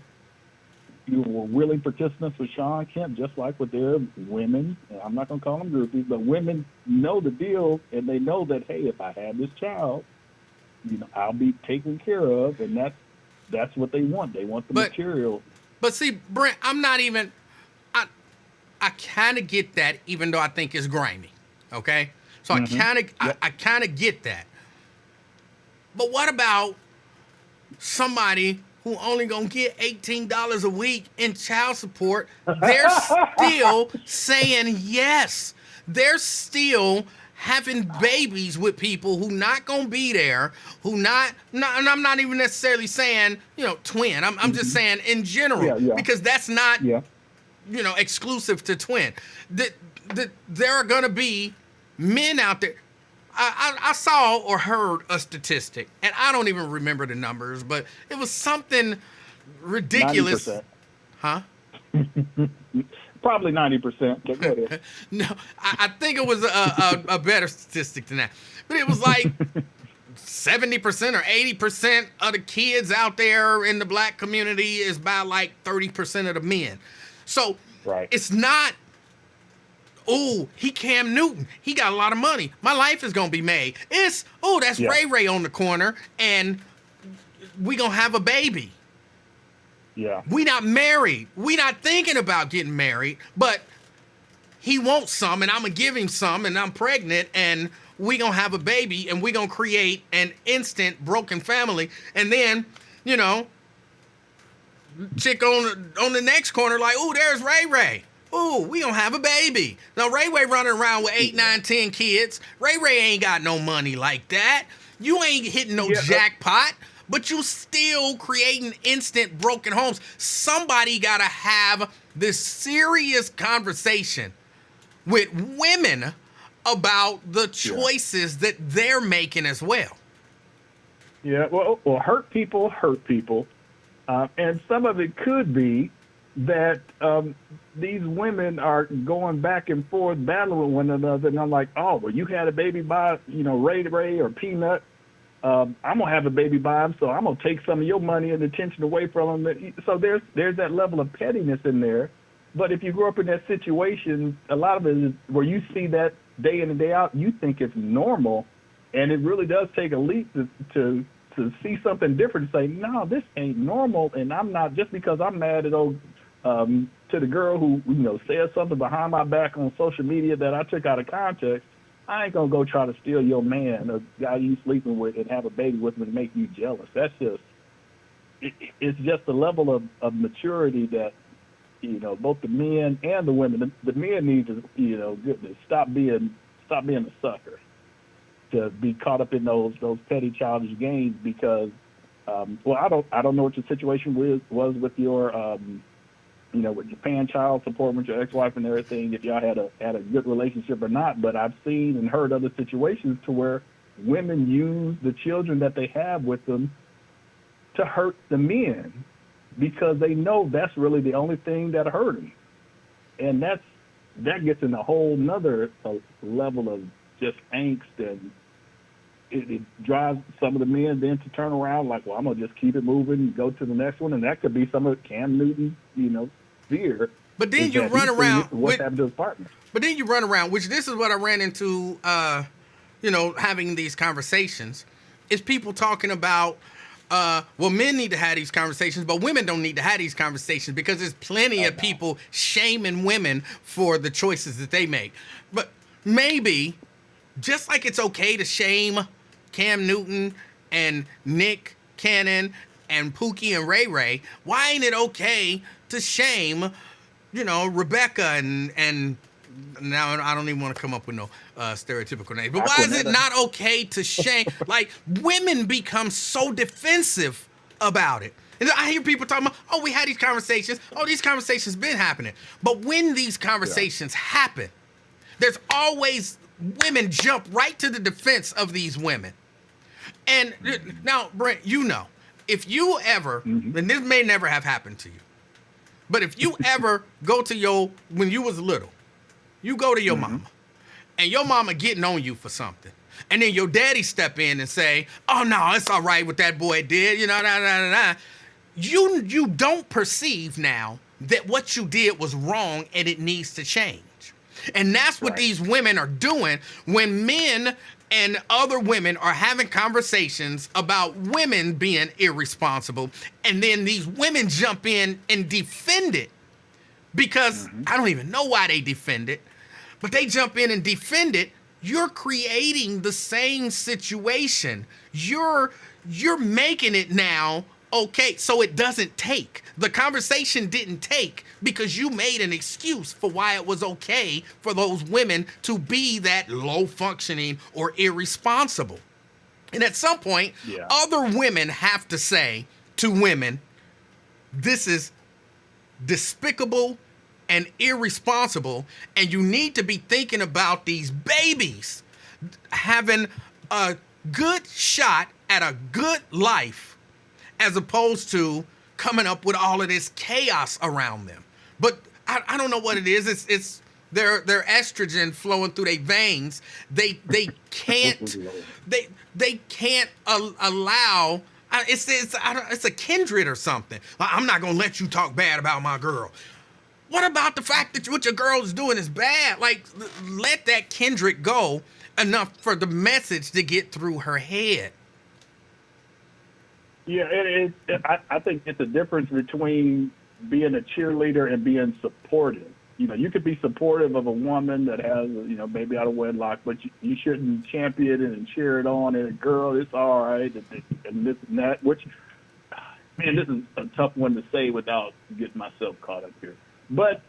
were willing participants with Sean Kemp, just like with their women. And I'm not going to call them groupies, but women know the deal, and they know that, hey, if I have this child, I'll be taken care of, and that's what they want. They want the material.
But see, Brent, I'm not even. I kind of get that, even though I think it's grimy. Okay, so I kind of get that. But what about somebody who only gonna get $18 a week in child support? They're still saying yes. They're still having babies with people who not gonna be there, and I'm not even necessarily saying twin. I'm just saying in general, because that's not exclusive to twin. There are gonna be men out there. I saw or heard a statistic, and I don't even remember the numbers, but it was something ridiculous.
90%.
Huh?
Probably 90%. But go ahead.
No, I think it was a better statistic than that. But it was like 70% or 80% of the kids out there in the black community is by like 30% of the men. So It's not, he Cam Newton, he got a lot of money, my life is gonna be made. It's, that's Ray Ray on the corner, and we gonna have a baby.
Yeah.
We not married. We not thinking about getting married, but he wants some, and I'm gonna give him some, and I'm pregnant, and we gonna have a baby, and we gonna create an instant broken family, and then, chick on the next corner like, ooh, there's Ray Ray. Ooh, we gonna have a baby. Now Ray Ray running around with 8, 9, 10 kids. Ray Ray ain't got no money like that. You ain't hitting no jackpot, but you still creating instant broken homes. Somebody gotta have this serious conversation with women about the choices that they're making as well.
Yeah, well, hurt people, and some of it could be that these women are going back and forth battling with one another, and I'm like, oh, well, you had a baby by, Ray Ray or Peanut. I'm gonna have a baby by him, so I'm gonna take some of your money and attention away from him. So there's that level of pettiness in there. But if you grew up in that situation, a lot of it is where you see that day in and day out, you think it's normal, and it really does take a leap to see something different and say, no, this ain't normal, and I'm not, just because I'm mad at to the girl who said something behind my back on social media that I took out of context, I ain't gonna go try to steal your man, the guy you sleeping with, and have a baby with him to make you jealous. That's just it's just a level of maturity that both the men and the women. The men need to goodness, stop being a sucker, to be caught up in those petty childish games, because I don't know what your situation was with your with your paying child support with your ex-wife and everything, if y'all had a good relationship or not, but I've seen and heard other situations to where women use the children that they have with them to hurt the men, because they know that's really the only thing that hurt them. And that gets in a whole nother level of just angst, and it drives some of the men then to turn around like, well, I'm going to just keep it moving and go to the next one. And that could be some of Cam Newton's, fear.
But then you run around
what happened to his partner.
But then you run around, which this is what I ran into, having these conversations, is people talking about, well, men need to have these conversations, but women don't need to have these conversations, because there's plenty of people shaming women for the choices that they make. But maybe, just like it's okay to shame Cam Newton and Nick Cannon and Pookie and Ray Ray, why ain't it okay to shame, Rebecca and now I don't even want to come up with no stereotypical name, but why is it not okay to shame? Like, women become so defensive about it. And I hear people talking about, oh, we had these conversations. Oh, these conversations been happening. But when these conversations happen, there's always women jump right to the defense of these women. And now, Brent, if you ever, and this may never have happened to you, but if you ever go to when you was little, you go to your mama, and your mama getting on you for something, and then your daddy step in and say, oh, no, it's all right what that boy did, you don't perceive now that what you did was wrong and it needs to change. And that's what these women are doing when men and other women are having conversations about women being irresponsible, and then these women jump in and defend it, because I don't even know why they defend it, but they jump in and defend it. You're creating the same situation. You're making it now okay, so it doesn't take. The conversation didn't take because you made an excuse for why it was okay for those women to be that low functioning or irresponsible. And at some point, other women have to say to women, this is despicable and irresponsible, and you need to be thinking about these babies having a good shot at a good life, as opposed to coming up with all of this chaos around them. But I don't know what it is. It's their estrogen flowing through their veins. They can't they can't allow. It's a kindred or something. I'm not gonna let you talk bad about my girl. What about the fact that what your girl is doing is bad? Like, let that kindred go enough for the message to get through her head.
Yeah, I think it's a difference between being a cheerleader and being supportive. You could be supportive of a woman that has, baby out of wedlock, but you shouldn't champion it and cheer it on. And girl, it's all right, and this and that. Which man, this is a tough one to say without getting myself caught up here. But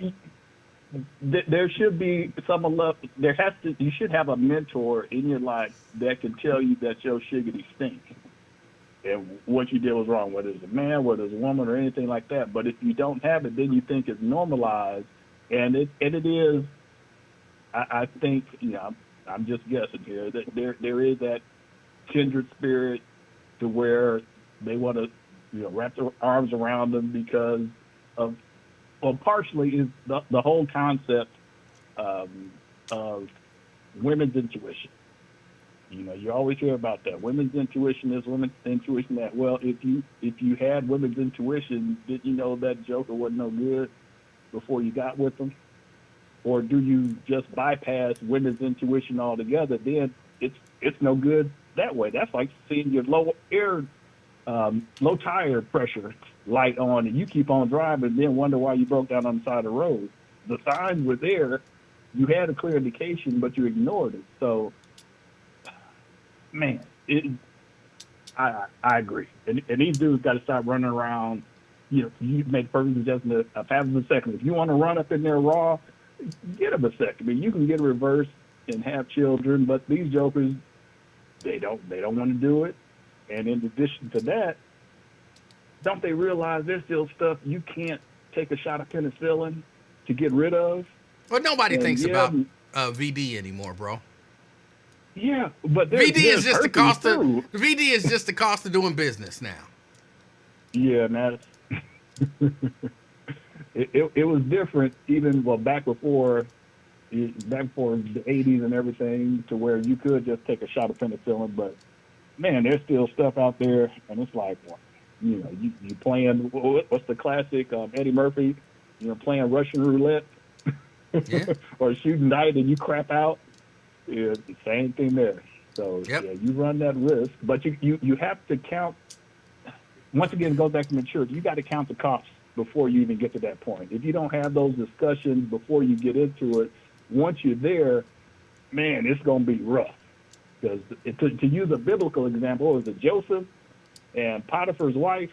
there should be someone left. You should have a mentor in your life that can tell you that your shiggity stink and what you did was wrong, whether it's a man, whether it's a woman, or anything like that. But if you don't have it, then you think it's normalized, and it is. I think, I'm just guessing here that there is that kindred spirit to where they want to, wrap their arms around them because of, well, partially is the whole concept of women's intuition. You always hear about that. Women's intuition is women's intuition that, well, if you had women's intuition, did you know that joker wasn't no good before you got with them? Or do you just bypass women's intuition altogether? Then it's no good that way. That's like seeing your low tire pressure light on, and you keep on driving, and then wonder why you broke down on the side of the road. The signs were there. You had a clear indication, but you ignored it. So, man, I agree. And these dudes got to stop running around. You make perfect suggestion of having a second. If you want to run up in there raw, get a vasectomy. You can get a reverse and have children, but these jokers, they don't want to do it. And in addition to that, don't they realize there's still stuff you can't take a shot of penicillin to get rid of?
Well, nobody thinks about VD anymore, bro.
Yeah, but
VD is just the cost of VD is just the cost of doing business now.
Yeah, and that's it was different even back before the 80s and everything, to where you could just take a shot of penicillin. But man, there's still stuff out there, and it's like, you playing, what's the classic, Eddie Murphy, playing Russian roulette,
yeah.
or shooting dice and you crap out. Yeah, the same thing there. So
yep.
Yeah, you run that risk, but you have to count. Once again, it goes back to maturity. You got to count the costs before you even get to that point. If you don't have those discussions before you get into it, once you're there, man, it's going to be rough. Because to use a biblical example, it was Joseph and Potiphar's wife,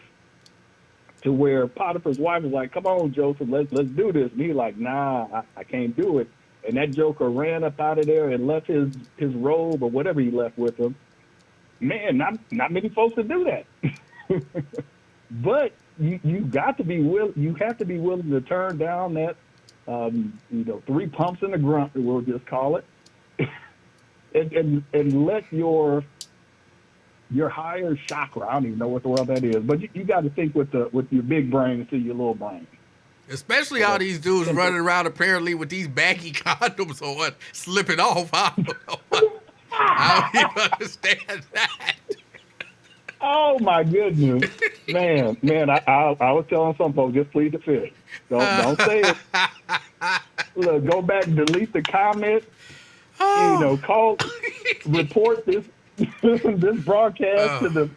to where Potiphar's wife was like, "Come on, Joseph, let's do this." And he's like, "Nah, I can't do it." And that joker ran up out of there and left his robe or whatever he left with him. Man, not many folks would do that. But you got to be you have to be willing to turn down that 3 pumps and a grunt, we'll just call it, and let your higher chakra, I don't even know what the world that is, but you got to think with your big brain instead of your little brain.
Especially all these dudes running around apparently with these baggy condoms on, slipping off. I don't even understand that.
Oh my goodness, man! I was telling some folks, just plead the fifth. Don't say it. Look, go back, delete the comment. Call, report this broadcast to the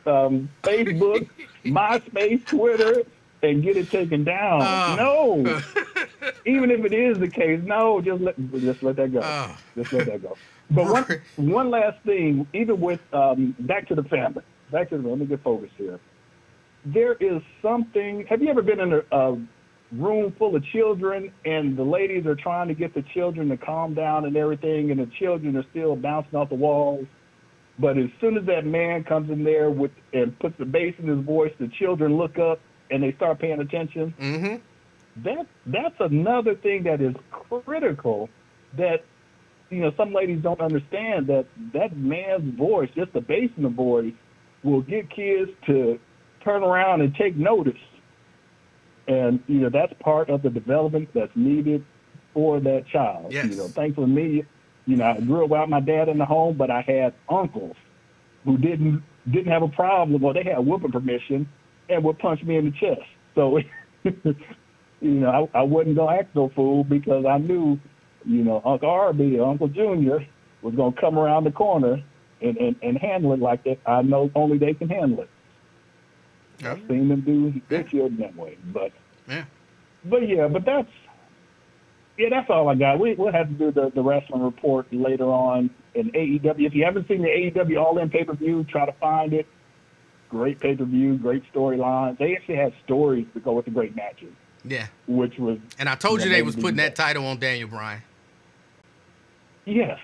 Facebook, MySpace, Twitter, and get it taken down. No, even if it is the case, no, just let that go. Just let that go. But one last thing, even with back to the family. Let me get focused here. There is something. Have you ever been in a room full of children and the ladies are trying to get the children to calm down and everything, and the children are still bouncing off the walls? But as soon as that man comes in there and puts the bass in his voice, the children look up and they start paying attention. Mm-hmm. That's another thing that is critical that some ladies don't understand, that man's voice, just the bass in the voice, will get kids to turn around and take notice. And, that's part of the development that's needed for that child.
Yes.
Thankfully me, I grew up without my dad in the home, but I had uncles who didn't have a problem, or they had whooping permission and would punch me in the chest. So, I wasn't going to act no fool, because I knew, Uncle Arby or Uncle Junior was going to come around the corner and handle it like that. I know only they can handle it. I've seen them do their children that way. But that's all I got. We'll have to do the wrestling report later on in AEW. If you haven't seen the AEW All In pay-per-view, try to find it. great pay-per-view, great storylines. They actually had stories to go with the great matches,
Yeah.
which was.
And I told you they
made
was
it
putting
even
that title on Daniel Bryan.
Yes,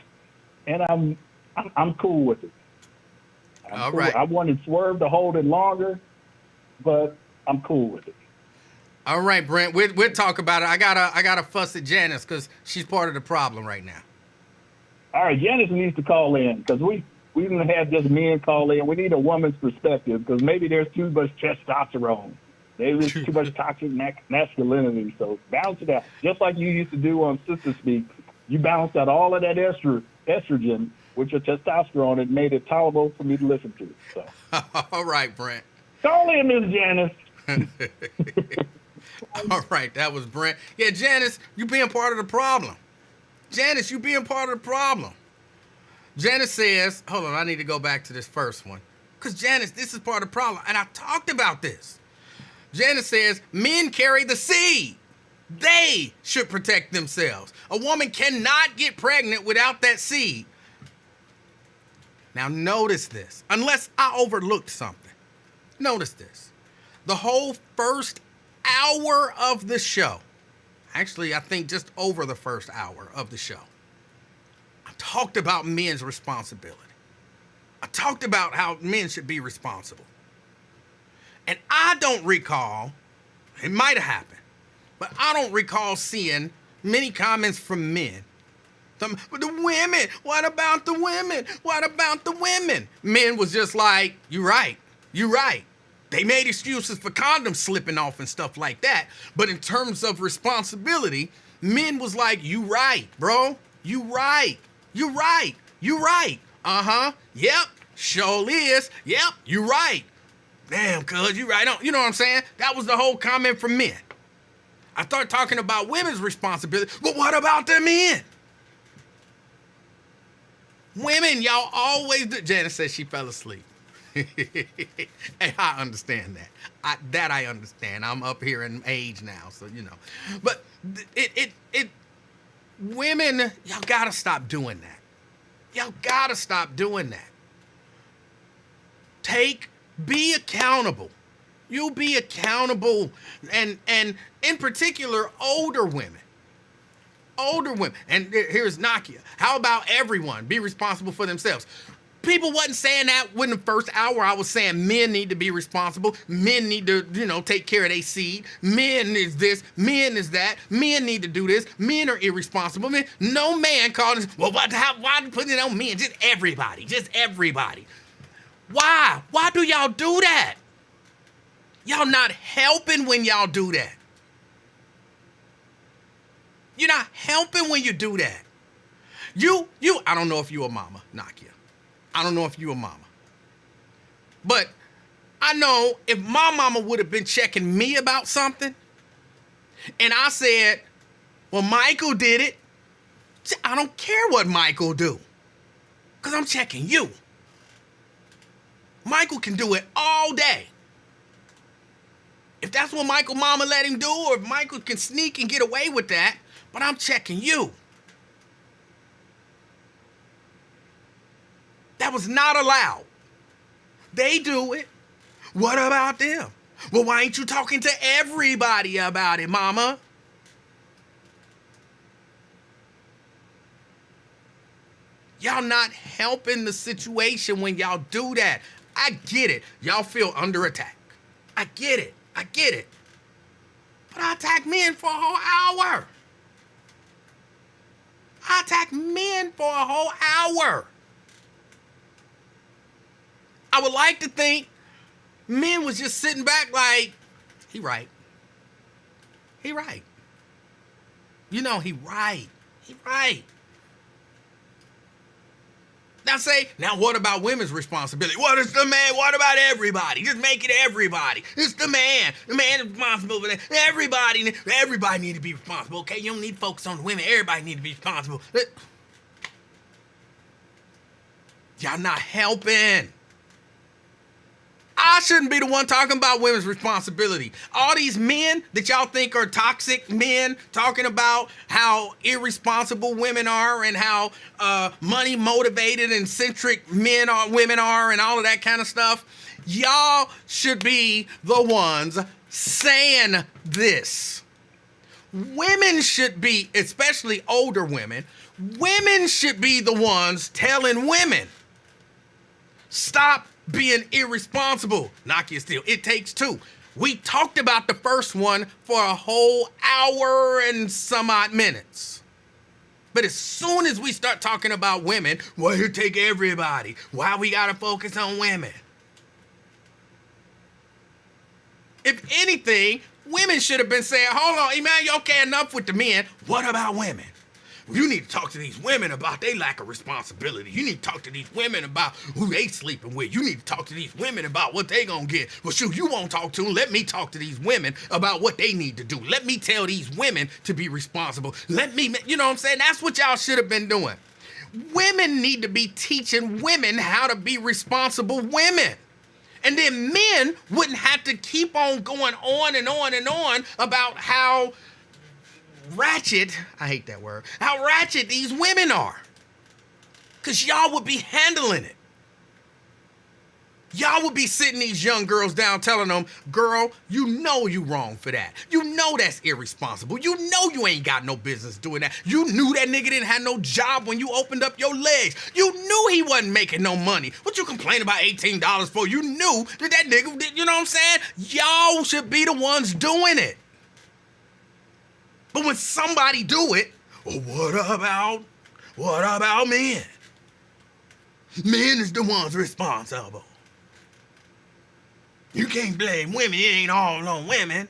and I'm cool with it.
All
cool.
right.
I wanted Swerve to hold it longer, but I'm cool with it.
All right, Brent. We'll talk about it. I gotta fuss at Janice because she's part of the problem right now.
All right, Janice needs to call in because we didn't have just men call in. We need a woman's perspective because maybe there's too much testosterone. Maybe there's too much toxic masculinity. So balance it out. Just like you used to do on Sister Speak, you balanced out all of that estrogen with your testosterone and made it tolerable for me to listen to. So.
All right, Brent.
Call in, Miss Janice.
All right, that was Brent. Yeah, Janice, you being part of the problem. Janice, you being part of the problem. Janice says, hold on, I need to go back to this first one. Because Janice, this is part of the problem. And I talked about this. Janice says, men carry the seed. They should protect themselves. A woman cannot get pregnant without that seed. Now notice this, unless I overlooked something. Notice this. The whole first hour of the show, actually, I think just over the first hour of the show, I talked about men's responsibility. I talked about how men should be responsible. And I don't recall, it might have happened, but I don't recall seeing many comments from men. But the women, what about the women? What about the women? Men was just like, you're right. They made excuses for condoms slipping off and stuff like that. But in terms of responsibility, men was like, you right, bro. You right. Uh-huh. Yep. Sure is. Yep. You right. Damn, cuz, you right on. You know what I'm saying? That was the whole comment from men. I start talking about women's responsibility. But what about the men? Women, y'all always do. Janice says she fell asleep. Hey, I understand that. I understand. I'm up here in age now, so you know. But women, y'all gotta stop doing that. Y'all gotta stop doing that. Be accountable. You'll be accountable, and in particular, older women. And here's Nakia. How about everyone be responsible for themselves? People wasn't saying that when the first hour I was saying men need to be responsible. Men need to, take care of their seed. Men is this, men is that. Men need to do this. Men are irresponsible. No man called us, well, why put it on men? Just everybody. Why? Why do y'all do that? Y'all not helping when y'all do that. You're not helping when you do that. I don't know if you a mama, Nakia. I don't know if you a mama. But I know if my mama would have been checking me about something, and I said, well, Michael did it, I don't care what Michael do, because I'm checking you. Michael can do it all day. If that's what Michael mama let him do, or if Michael can sneak and get away with that, but I'm checking you. That was not allowed. They do it. What about them? Well, why ain't you talking to everybody about it, mama? Y'all not helping the situation when y'all do that. I get it. Y'all feel under attack. I get it. But I attack men for a whole hour. I would like to think men was just sitting back like, he right. He right. Now what about women's responsibility? What is the man? What about everybody? Just make it everybody. It's the man. The man is responsible for that. Everybody need to be responsible, okay? You don't need to focus on the women. Everybody need to be responsible. Y'all not helping. I shouldn't be the one talking about women's responsibility. All these men that y'all think are toxic men talking about how irresponsible women are and how money motivated and centric women are and all of that kind of stuff. Y'all should be the ones saying this. Women should be, especially older women, women should be the ones telling women, stop being irresponsible. Knock your steel. It takes two. We talked about the first one for a whole hour and some odd minutes. But as soon as we start talking about women, well, you take everybody. Why we gotta focus on women? If anything, women should have been saying, hold on, Emanuel, okay, enough with the men. What about women? You need to talk to these women about their lack of responsibility. You need to talk to these women about who they sleeping with. You need to talk to these women about what they gonna get. Well, shoot, you won't talk to them. Let me talk to these women about what they need to do. Let me tell these women to be responsible. Let me, you know what I'm saying? That's what y'all should have been doing. Women need to be teaching women how to be responsible women. And then men wouldn't have to keep on going on and on and on about how ratchet, I hate that word, how ratchet these women are. Because y'all would be handling it. Y'all would be sitting these young girls down telling them, girl, you know you wrong for that. You know that's irresponsible. You know you ain't got no business doing that. You knew that nigga didn't have no job when you opened up your legs. You knew he wasn't making no money. What you complain about $18 for? You knew that that nigga, you know what I'm saying? Y'all should be the ones doing it. But when somebody do it, well, what about men? Men is the ones responsible. You can't blame women. It ain't all on women.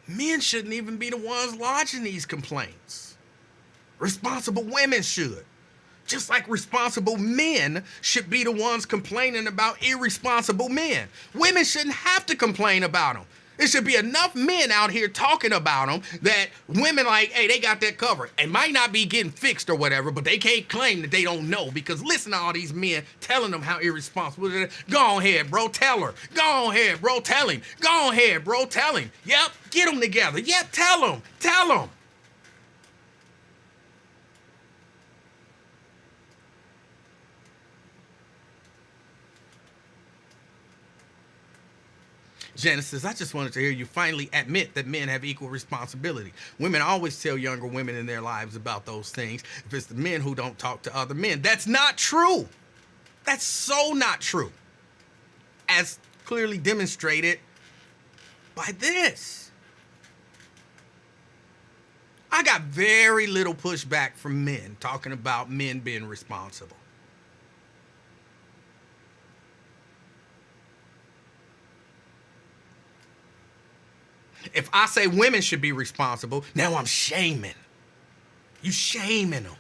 Men shouldn't even be the ones lodging these complaints. Responsible women should. Just like responsible men should be the ones complaining about irresponsible men. Women shouldn't have to complain about them. There should be enough men out here talking about them that women like, hey, they got that covered. It might not be getting fixed or whatever, but they can't claim that they don't know because listen to all these men telling them how irresponsible they are. Go ahead, bro, tell her. Go ahead, bro, tell him. Go ahead, bro, tell him. Yep, get them together. Yep, tell them. Tell them. Genesis, I just wanted to hear you finally admit that men have equal responsibility. Women always tell younger women in their lives about those things. If it's the men who don't talk to other men, that's not true. That's so not true. As clearly demonstrated by this. I got very little pushback from men talking about men being responsible. If I say women should be responsible, now I'm shaming. You shaming them.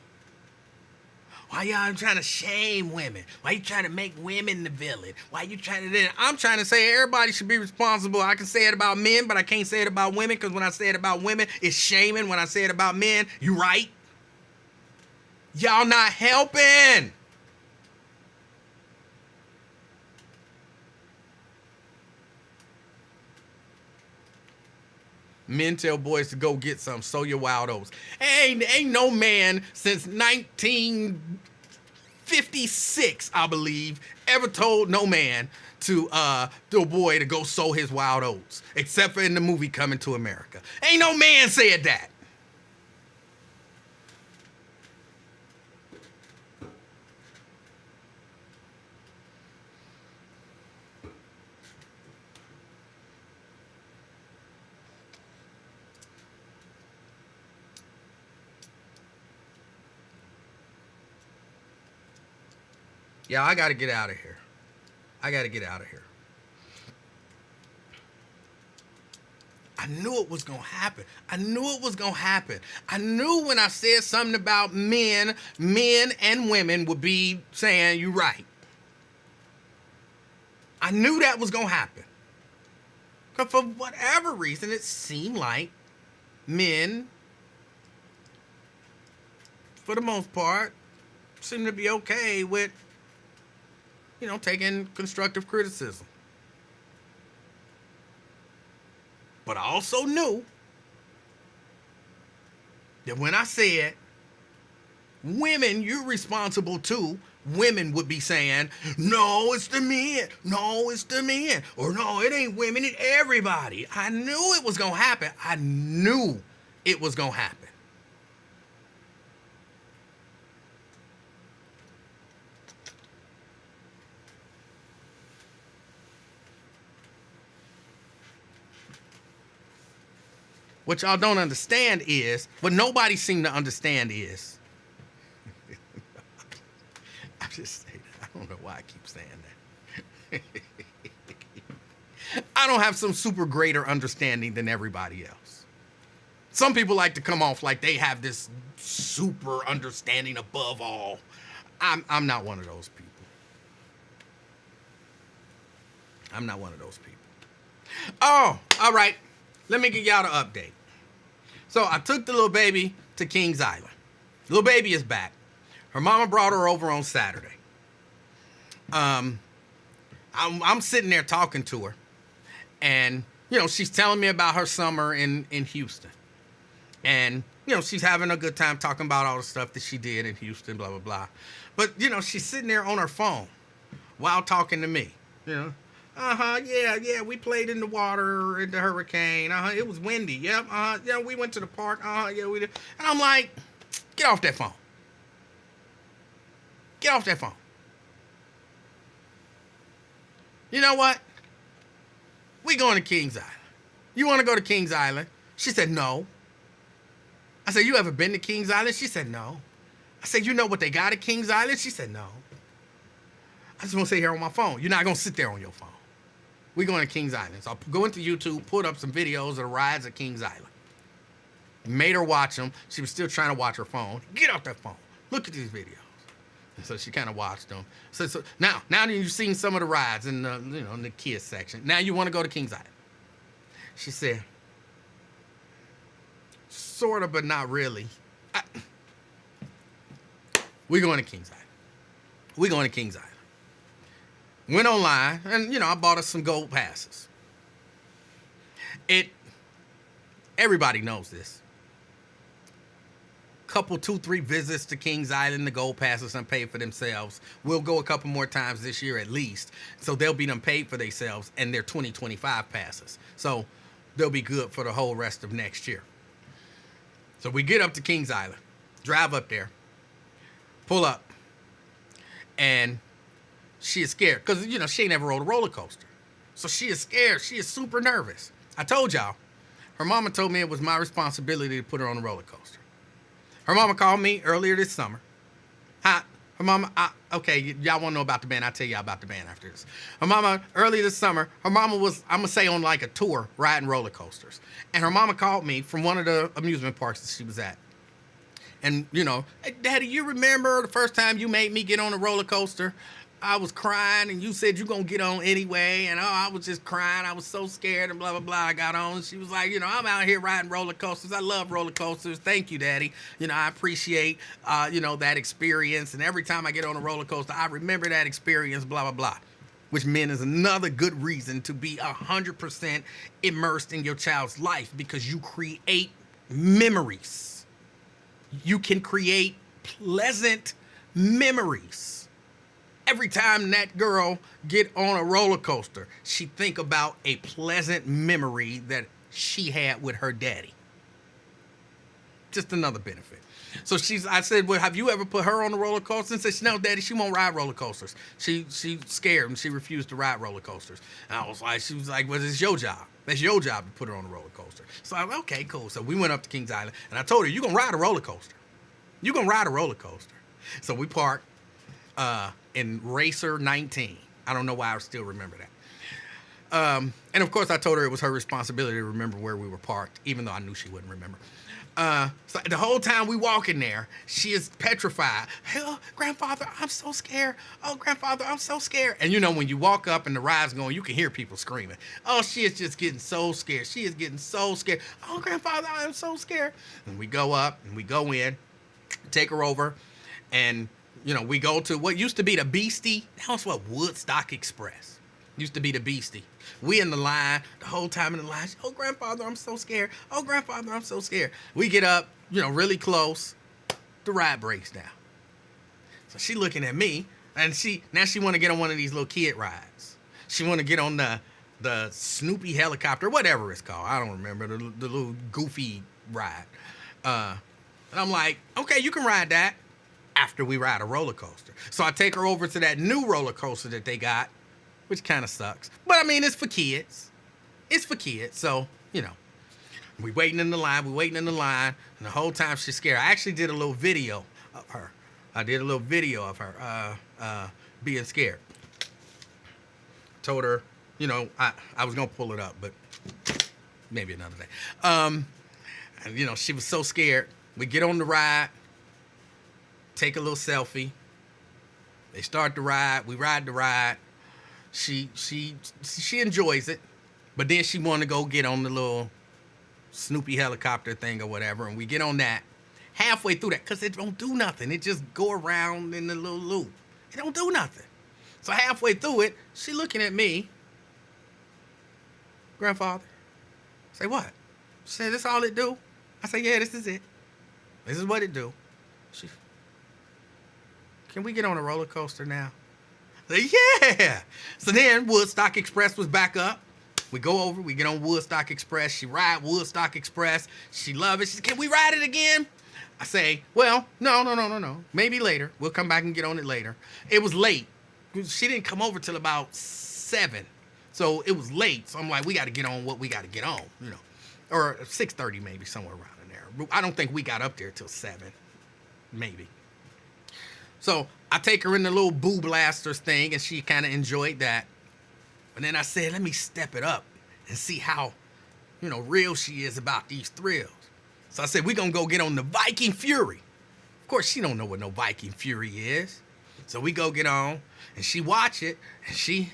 Why y'all trying to shame women? Why you trying to make women the villain? Why you trying to... I'm trying to say everybody should be responsible. I can say it about men, but I can't say it about women because when I say it about women, it's shaming. When I say it about men, you right. Y'all not helping. Men tell boys to go get some, sow your wild oats. Ain't no man since 1956, I believe, ever told no man to a boy to go sow his wild oats, except for in the movie Coming to America. Ain't no man said that. Yeah, I gotta get out of here. I knew it was gonna happen. I knew when I said something about men and women would be saying, you right. I knew that was gonna happen. Because for whatever reason, it seemed like men, for the most part, seem to be okay with taking constructive criticism. But I also knew that when I said, women, you're responsible too, women would be saying, no, it's the men. No, it's the men. Or no, it ain't women, it's everybody. I knew it was going to happen. I knew it was going to happen. What y'all don't understand is, what nobody seemed to understand is, I just say that. I don't know why I keep saying that. I don't have some super greater understanding than everybody else. Some people like to come off like they have this super understanding above all. I'm not one of those people. I'm not one of those people. Oh, all right. Let me give y'all the update. So I took the little baby to Kings Island. Little baby is back. Her mama brought her over on Saturday. I'm sitting there talking to her. And, she's telling me about her summer in Houston. And, she's having a good time talking about all the stuff that she did in Houston, blah, blah, blah. But, she's sitting there on her phone while talking to me, yeah, we played in the water, in the hurricane. It was windy. Yep. Yeah, we went to the park. Yeah, we did. And I'm like, get off that phone. Get off that phone. You know what? We going to Kings Island. You want to go to Kings Island? She said, no. I said, you ever been to Kings Island? She said, no. I said, you know what they got at Kings Island? She said, no. I just want to sit here on my phone. You're not going to sit there on your phone. We're going to Kings Island. So I'll go into YouTube, put up some videos of the rides at Kings Island. Made her watch them. She was still trying to watch her phone. Get off that phone. Look at these videos. And so she kind of watched them. So now that you've seen some of the rides in the, in the kids section. Now you want to go to Kings Island. She said, sort of, but not really. We're going to Kings Island. We're going to Kings Island. Went online, and, I bought us some gold passes. Everybody knows this. Couple, 2-3 visits to Kings Island, the gold passes and pay for themselves. We'll go a couple more times this year at least. So they'll be done paid for themselves, and they're 2025 passes. So they'll be good for the whole rest of next year. So we get up to Kings Island, drive up there, pull up, and she is scared because, she ain't never rode a roller coaster. So she is scared. She is super nervous. I told y'all, her mama told me it was my responsibility to put her on a roller coaster. Her mama called me earlier this summer. Her mama, okay, y'all want to know about the band. I'll tell y'all about the band after this. Her mama, earlier this summer, her mama was, I'm going to say, on like a tour riding roller coasters. And her mama called me from one of the amusement parks that she was at. And, hey, Daddy, you remember the first time you made me get on a roller coaster? I was crying, and you said you're going to get on anyway, and I was just crying. I was so scared, and blah, blah, blah. I got on. She was like, I'm out here riding roller coasters. I love roller coasters. Thank you, Daddy. I appreciate, that experience, and every time I get on a roller coaster, I remember that experience, blah, blah, blah, which meant is another good reason to be 100% immersed in your child's life because you create memories. You can create pleasant memories. Every time that girl get on a roller coaster, she think about a pleasant memory that she had with her daddy. Just another benefit. So I said, well, have you ever put her on a roller coaster? And said, no, Daddy, she won't ride roller coasters. She's scared and she refused to ride roller coasters. And she was like, well, it's your job. That's your job to put her on a roller coaster. So I was like, okay, cool. So we went up to Kings Island and I told her, you're going to ride a roller coaster. You're going to ride a roller coaster. So we parked in Racer 19. I don't know why I still remember that. And of course I told her it was her responsibility to remember where we were parked, even though I knew she wouldn't remember. So the whole time we walk in there, she is petrified. Oh, Grandfather, I'm so scared. Oh, Grandfather, I'm so scared. And when you walk up and the ride's going, you can hear people screaming. Oh, she is just getting so scared. She is getting so scared. Oh, Grandfather, I'm so scared. And we go up and we go in, take her over, and we go to what used to be the Beastie. Now it's what, Woodstock Express. Used to be the Beastie. We in the line, the whole time in the line. Oh, grandfather, I'm so scared. Oh, grandfather, I'm so scared. We get up, really close. The ride breaks down. So she looking at me, and she want to get on one of these little kid rides. She want to get on the Snoopy helicopter, whatever it's called. I don't remember, the little goofy ride. And I'm like, okay, you can ride that after we ride a roller coaster. So I take her over to that new roller coaster that they got, which kind of sucks. But I mean, it's for kids. It's for kids. So, we waiting in the line, and the whole time she's scared. I actually did a little video of her. Being scared. Told her, I was going to pull it up, but maybe another day. And, she was so scared. We get on the ride, take a little selfie. They start the ride. We ride the ride. She enjoys it, but then she want to go get on the little Snoopy helicopter thing or whatever, and we get on that. Halfway through that, because it don't do nothing. It just go around in the little loop. It don't do nothing. So halfway through it, she looking at me. Grandfather. Say, what? She said, this all it do? I say, yeah, this is it. This is what it do. Can we get on a roller coaster now? I say, yeah. So then Woodstock Express was back up. We go over, we get on Woodstock Express. She ride Woodstock Express. She love it. She said, can we ride it again? I say, well, no. Maybe later. We'll come back and get on it later. It was late. She didn't come over till about 7. So it was late. So I'm like, we got to get on what we got to get on, Or 6:30 maybe, somewhere around in there. I don't think we got up there till 7. Maybe. So I take her in the little Boo Blasters thing, and she kind of enjoyed that. And then I said, let me step it up and see how, real she is about these thrills. So I said, we're going to go get on the Viking Fury. Of course, she don't know what no Viking Fury is. So we go get on, and she watch it, and she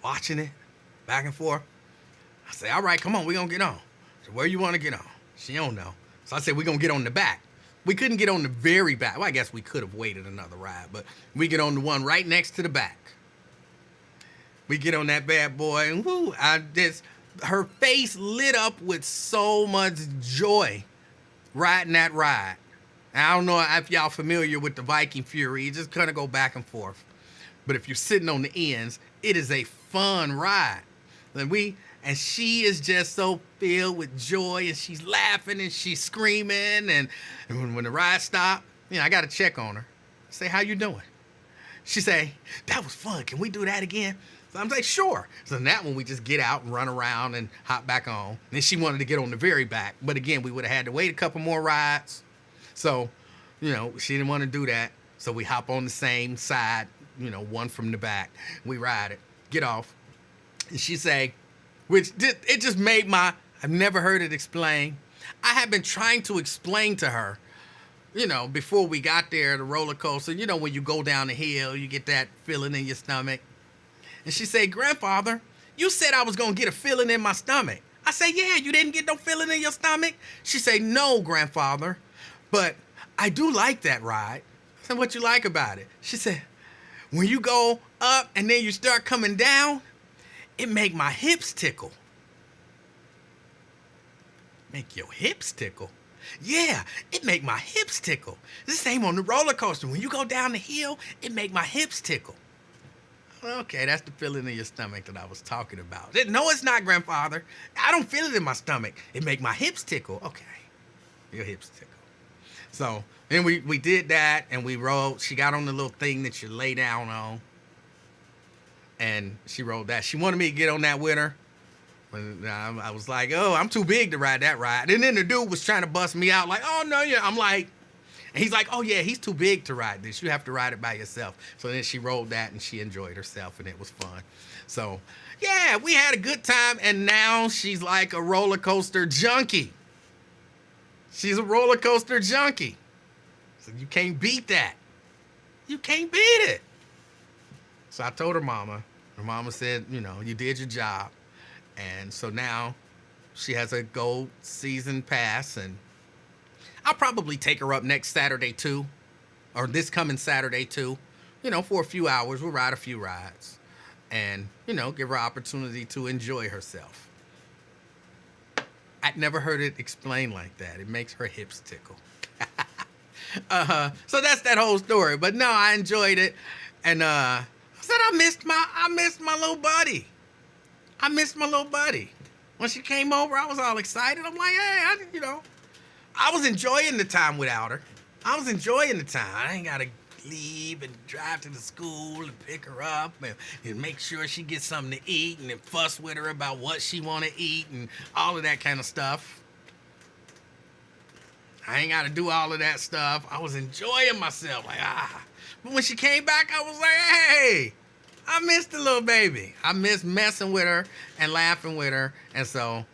watching it back and forth. I say, all right, come on, we're going to get on. So where you want to get on? She don't know. So I said, we're going to get on the back. We couldn't get on the very back. Well, I guess we could have waited another ride, but we get on the one right next to the back. We get on that bad boy, and whoo, her face lit up with so much joy riding that ride. I don't know if y'all familiar with the Viking Fury. You just kind of go back and forth. But if you're sitting on the ends, it is a fun ride. And she is just so filled with joy, and she's laughing and she's screaming. And when the ride stopped, I got to check on her. Say, how you doing? She say, that was fun. Can we do that again? So I'm like, sure. So in that one, we just get out and run around and hop back on. And then she wanted to get on the very back. But again, we would have had to wait a couple more rides. So, she didn't want to do that. So we hop on the same side, one from the back. We ride it, get off. And she say, it just made I've never heard it explained. I have been trying to explain to her, before we got there, the roller coaster, when you go down the hill, you get that feeling in your stomach. And she said, grandfather, you said I was going to get a feeling in my stomach. I said, yeah, you didn't get no feeling in your stomach? She said, no, grandfather, but I do like that ride. I said, what you like about it? She said, when you go up and then you start coming down, it make my hips tickle. Make your hips tickle? Yeah, it make my hips tickle. It's the same on the roller coaster. When you go down the hill, it make my hips tickle. Okay, that's the feeling in your stomach that I was talking about. No, it's not, grandfather. I don't feel it in my stomach. It make my hips tickle. Okay, your hips tickle. So then we did that, and we rode. She got on the little thing that you lay down on, and she rode that. She wanted me to get on that with her. I was like, oh, I'm too big to ride that ride. And then the dude was trying to bust me out like, oh, no, yeah. I'm like, and he's like, oh, yeah, he's too big to ride this. You have to ride it by yourself. So then she rode that, and she enjoyed herself, and it was fun. So, yeah, we had a good time, and now she's like a roller coaster junkie. She's a roller coaster junkie. So you can't beat that. You can't beat it. So I told her mama. Her mama said, you did your job. And so now she has a gold season pass, and I'll probably take her up next Saturday too. or this coming Saturday too, for a few hours. We'll ride a few rides and, give her opportunity to enjoy herself. I'd never heard it explained like that. It makes her hips tickle. So that's that whole story. But no, I enjoyed it. And I said I missed my little buddy. I missed my little buddy. When she came over, I was all excited. I'm like, hey, I was enjoying the time without her. I was enjoying the time. I ain't got to leave and drive to the school and pick her up and make sure she gets something to eat and then fuss with her about what she want to eat and all of that kind of stuff. I ain't got to do all of that stuff. I was enjoying myself. But when she came back, I was like, hey, I missed the little baby. I missed messing with her and laughing with her. And so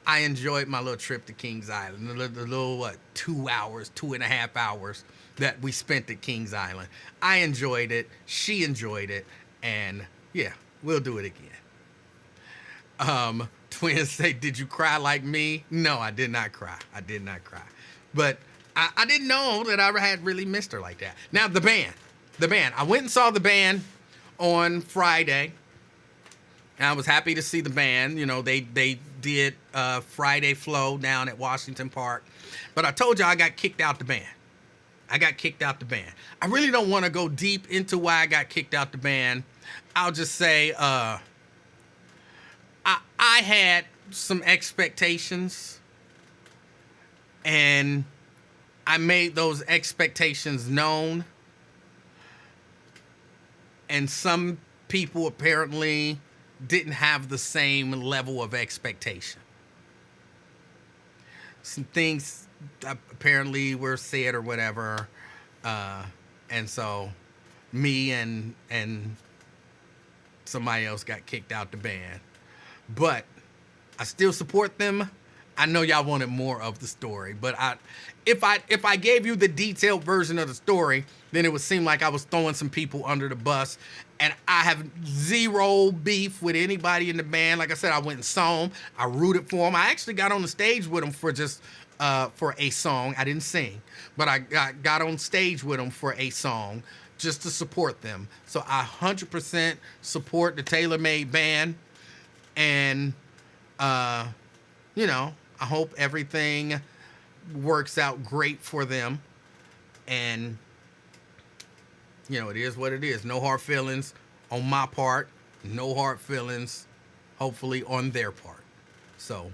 I enjoyed my little trip to Kings Island. The little 2.5 hours that we spent at Kings Island. I enjoyed it. She enjoyed it. And yeah, we'll do it again. Twins say, did you cry like me? No, I did not cry. But I didn't know that I had really missed her like that. Now, the band. I went and saw the band on Friday. And I was happy to see the band. They did Friday Flow down at Washington Park. But I told you I got kicked out the band. I really don't want to go deep into why I got kicked out the band. I'll just say I had some expectations. And I made those expectations known. And some people apparently didn't have the same level of expectation. Some things apparently were said or whatever. And so me and somebody else got kicked out the band. But I still support them. I know y'all wanted more of the story, but if I gave you the detailed version of the story, then it would seem like I was throwing some people under the bus. And I have zero beef with anybody in the band. Like I said, I went and saw them. I rooted for them. I actually got on the stage with them for just for a song. I didn't sing, but I got on stage with them for a song just to support them. So I 100% support the Taylor Made Band, and I hope everything works out great for them. And, it is what it is. No hard feelings on my part. No hard feelings, hopefully, on their part. So,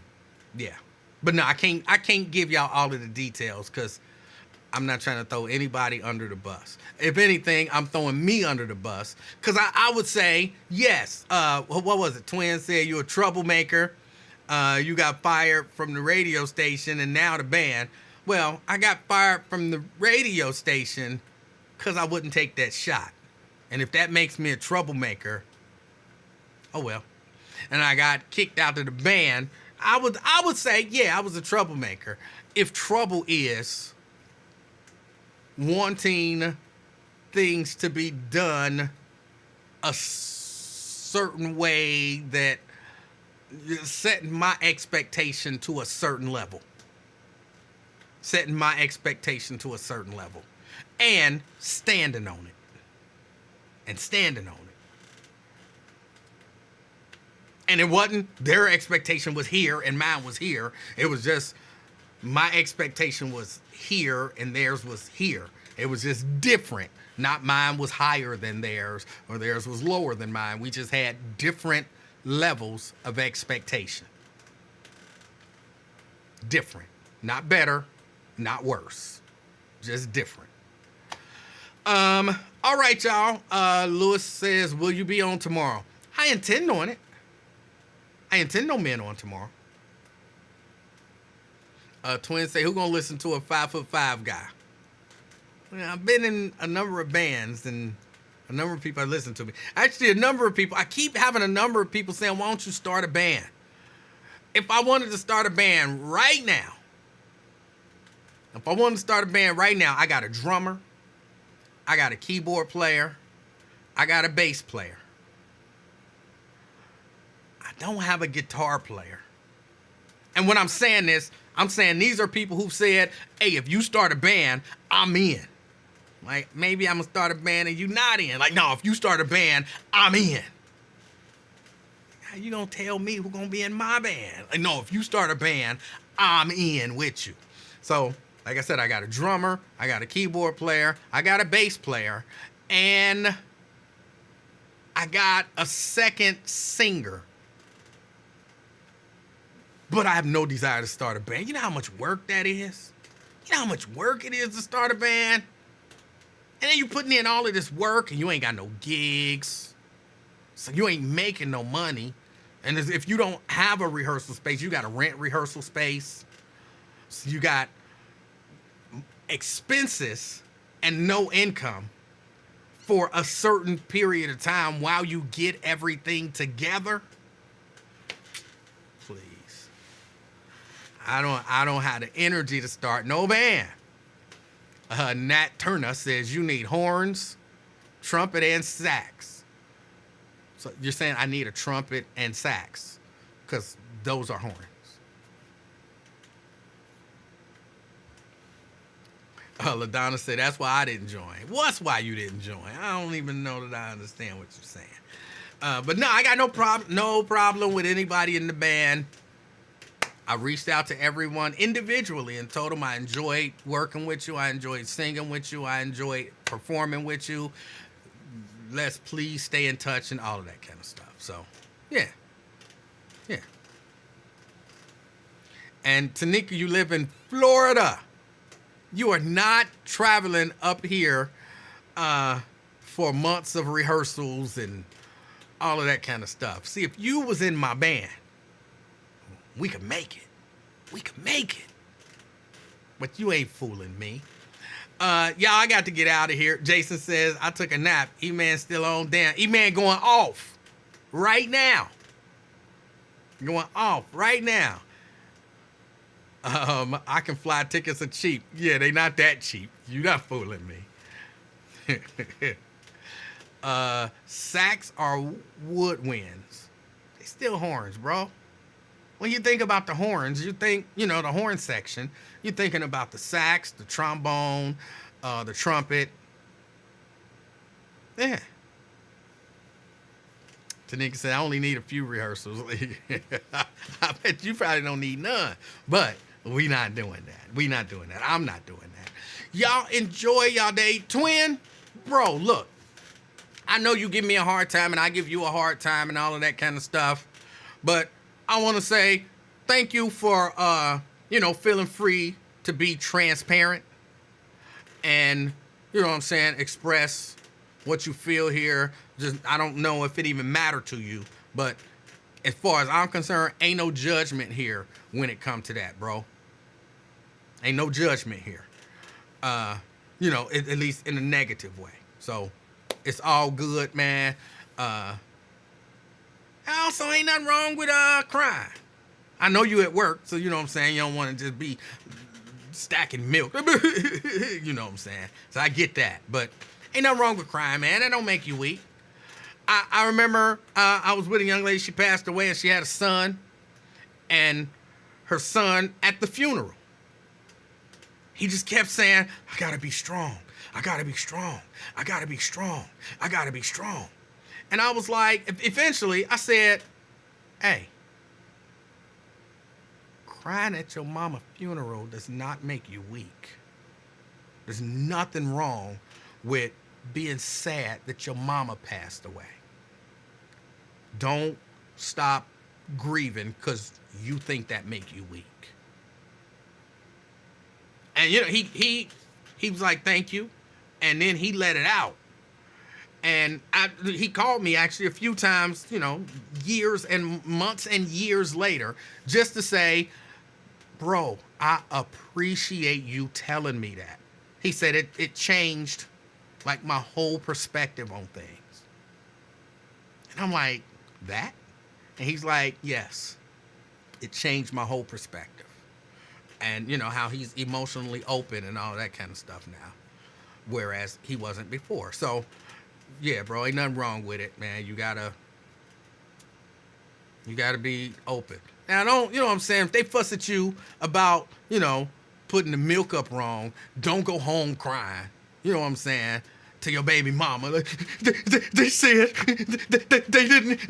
yeah. But no, I can't give y'all all of the details because I'm not trying to throw anybody under the bus. If anything, I'm throwing me under the bus because I would say, yes. What was it? Twin said you're a troublemaker. You got fired from the radio station and now the band. Well, I got fired from the radio station because I wouldn't take that shot. And if that makes me a troublemaker, oh well. And I got kicked out of the band, I would say, yeah, I was a troublemaker. If trouble is wanting things to be done a certain way, that setting my expectation to a certain level. And standing on it. And it wasn't their expectation was here and mine was here. It was just my expectation was here and theirs was here. It was just different. Not mine was higher than theirs or theirs was lower than mine. We just had different levels of expectation. Different. Not better, not worse. Just different. All right, y'all. Lewis says, will you be on tomorrow? I intend on it. I intend on being on tomorrow. Twins say, who gonna listen to a 5'5" guy? Well, I've been in a number of bands and a number of people have listened to me. Actually, a number of people, I keep having a number of people saying, why don't you start a band? If I wanted to start a band right now, I got a drummer, I got a keyboard player, I got a bass player. I don't have a guitar player. And when I'm saying this, I'm saying these are people who've said, hey, if you start a band, I'm in. Like, maybe I'm gonna start a band and you not in. Like, no, if you start a band, I'm in. How you gonna tell me who's gonna be in my band? Like, no, if you start a band, I'm in with you. So, like I said, I got a drummer, I got a keyboard player, I got a bass player, and I got a second singer. But I have no desire to start a band. You know how much work that is? You know how much work it is to start a band? And then you putting in all of this work and you ain't got no gigs. So you ain't making no money. And if you don't have a rehearsal space, you got to rent rehearsal space. So you got expenses and no income for a certain period of time while you get everything together. Please. I don't have the energy to start no band. Nat Turner says you need horns, trumpet, and sax. So you're saying I need a trumpet and sax because those are horns. LaDonna said that's why I didn't join. What's why you didn't join? I don't even know that I understand what you're saying. But no, I got no problem with anybody in the band. I reached out to everyone individually and told them I enjoyed working with you. I enjoyed singing with you. I enjoyed performing with you. Let's please stay in touch and all of that kind of stuff. So, yeah. And Tanika, you live in Florida. You are not traveling up here for months of rehearsals and all of that kind of stuff. See, if you was in my band, we could make it. We could make it. But you ain't fooling me. Y'all, I got to get out of here. Jason says, I took a nap. E-Man still on. Damn, E-Man going off right now. Going off right now. I can fly tickets are cheap. Yeah, they not that cheap. You not fooling me. Sax are woodwinds. They still horns, bro. When you think about the horns, you think, the horn section. You're thinking about the sax, the trombone, the trumpet. Yeah. Tanika said, I only need a few rehearsals. I bet you probably don't need none. But we not doing that. We not doing that. I'm not doing that. Y'all enjoy y'all day. Twin, bro, look. I know you give me a hard time and I give you a hard time and all of that kind of stuff. But I want to say thank you for, feeling free to be transparent and, express what you feel here. Just, I don't know if it even mattered to you, but as far as I'm concerned, ain't no judgment here when it comes to that, bro. Ain't no judgment here. At least in a negative way. So it's all good, man. Also, ain't nothing wrong with crying. I know you at work, so you know what I'm saying. You don't want to just be stacking milk. You know what I'm saying. So I get that, but ain't nothing wrong with crying, man. That don't make you weak. I remember I was with a young lady. She passed away, and she had a son, and her son at the funeral. He just kept saying, "I gotta be strong. I gotta be strong. I gotta be strong. I gotta be strong." And I was like, eventually, I said, hey, crying at your mama's funeral does not make you weak. There's nothing wrong with being sad that your mama passed away. Don't stop grieving because you think that make you weak. And, he was like, thank you. And then he let it out. And he called me actually a few times, years and months and years later, just to say, bro, I appreciate you telling me that. He said it changed like my whole perspective on things. And I'm like, that? And he's like, yes, it changed my whole perspective. And how he's emotionally open and all that kind of stuff now, whereas he wasn't before. So, yeah, bro, ain't nothing wrong with it, man. You gotta be open. Now, don't, what I'm saying? If they fuss at you about, putting the milk up wrong, don't go home crying. you know what I'm saying, to your baby mama. Like, they said they didn't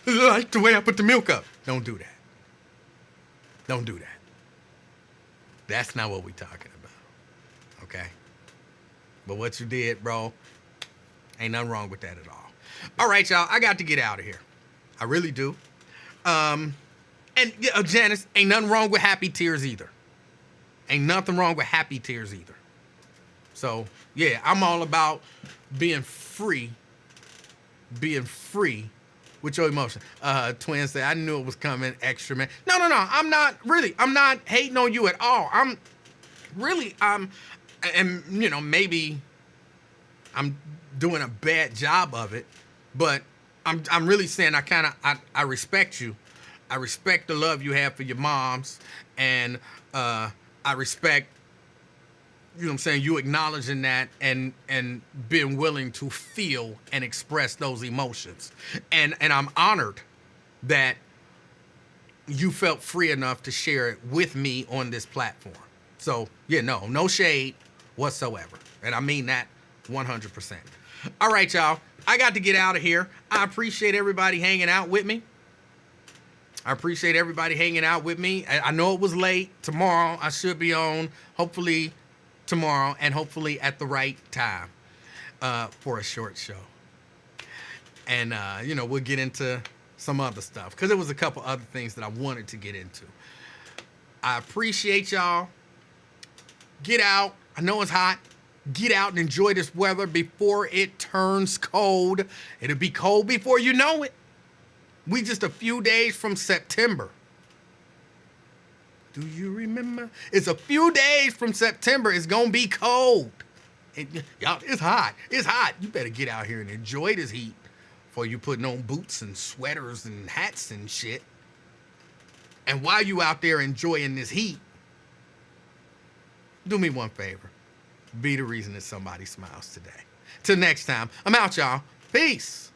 like the way I put the milk up. Don't do that. Don't do that. That's not what we're talking about. Okay? But what you did, bro, ain't nothing wrong with that at all. All right, y'all. I got to get out of here. I really do. And Janice, ain't nothing wrong with happy tears either. Ain't nothing wrong with happy tears either. So, yeah, I'm all about being free with your emotion. Twin said, I knew it was coming, extra man. No. I'm not hating on you at all. I'm and you know, maybe I'm doing a bad job of it, but I'm really saying I respect you. I respect the love you have for your moms, and I respect, you know what I'm saying, you acknowledging that and being willing to feel and express those emotions. And I'm honored that you felt free enough to share it with me on this platform. So, yeah, no shade whatsoever. And I mean that 100%. All right, y'all. I got to get out of here. I appreciate everybody hanging out with me. I know it was late. Tomorrow I should be on, hopefully tomorrow, and hopefully at the right time for a short show. And, you know, we'll get into some other stuff because there was a couple other things that I wanted to get into. I appreciate y'all. Get out. I know it's hot. Get out and enjoy this weather before it turns cold. It'll be cold before you know it. We just a few days from September. Do you remember? It's a few days from September. It's going to be cold. And, y'all, it's hot. It's hot. You better get out here and enjoy this heat before you putting on boots and sweaters and hats and shit. And while you out there enjoying this heat, do me one favor. Be the reason that somebody smiles today. Till next time, I'm out, y'all. Peace.